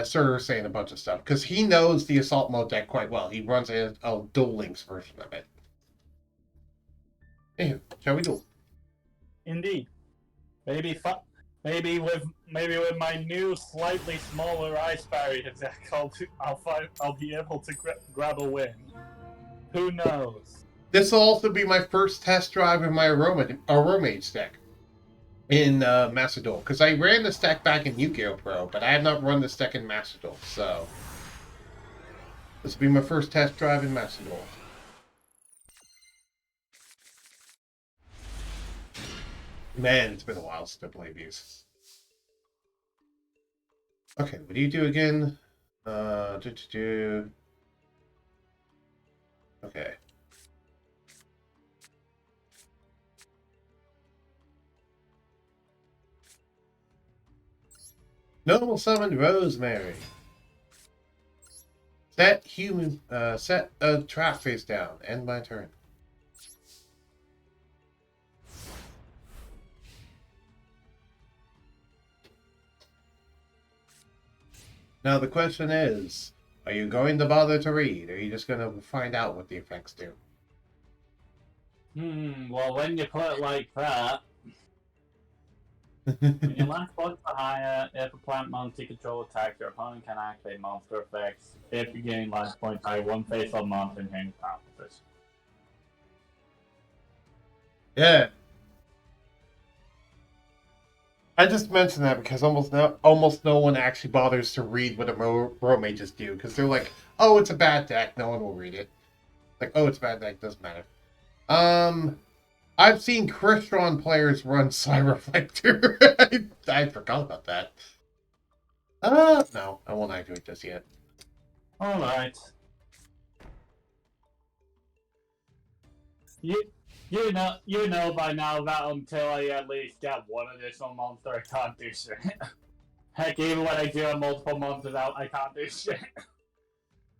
Sir was saying a bunch of stuff, because he knows the Assault Mode deck quite well. He runs a Duel Links version of it. Anywho, shall we duel? Indeed. Maybe with my new slightly smaller Ice Barrier deck, I'll be able to grab a win. Who knows? This will also be my first test drive of my Aromage deck in Master Duel, because I ran this deck back in Yugioh Pro, but I have not run this deck in Master Duel, so this will be my first test drive in Master Duel. Man, it's been a while since I played these. Okay, what do you do again? Okay. Noble summon Rosemary. Set a trap face down. End my turn. Now the question is, are you going to bother to read, or are you just going to find out what the effects do? Well, when you put it like that, when your life points are higher, if a plant monster control attacks, your opponent can activate monster effects. If you gain life points higher, one face up monster and change power position. Yeah. I just mentioned that because almost no one actually bothers to read what a Ro mages do, because they're like, oh, it's a bad deck, no one will read it. Like, oh, it's a bad deck, doesn't matter. I've seen Crystron players run Reflector. I forgot about that. No, I won't activate this yet. Alright. You know by now that until I at least get one additional monster, I can't do shit. Heck, even when I do have multiple monsters out, I can't do shit.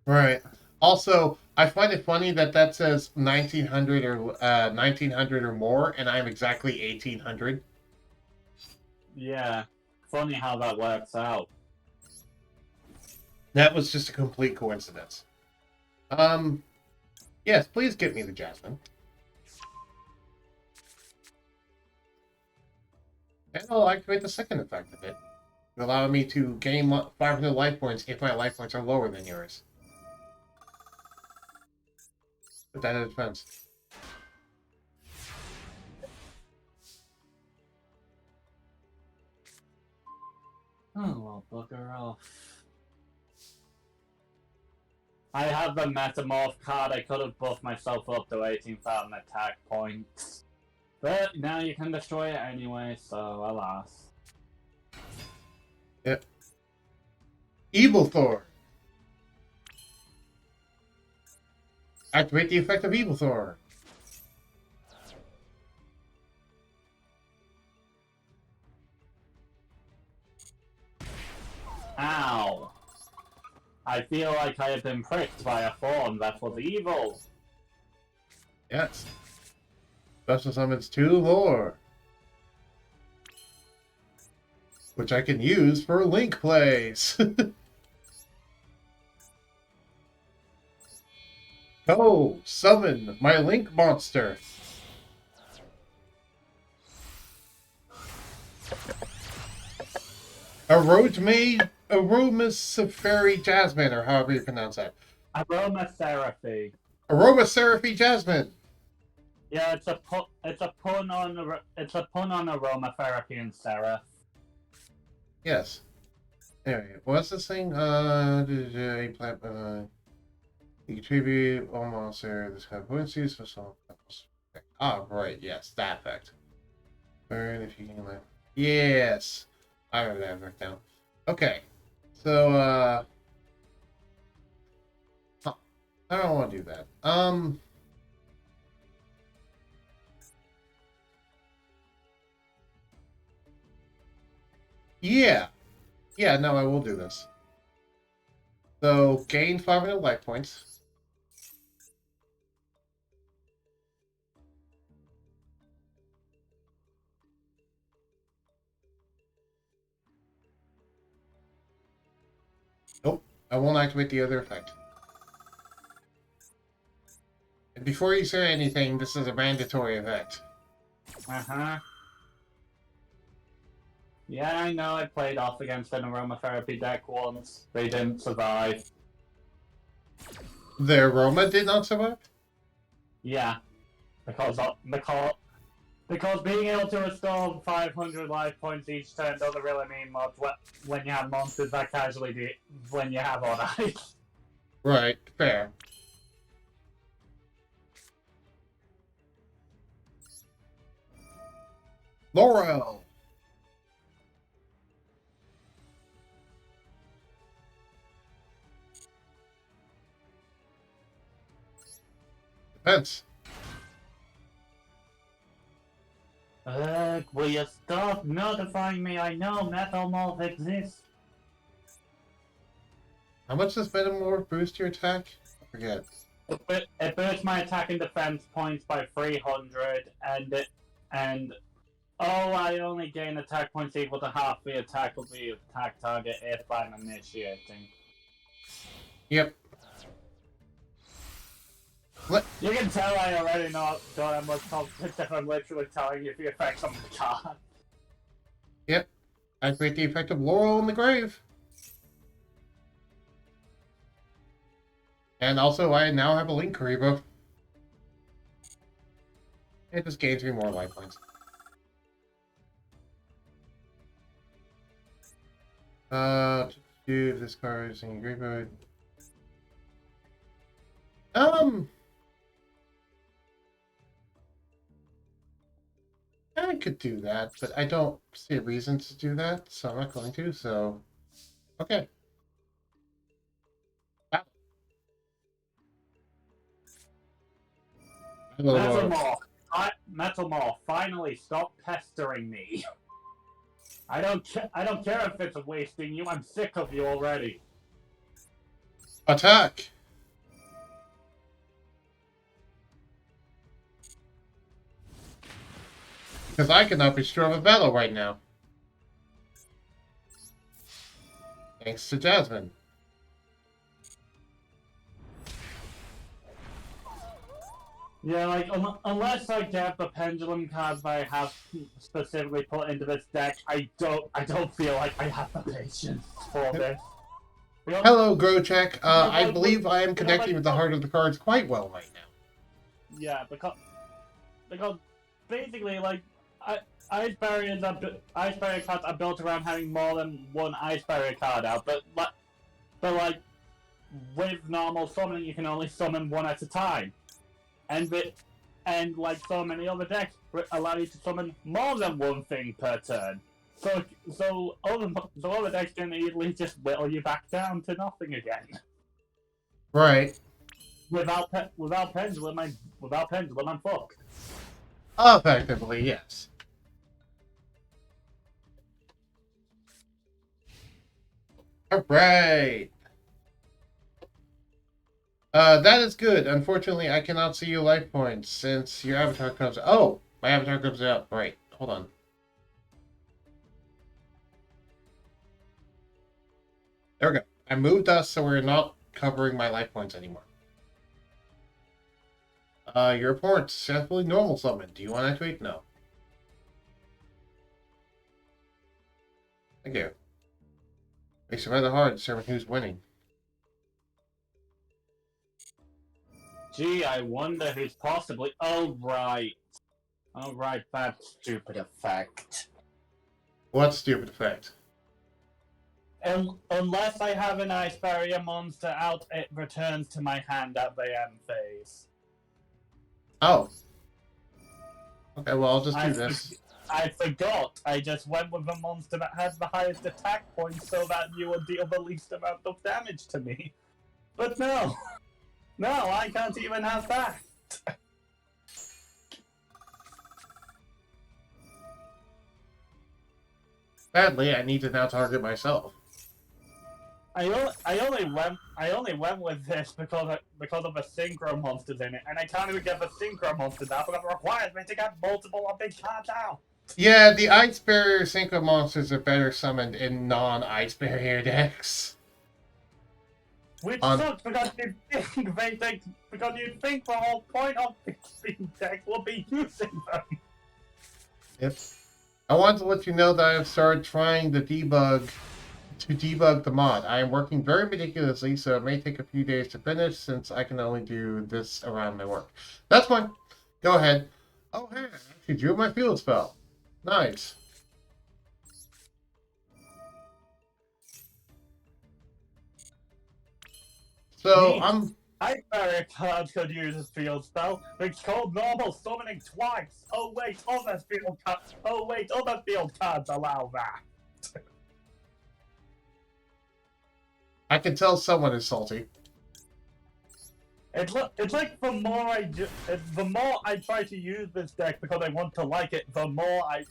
Right. Also, I find it funny that that says 1900 or 1900 or more, and I'm exactly 1800. Yeah, funny how that works out. That was just a complete coincidence. Yes, please get me the Jasmine. And I'll activate the second effect of it, allowing me to gain 500 life points if my life points are lower than yours. Put that in defense. Oh, well, bugger off. I have the Metamorph card. I could have buffed myself up to 18,000 attack points. But now you can destroy it anyway, so alas. Yep. Evil Thor. Activate the effect of Evil Thor. Ow. I feel like I have been pricked by a thorn that was evil. Yes. Special summons 2 more. Which I can use for link plays. Oh, summon my link monster. Aromasafari Jasmine, or however you pronounce that. Aromatherapy. Aromasaphi Jasmine. Yeah, it's a pun on aromatherapy and seraph. Yes. Anyway, what's this thing? You contribute all monster this kind of potencies for some. Ah, right. Yes, that effect. Burn if you can live. Yes, I remember that effect now. Okay, so I don't want to do that. Yeah. Yeah, no, I will do this. So, gain 500 life points. Nope, I won't activate the other effect. And before you say anything, this is a mandatory effect. Uh-huh. Yeah, I know I played off against an aromatherapy deck once. They didn't survive. The aroma did not survive? Yeah. Because being able to restore 500 life points each turn doesn't really mean much when you have monsters that casually do when you have on ice. Right, fair. Laurel. Defense. Will you stop notifying me? I know Metamorph exists. How much does Metamorph boost your attack? I forget. It boosts my attack and defense points by 300, and Oh, I only gain attack points equal to half the attack of the attack target if I'm initiating. Yep. You can tell I already know how much confidence if I'm literally telling you the effects on the card. Yep. Activate the effect of Laurel in the Grave. And also, I now have a Link Kariba. It just gains me more life points. Do this card is in your graveyard. I could do that, but I don't see a reason to do that, so I'm not going to, so... Okay. Metalmorph, finally stop pestering me. I don't care if it's wasting you, I'm sick of you already. Attack! Because I cannot be sure of a battle right now. Thanks to Jasmine. Yeah, like, unless I get the pendulum cards that I have specifically put into this deck, I don't feel like I have the patience for this. Hello, Grocheck. I believe I am connecting with the heart of the cards quite well right now. Yeah, because basically, like, Ice barrier cards are built around having more than one Ice Barrier card out, but like with normal summoning, you can only summon one at a time, and like so many other decks allow you to summon more than one thing per turn. So other decks can easily just whittle you back down to nothing again. Right. Without pendulum, I'm fucked. Effectively, yes. Alright. That is good. Unfortunately, I cannot see your life points since your avatar comes... Oh! My avatar comes out. Right. Hold on. There we go. I moved us so we're not covering my life points anymore. Your opponent's successfully normal summon. Do you want to activate? No. Thank you. Makes it rather hard to determine who's winning. Gee, I wonder who's possibly... Oh, right. Oh, right, that stupid effect. What stupid effect? Unless I have an Ice Barrier monster out, it returns to my hand at the end phase. Oh. Okay, well, I'll just do this. I forgot. I just went with a monster that had the highest attack points so that you would deal the least amount of damage to me. But no. No, I can't even have that. Sadly, I need to now target myself. I only went with this because of the synchro monsters in it, and I can't even get the synchro monsters out because it requires me to get multiple of big cards out. Yeah, the Ice Barrier synchro monsters are better summoned in non-Ice Barrier decks. Which sucks because you think the whole point of these decks will be using them. Yep. I want to let you know that I have started trying to debug the mod. I am working very meticulously, so it may take a few days to finish since I can only do this around my work. That's fine. Go ahead. Oh, hey, I actually drew my field spell. Nice. So, Ice Barrier cards could use a field spell. It's called normal summoning twice. Oh wait, other field cards allow that. I can tell someone is salty. It's like the more I try to use this deck because I want to like it, the more I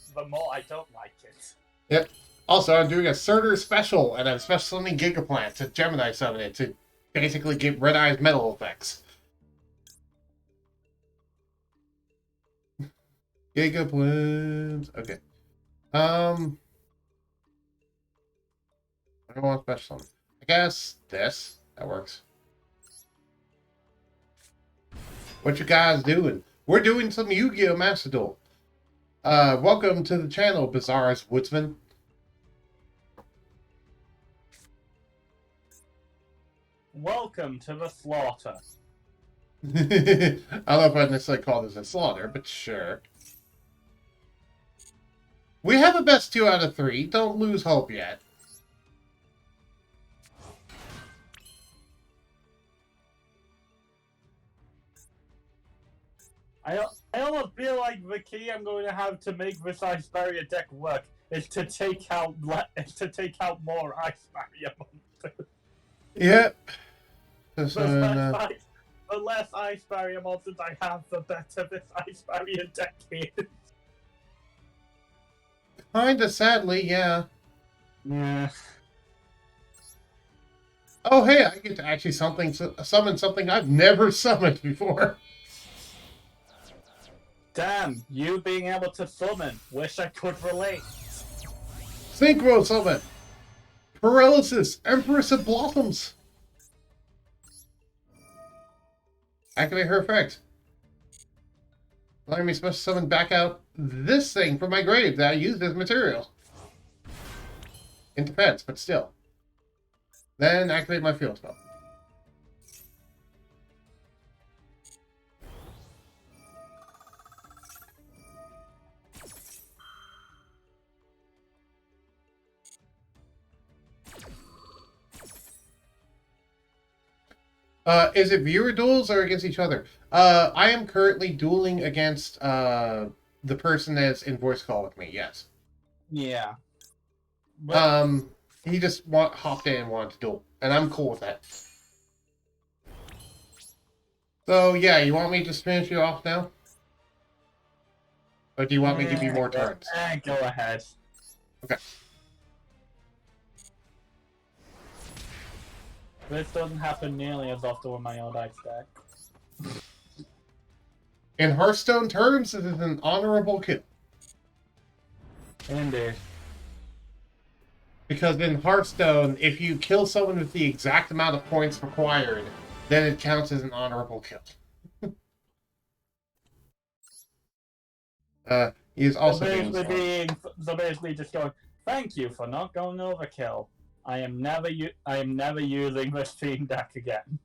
don't like it. Yep. Also, I'm doing a Surtur special, and I'm special summoning Gigaplant to Gemini summon it to basically get Red Eye's metal effects. Giga Blooms. Okay. I don't want special summon. I guess this. That works. What you guys doing? We're doing some Yu-Gi-Oh! Master Duel. Welcome to the channel, Bizarre's Woodsman. Welcome to the slaughter. I don't know if I'd necessarily call this a slaughter, but sure. We have a best 2 out of 3. Don't lose hope yet. I almost feel like the key I'm going to have to make this Ice Barrier deck work is to take out more Ice Barrier monsters. Yep. The less Ice Barrier monsters I have, the better this Ice Barrier deck is. Kinda sadly, yeah. Yeah. Oh, hey, I get to actually summon something I've never summoned before. Damn, you being able to summon. Wish I could relate. Synchro Summon. Paralysis. Empress of Blossoms. Activate her effect. Allowing me special summon back out this thing from my grave that I used as material. It depends, but still. Then activate my field spell. Is it viewer duels or against each other? I am currently dueling against the person that's in voice call with me, yes. Yeah. But... he just hopped in and wanted to duel, and I'm cool with that. So, yeah, you want me to just finish you off now? Or do you want me to give you more turns? Go ahead. Okay. This doesn't happen nearly as often with my old ice deck. In Hearthstone terms, it is an honorable kill. Indeed. Because in Hearthstone, if you kill someone with the exact amount of points required, then it counts as an honorable kill. He is also basically just going, thank you for not going overkill. I am never using this team deck again.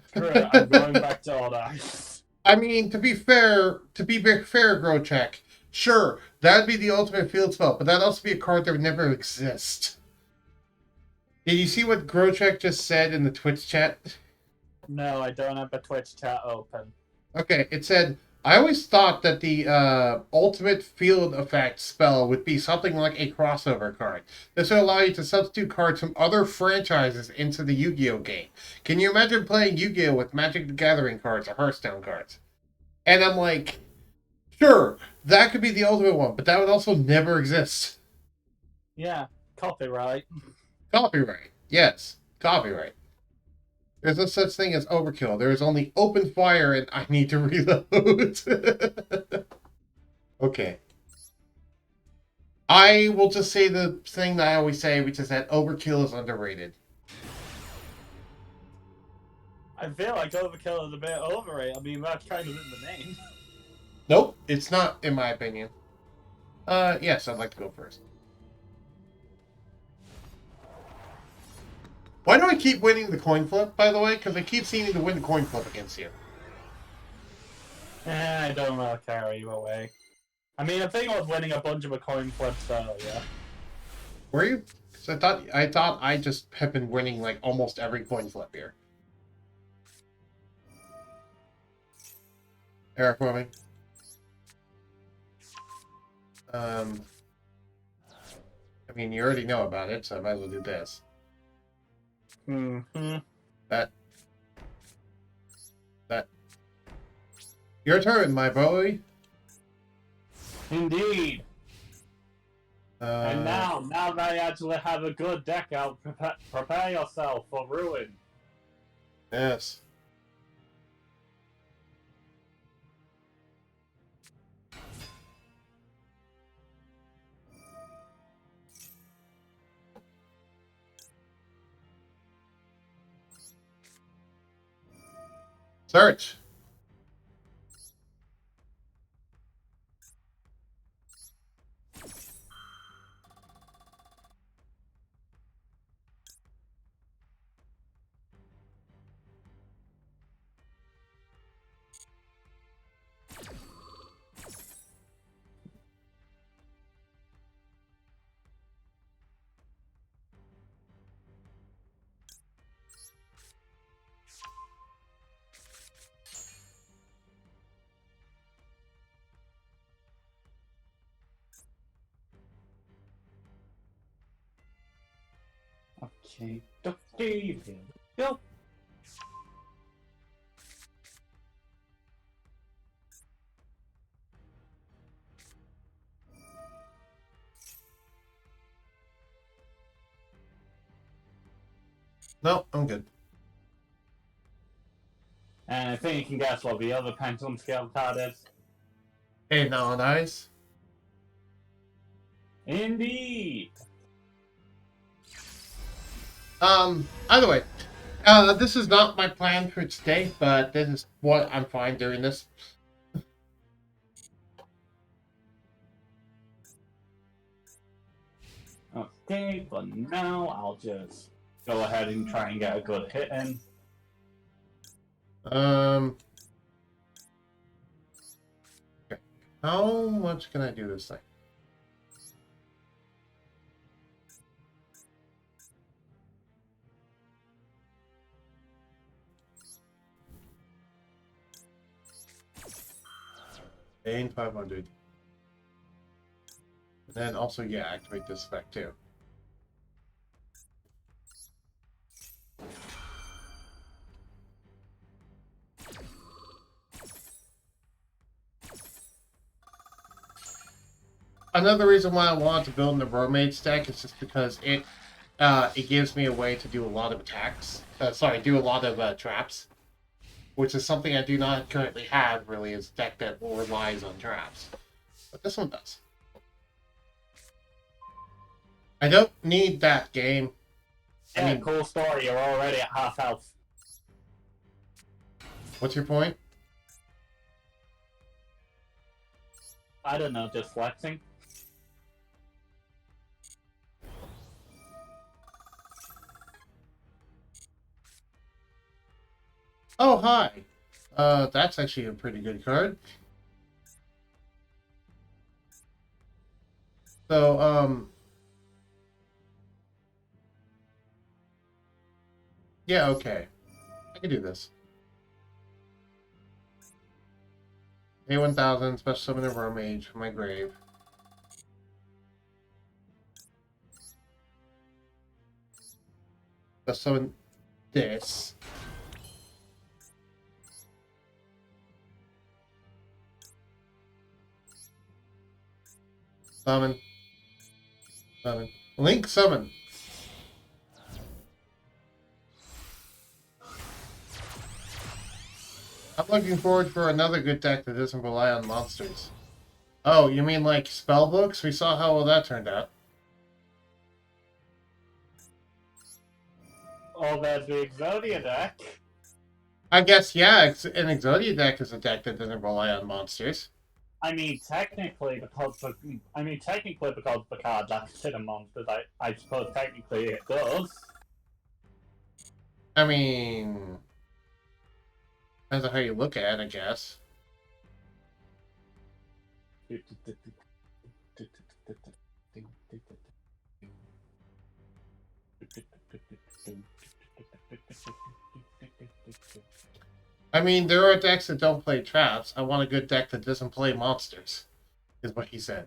Screw it, I'm going back to old ice. I mean, to be fair, Grocheck, sure, that'd be the ultimate field spell, but that'd also be a card that would never exist. Did you see what Grocheck just said in the Twitch chat? No, I don't have the Twitch chat open. Okay, it said, I always thought that the ultimate field effect spell would be something like a crossover card. This will allow you to substitute cards from other franchises into the Yu-Gi-Oh game. Can you imagine playing Yu-Gi-Oh with Magic the Gathering cards or Hearthstone cards? And I'm like, sure, that could be the ultimate one, but that would also never exist. Yeah, copyright. Copyright, yes, copyright. There's no such thing as overkill. There is only open fire and I need to reload. Okay. I will just say the thing that I always say, which is that overkill is underrated. I feel like overkill is a bit overrated. I mean, that's kind of in the name. Nope, it's not, in my opinion. Yes, I'd like to go first. Why do I keep winning the coin flip, by the way? Because I keep seeming to win the coin flip against you. I don't really care either way. I mean, I think I was winning a bunch of coin flips earlier. Were you? Because I thought I just have been winning like almost every coin flip here. Eric, for me. I mean, you already know about it, so I might as well do this. Mm-hmm. That. Your turn, my boy. Indeed. And now that I actually have a good deck out, prepare yourself for ruin. Yes. Search. Okay. Okay. Go. No, I'm good. And I think you can guess what the other pendulum scale card is. Hey, now nice. Indeed. Either way, this is not my plan for today, but this is what I'm fine doing this. Okay, but now I'll just go ahead and try and get a good hit in. Okay. How much can I do this thing? Gain 500. And then also, yeah, activate this effect too. Another reason why I wanted to build in the Mermaid deck is just because it gives me a way to do a lot of attacks. Do a lot of traps, which is something I do not currently have. Really, is a deck that relies on traps, but this one does. I don't need that game. Yeah, I mean, cool story. You're already at half health. what's your point? I don't know, just flexing. Oh, hi. That's actually a pretty good card. So, yeah, okay. I can do this. A1000, special summon a Mermaid from my grave. Special summon this. Summon. Summon. Link summon. I'm looking forward for another good deck that doesn't rely on monsters. Oh, you mean like spell books? We saw how well that turned out. Oh, there's the Exodia deck. I guess, yeah, an Exodia deck is a deck that doesn't rely on monsters. I mean, technically, because the cards are considered monsters, I suppose technically it does. I mean, depends on how you look at it, I guess. I mean, there are decks that don't play traps. I want a good deck that doesn't play monsters, is what he said.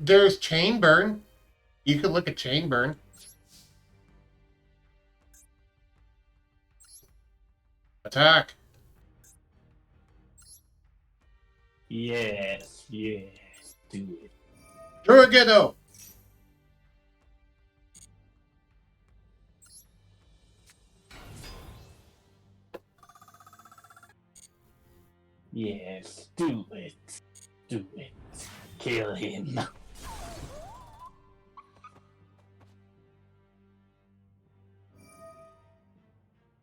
There's Chain Burn. You could look at Chain Burn. Attack. Yes, yes, do it. Druigedo. Yes, do it. Do it. Kill him.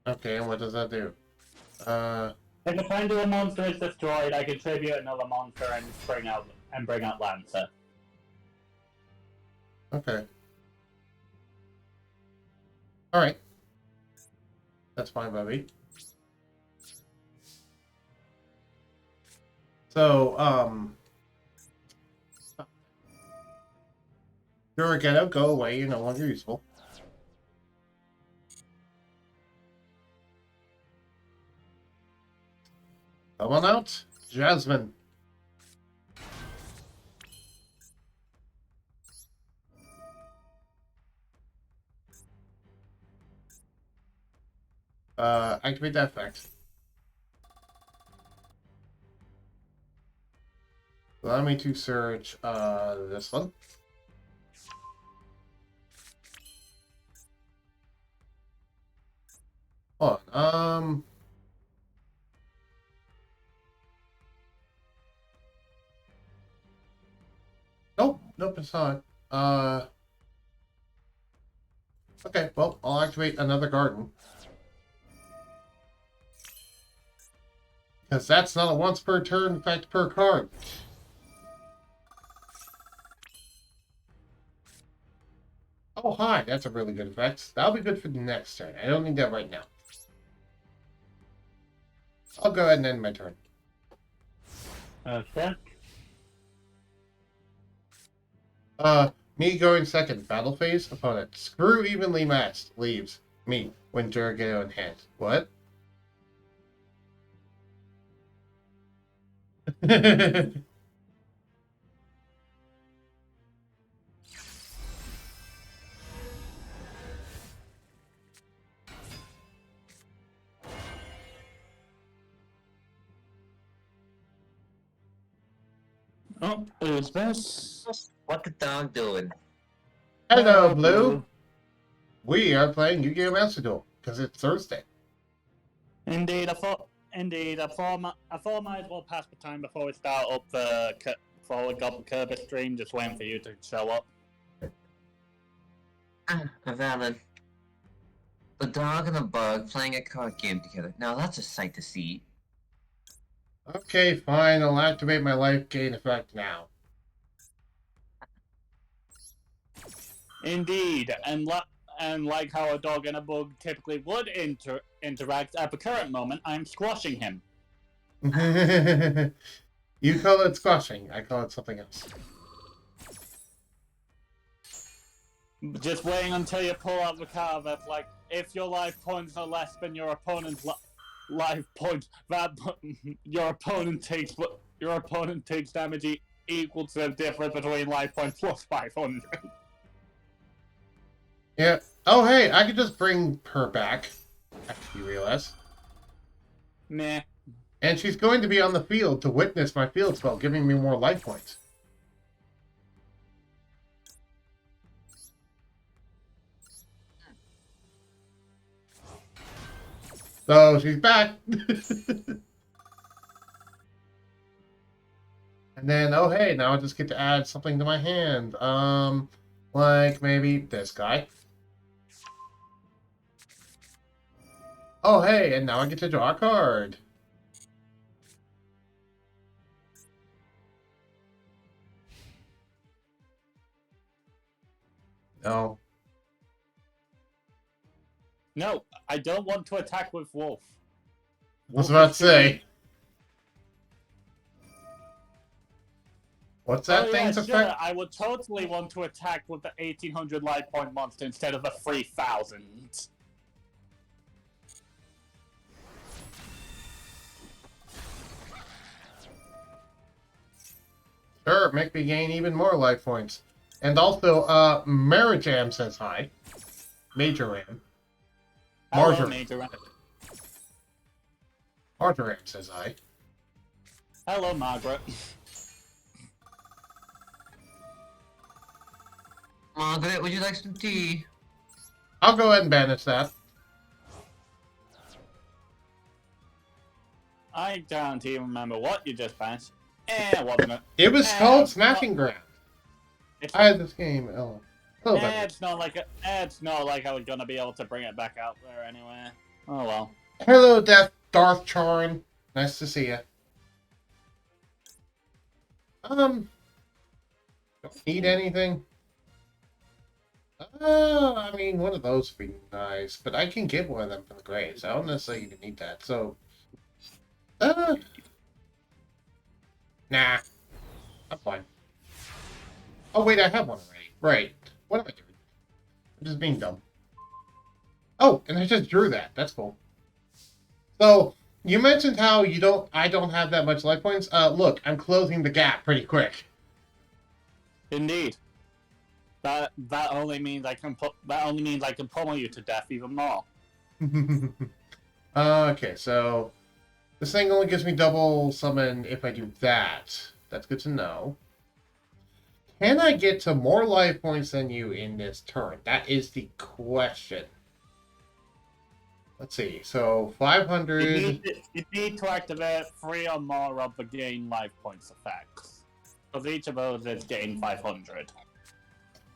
Okay, and what does that do? If a friendly monster is destroyed, I can tribute another monster and bring out Lancer. Okay. Alright. That's fine by me. So, Yugioh, go away, you're no longer useful. Come on out, Jasmine. Activate that effect. Allow me to search, this one. Hold on, Nope, it's not. Okay, well, I'll activate another garden. Because that's not a once per turn effect per card. Oh, hi, that's a really good effect. That'll be good for the next turn. I don't need that right now. I'll go ahead and end my turn. Okay. Me going second. Battle phase. Opponent. Screw evenly matched. Leaves. Me. When Yugioh in hand. What? Oh, who's this? What the dog doing? Hello, Blue. We are playing Yu-Gi-Oh! Master Duel because it's Thursday. Indeed, I thought I might as well pass the time before we start up before we got the Kirby stream, just waiting for you to show up. Valid. The dog and the bug playing a card game together. Now that's a sight to see. Okay, fine. I'll activate my life gain effect now. Indeed, and like how a dog and a bug typically would interact at the current moment, I'm squashing him. You call it squashing. I call it something else. Just waiting until you pull out the card that's like, if your life points are less than your opponent's life points, your opponent takes damage equal to the difference between life points plus 500. Yeah. Oh, hey, I could just bring her back. After you realize. Meh. And she's going to be on the field to witness my field spell, giving me more life points. So she's back. And then, oh hey, now I just get to add something to my hand. Like maybe this guy. Oh hey, and now I get to draw a card. No. No, I don't want to attack with Wolf. I was about to say. What's that thing's sure. effect? I would totally want to attack with the 1800 life point monster instead of the 3000. Sure, make me gain even more life points. And also, Marajam says hi. Major Ram. Hello, Major Ram. Marjoram says hi. Hello, Margaret. Margaret, would you like some tea? I'll go ahead and banish that. I don't even remember what you just banished. Wasn't it? It was called Smashing Ground. I had this game. It's not like I was gonna be able to bring it back out there anyway. Oh well. Hello, Darth Charin. Nice to see you. Don't need anything. I mean, one of those would be nice, but I can get one of them from the graves. I don't necessarily even need that. So, uh, nah, I'm fine. Oh wait, I have one already. Right. What am I doing? I'm just being dumb. Oh, and I just drew that. That's cool. So you mentioned how I don't have that much life points. Look, I'm closing the gap pretty quick. Indeed. That only means I can pummel you to death even more. Okay, so this thing only gives me double summon if I do that. That's good to know. Can I get to more life points than you in this turn? That is the question. Let's see. So 500. You need to activate 3 or more of the gain life points effects. Because each of those is gain 500.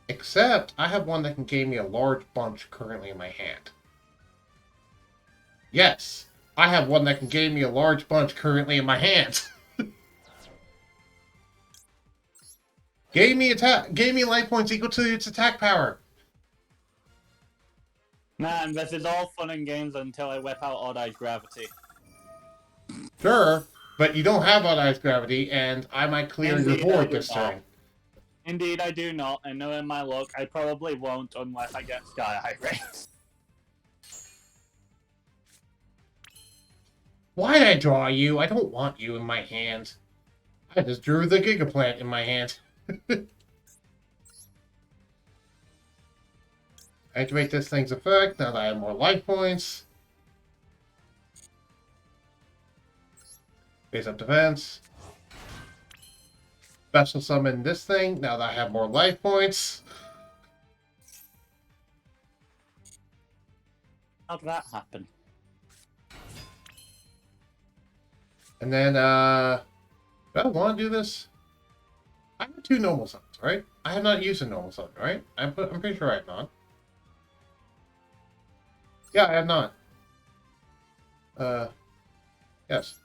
Except I have one that can gain me a large bunch currently in my hand. Yes, I have one that can gain me a large bunch currently in my hand. Gave me life points equal to its attack power. Man, this is all fun and games until I whip out Odd-Eyed Gravity. Sure, but you don't have Odd-Eyes Gravity, and I might clear your board this turn. Indeed, I do not, and knowing my luck, I probably won't unless I get Sky High Race. Why'd I draw you? I don't want you in my hand. I just drew the Gigaplant in my hand. Activate this thing's effect now that I have more life points. Base up defense. Special summon this thing now that I have more life points. How'd that happen? And then, do I want to do this? I have 2 normal summons, right? I have not used a normal summon, right? I'm pretty sure I have not. Yeah, I have not. Yes.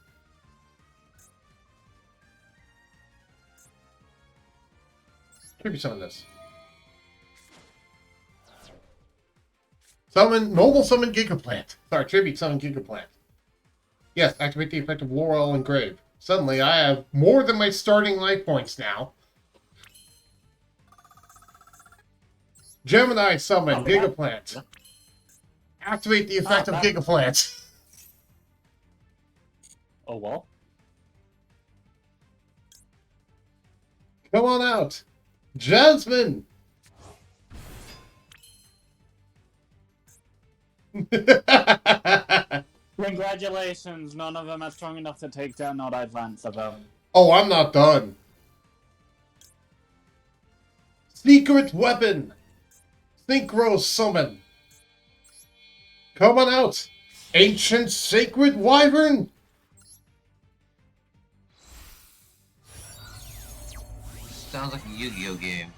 Tribute summon this. Normal summon Gigaplant. Sorry, tribute summon Gigaplant. Yes, activate the effect of Laurel Engrave. Suddenly, I have more than my starting life points now. Gemini summon Gigaplant. Activate the effect of Gigaplant. Oh, well? Come on out. Jasmine! Congratulations, none of them are strong enough to take down Odd-Eyed Lancer, though. Oh, I'm not done. Secret weapon! Synchro summon! Come on out! Ancient Sacred Wyvern! Sounds like a Yu-Gi-Oh game.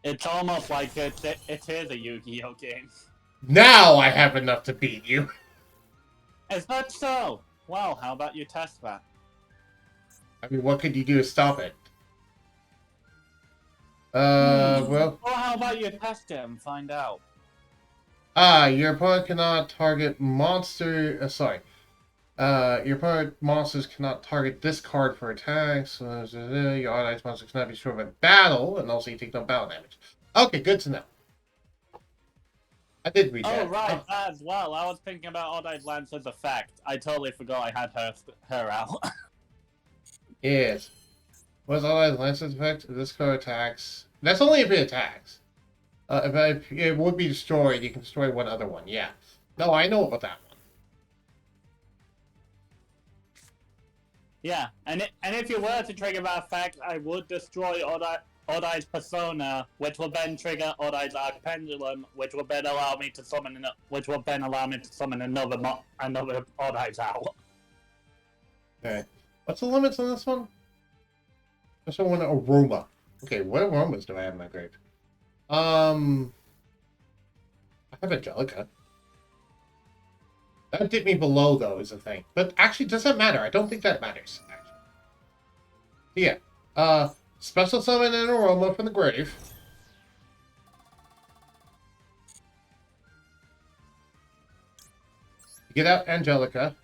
It's almost like it is a Yu-Gi-Oh game. Now I have enough to beat you. Is that so? Well, how about you test that? I mean, what could you do to stop it? Well... Well, how about you test it and find out? Your opponent cannot target monster... your opponent monsters cannot target this card for attacks. Your odd-eyes monster cannot be destroyed by battle, and also you take no battle damage. Okay, good to know. I did read that. Oh, right, as well. I was thinking about Odd-Eyed Lancer's effect. I totally forgot I had her out. Yes. What's Odd-Eyes Lancer's effect? If this card attacks... That's only if it attacks. If it would be destroyed, you can destroy one other one. Yeah. No, I know about that one. Yeah, and if you were to trigger that effect, I would destroy Odd-Eyed's Persona, which will then trigger Odd-Eyed's Archpendulum, which will then allow me to summon another Odd-Eyed's out. Okay. What's the limits on this one? This one, Aroma. Okay, what aromas do I have in my grave? I have Angelica. That dip me below, though, is the thing. But actually, does that matter? I don't think that matters. Actually. Yeah. Special summon an aroma from the grave. Get out Angelica.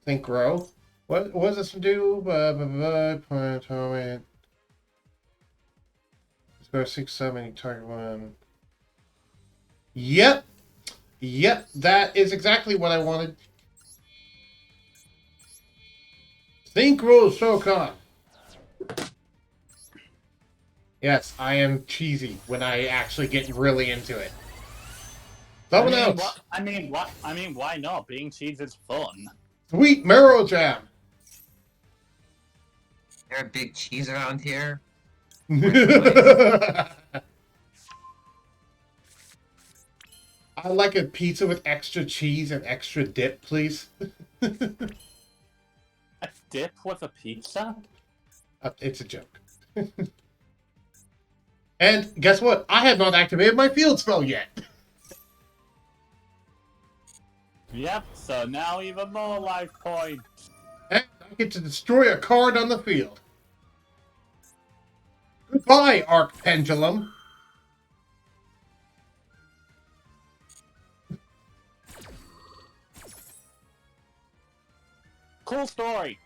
Synchro. What does this do? Point it. Let's go 6, 7, target one. Yep. Yep, that is exactly what I wanted. Synchro Shokan. Yes, I am cheesy when I actually get really into it. Someone else. I mean, why not? Being cheesy is fun. Sweet Marrow Jam. There a big cheese around here? I like a pizza with extra cheese and extra dip, please. A dip with a pizza? It's a joke. And guess what? I have not activated my field spell yet. Yep, so now even more life points. And I get to destroy a card on the field. Goodbye, Arc Pendulum. Cool story.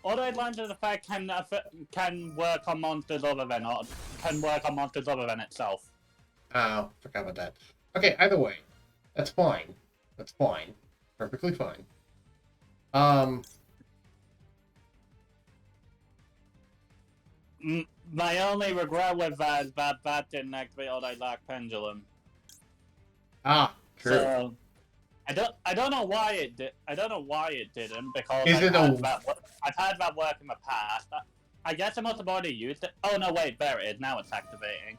Auto Atlantis effect can work on monsters other than itself. Oh, forgot about that. Okay, either way, that's fine. That's fine. Perfectly fine. My only regret with that is that didn't activate Auto Pendulum. Ah, true. So I don't know why it did. I don't know why it didn't because Is I've it had that work in the past. I guess I must have already used it. Oh no, wait, there it is. Now it's activating.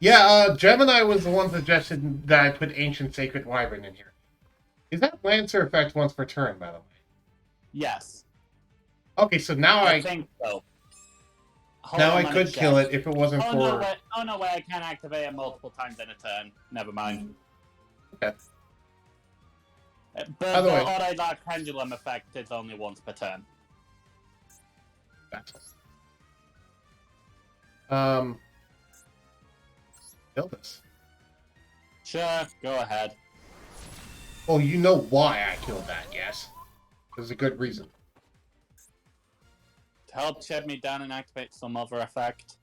Yeah, Gemini was the one that suggested that I put Ancient Sacred Wyvern in here. Is that Lancer effect once per turn, by the way? Yes. Okay, so now I think so. Now I could kill it if it wasn't for... No way, I can activate it multiple times in a turn. Never mind. Okay. But the Auto Pendulum effect is only once per turn. That's all. Kill this. Sure, go ahead. Oh, you know why I killed that, yes? There's a good reason. To help shut me down and activate some other effect.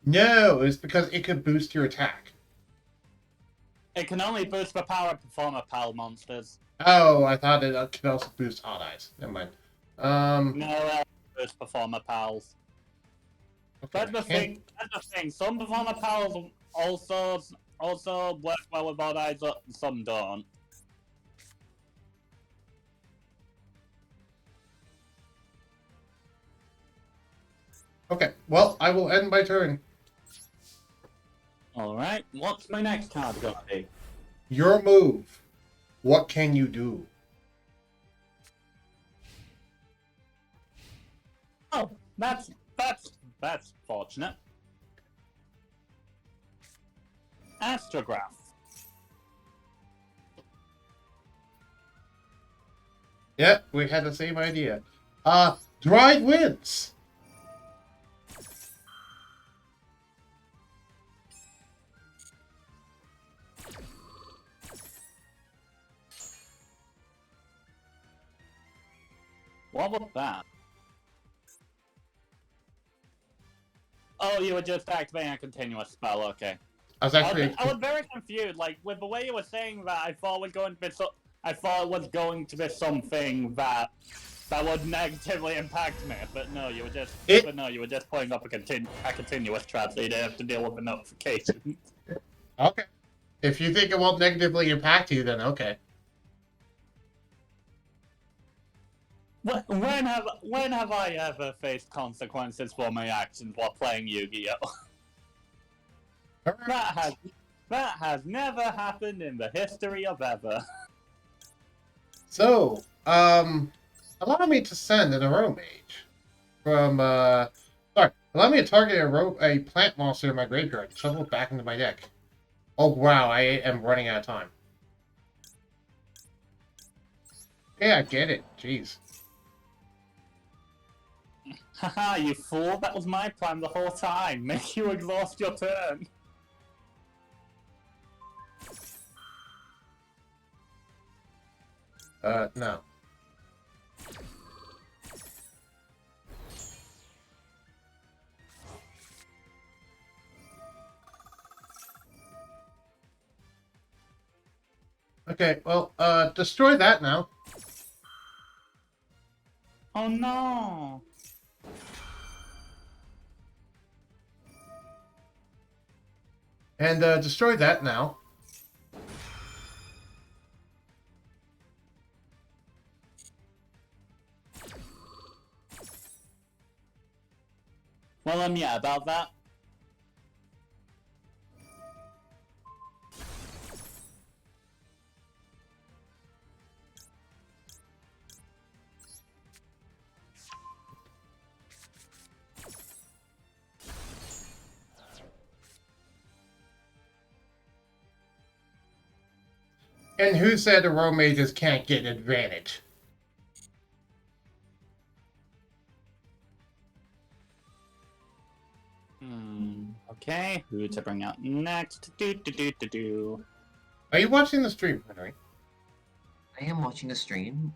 No, it's because it could boost your attack. It can only boost the power of Performer Pal monsters. Oh, I thought it could also boost Odd Eyes. Never mind. No, it boosts Performer Pals. Okay, That's the thing. Some Performer Pals also work well with Odd Eyes, some don't. Okay, well, I will end my turn. Alright, what's my next card gonna be? Your move. What can you do? Oh, that's fortunate. Astrograph. Yeah, we had the same idea. Dried Winds. What was that? Oh, you were just activating a continuous spell, okay. I was very confused, like, with the way you were saying that, I thought it was going to be something that would negatively impact me, but no, you were just putting up a continuous trap, so you didn't have to deal with the notification. Okay. If you think it won't negatively impact you, then okay. When have I ever faced consequences for my actions while playing Yu-Gi-Oh? Right. That has never happened in the history of ever. So, allow me to send an Arrow Mage from, sorry, allow me to target a plant monster in my graveyard and shuffle it back into my deck. Oh, wow, I am running out of time. Yeah, I get it. Jeez. Haha, you fool. That was my plan the whole time. Make you exhaust your turn. No. Okay, well, destroy that now. Oh no. And, destroy that now. Well, yeah, about that. And who said Arrow Mages can't get advantage? Okay, who to bring out next? Are you watching the stream, Henry? I am watching the stream.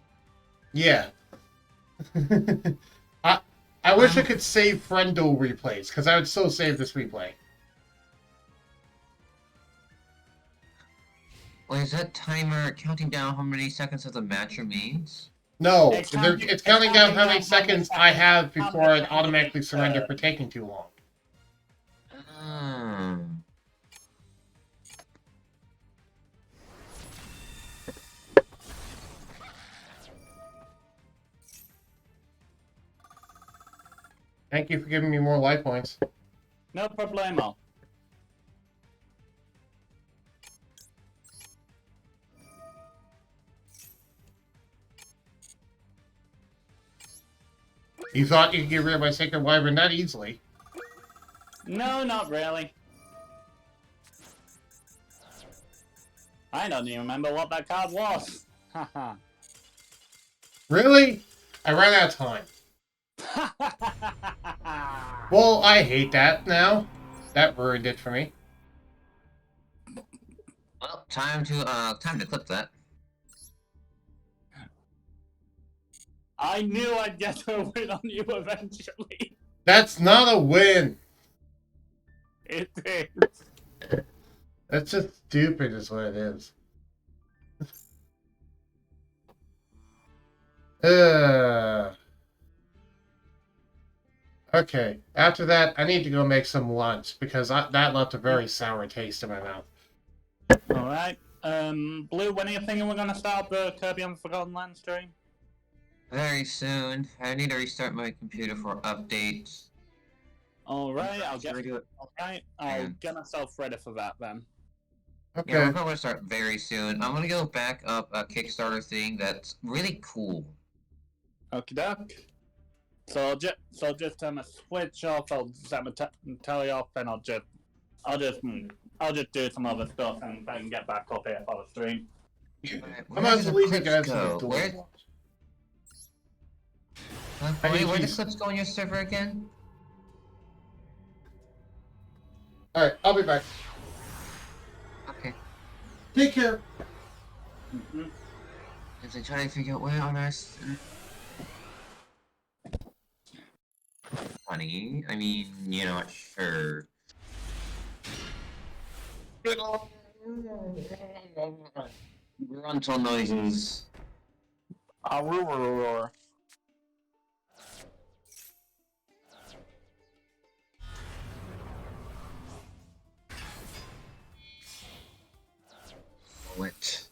Yeah. I wish I could save Friendle replays, because I would so save this replay. Well, is that timer counting down how many seconds of the match remains? No, It's it's counting counting down how many down how many seconds I have seconds- before how an many automatically seconds, surrender for taking too long. Thank you for giving me more life points. No problemo. You thought you could get rid of my Sacred Wyvern that easily. No, not really. I don't even remember what that card was. Haha. Really? I ran out of time. Well, I hate that now. That ruined it for me. Well, time to clip that. I knew I'd get a win on you eventually. That's not a win. It is. That's just stupid is what it is. Okay, after that, I need to go make some lunch because that left a very sour taste in my mouth. Alright. Blue, when are you thinking we're gonna start the Kirby on Forgotten Land stream? Very soon. I need to restart my computer for updates. Alright, I'll And- get myself ready for that then. Okay. Yeah, we're probably gonna start very soon. I'm gonna go back up a Kickstarter thing that's really cool. Okie doke. So I'll just switch off. I'll set my telly off, and I'll just do some other stuff, and I can get back up here for the stream. Alright, I'm about to leave you guys to go? the Where, Duel. where the clips go on your server again? Alright, I'll be back. Okay. Take care. As I try to figure out where on earth. Funny. I mean, you know, sure. Gruntal noises. Roar. What?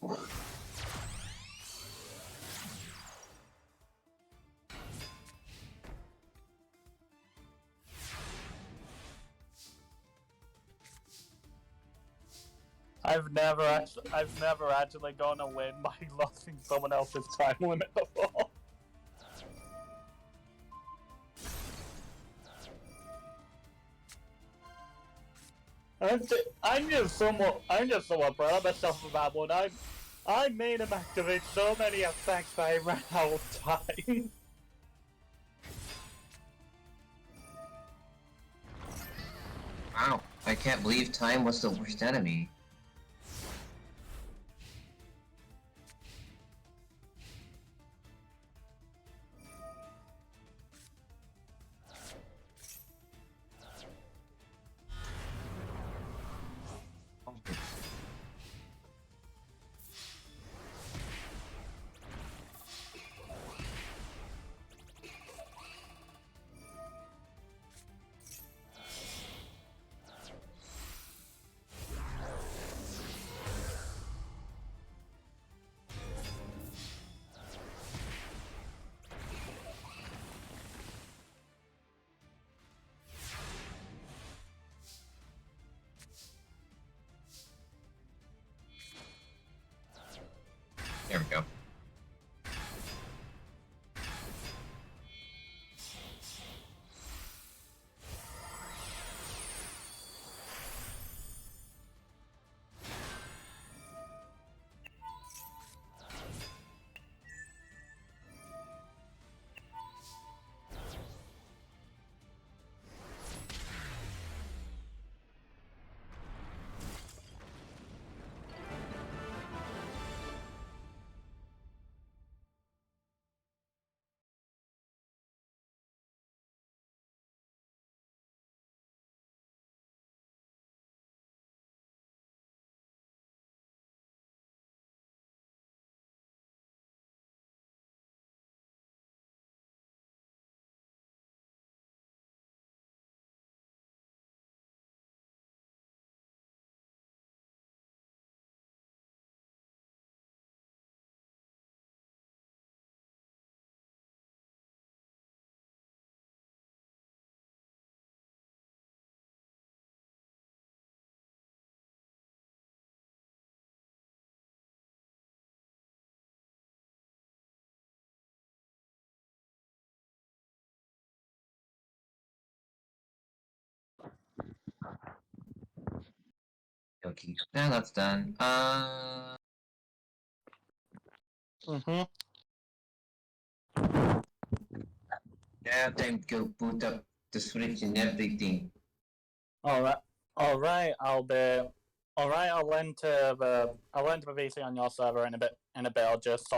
I've never actually gone a win by losing someone else's time limit before. I'm just somewhat proud of myself for that one. I made him activate so many effects that I ran out of time. Wow, I can't believe time was the worst enemy. There we go. Okay, now that's done. Mm-hmm. Now time to go boot up the Switch and everything. Alright, I'll enter the VC on your server in a bit. I'll just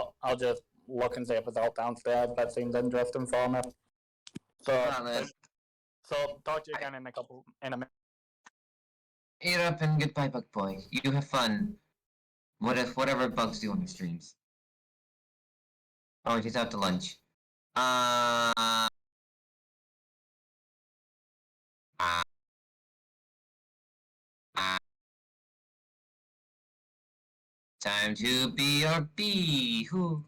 look and see if it's out downstairs. That seems interesting for me. So, talk to you again in a minute. Eat up and goodbye, Bug Boy. You have fun. Whatever bugs do on your streams. Oh, he's out to lunch. Uh, uh, uh, time to BRB. Who?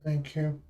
Thank you.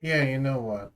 Yeah, you know what?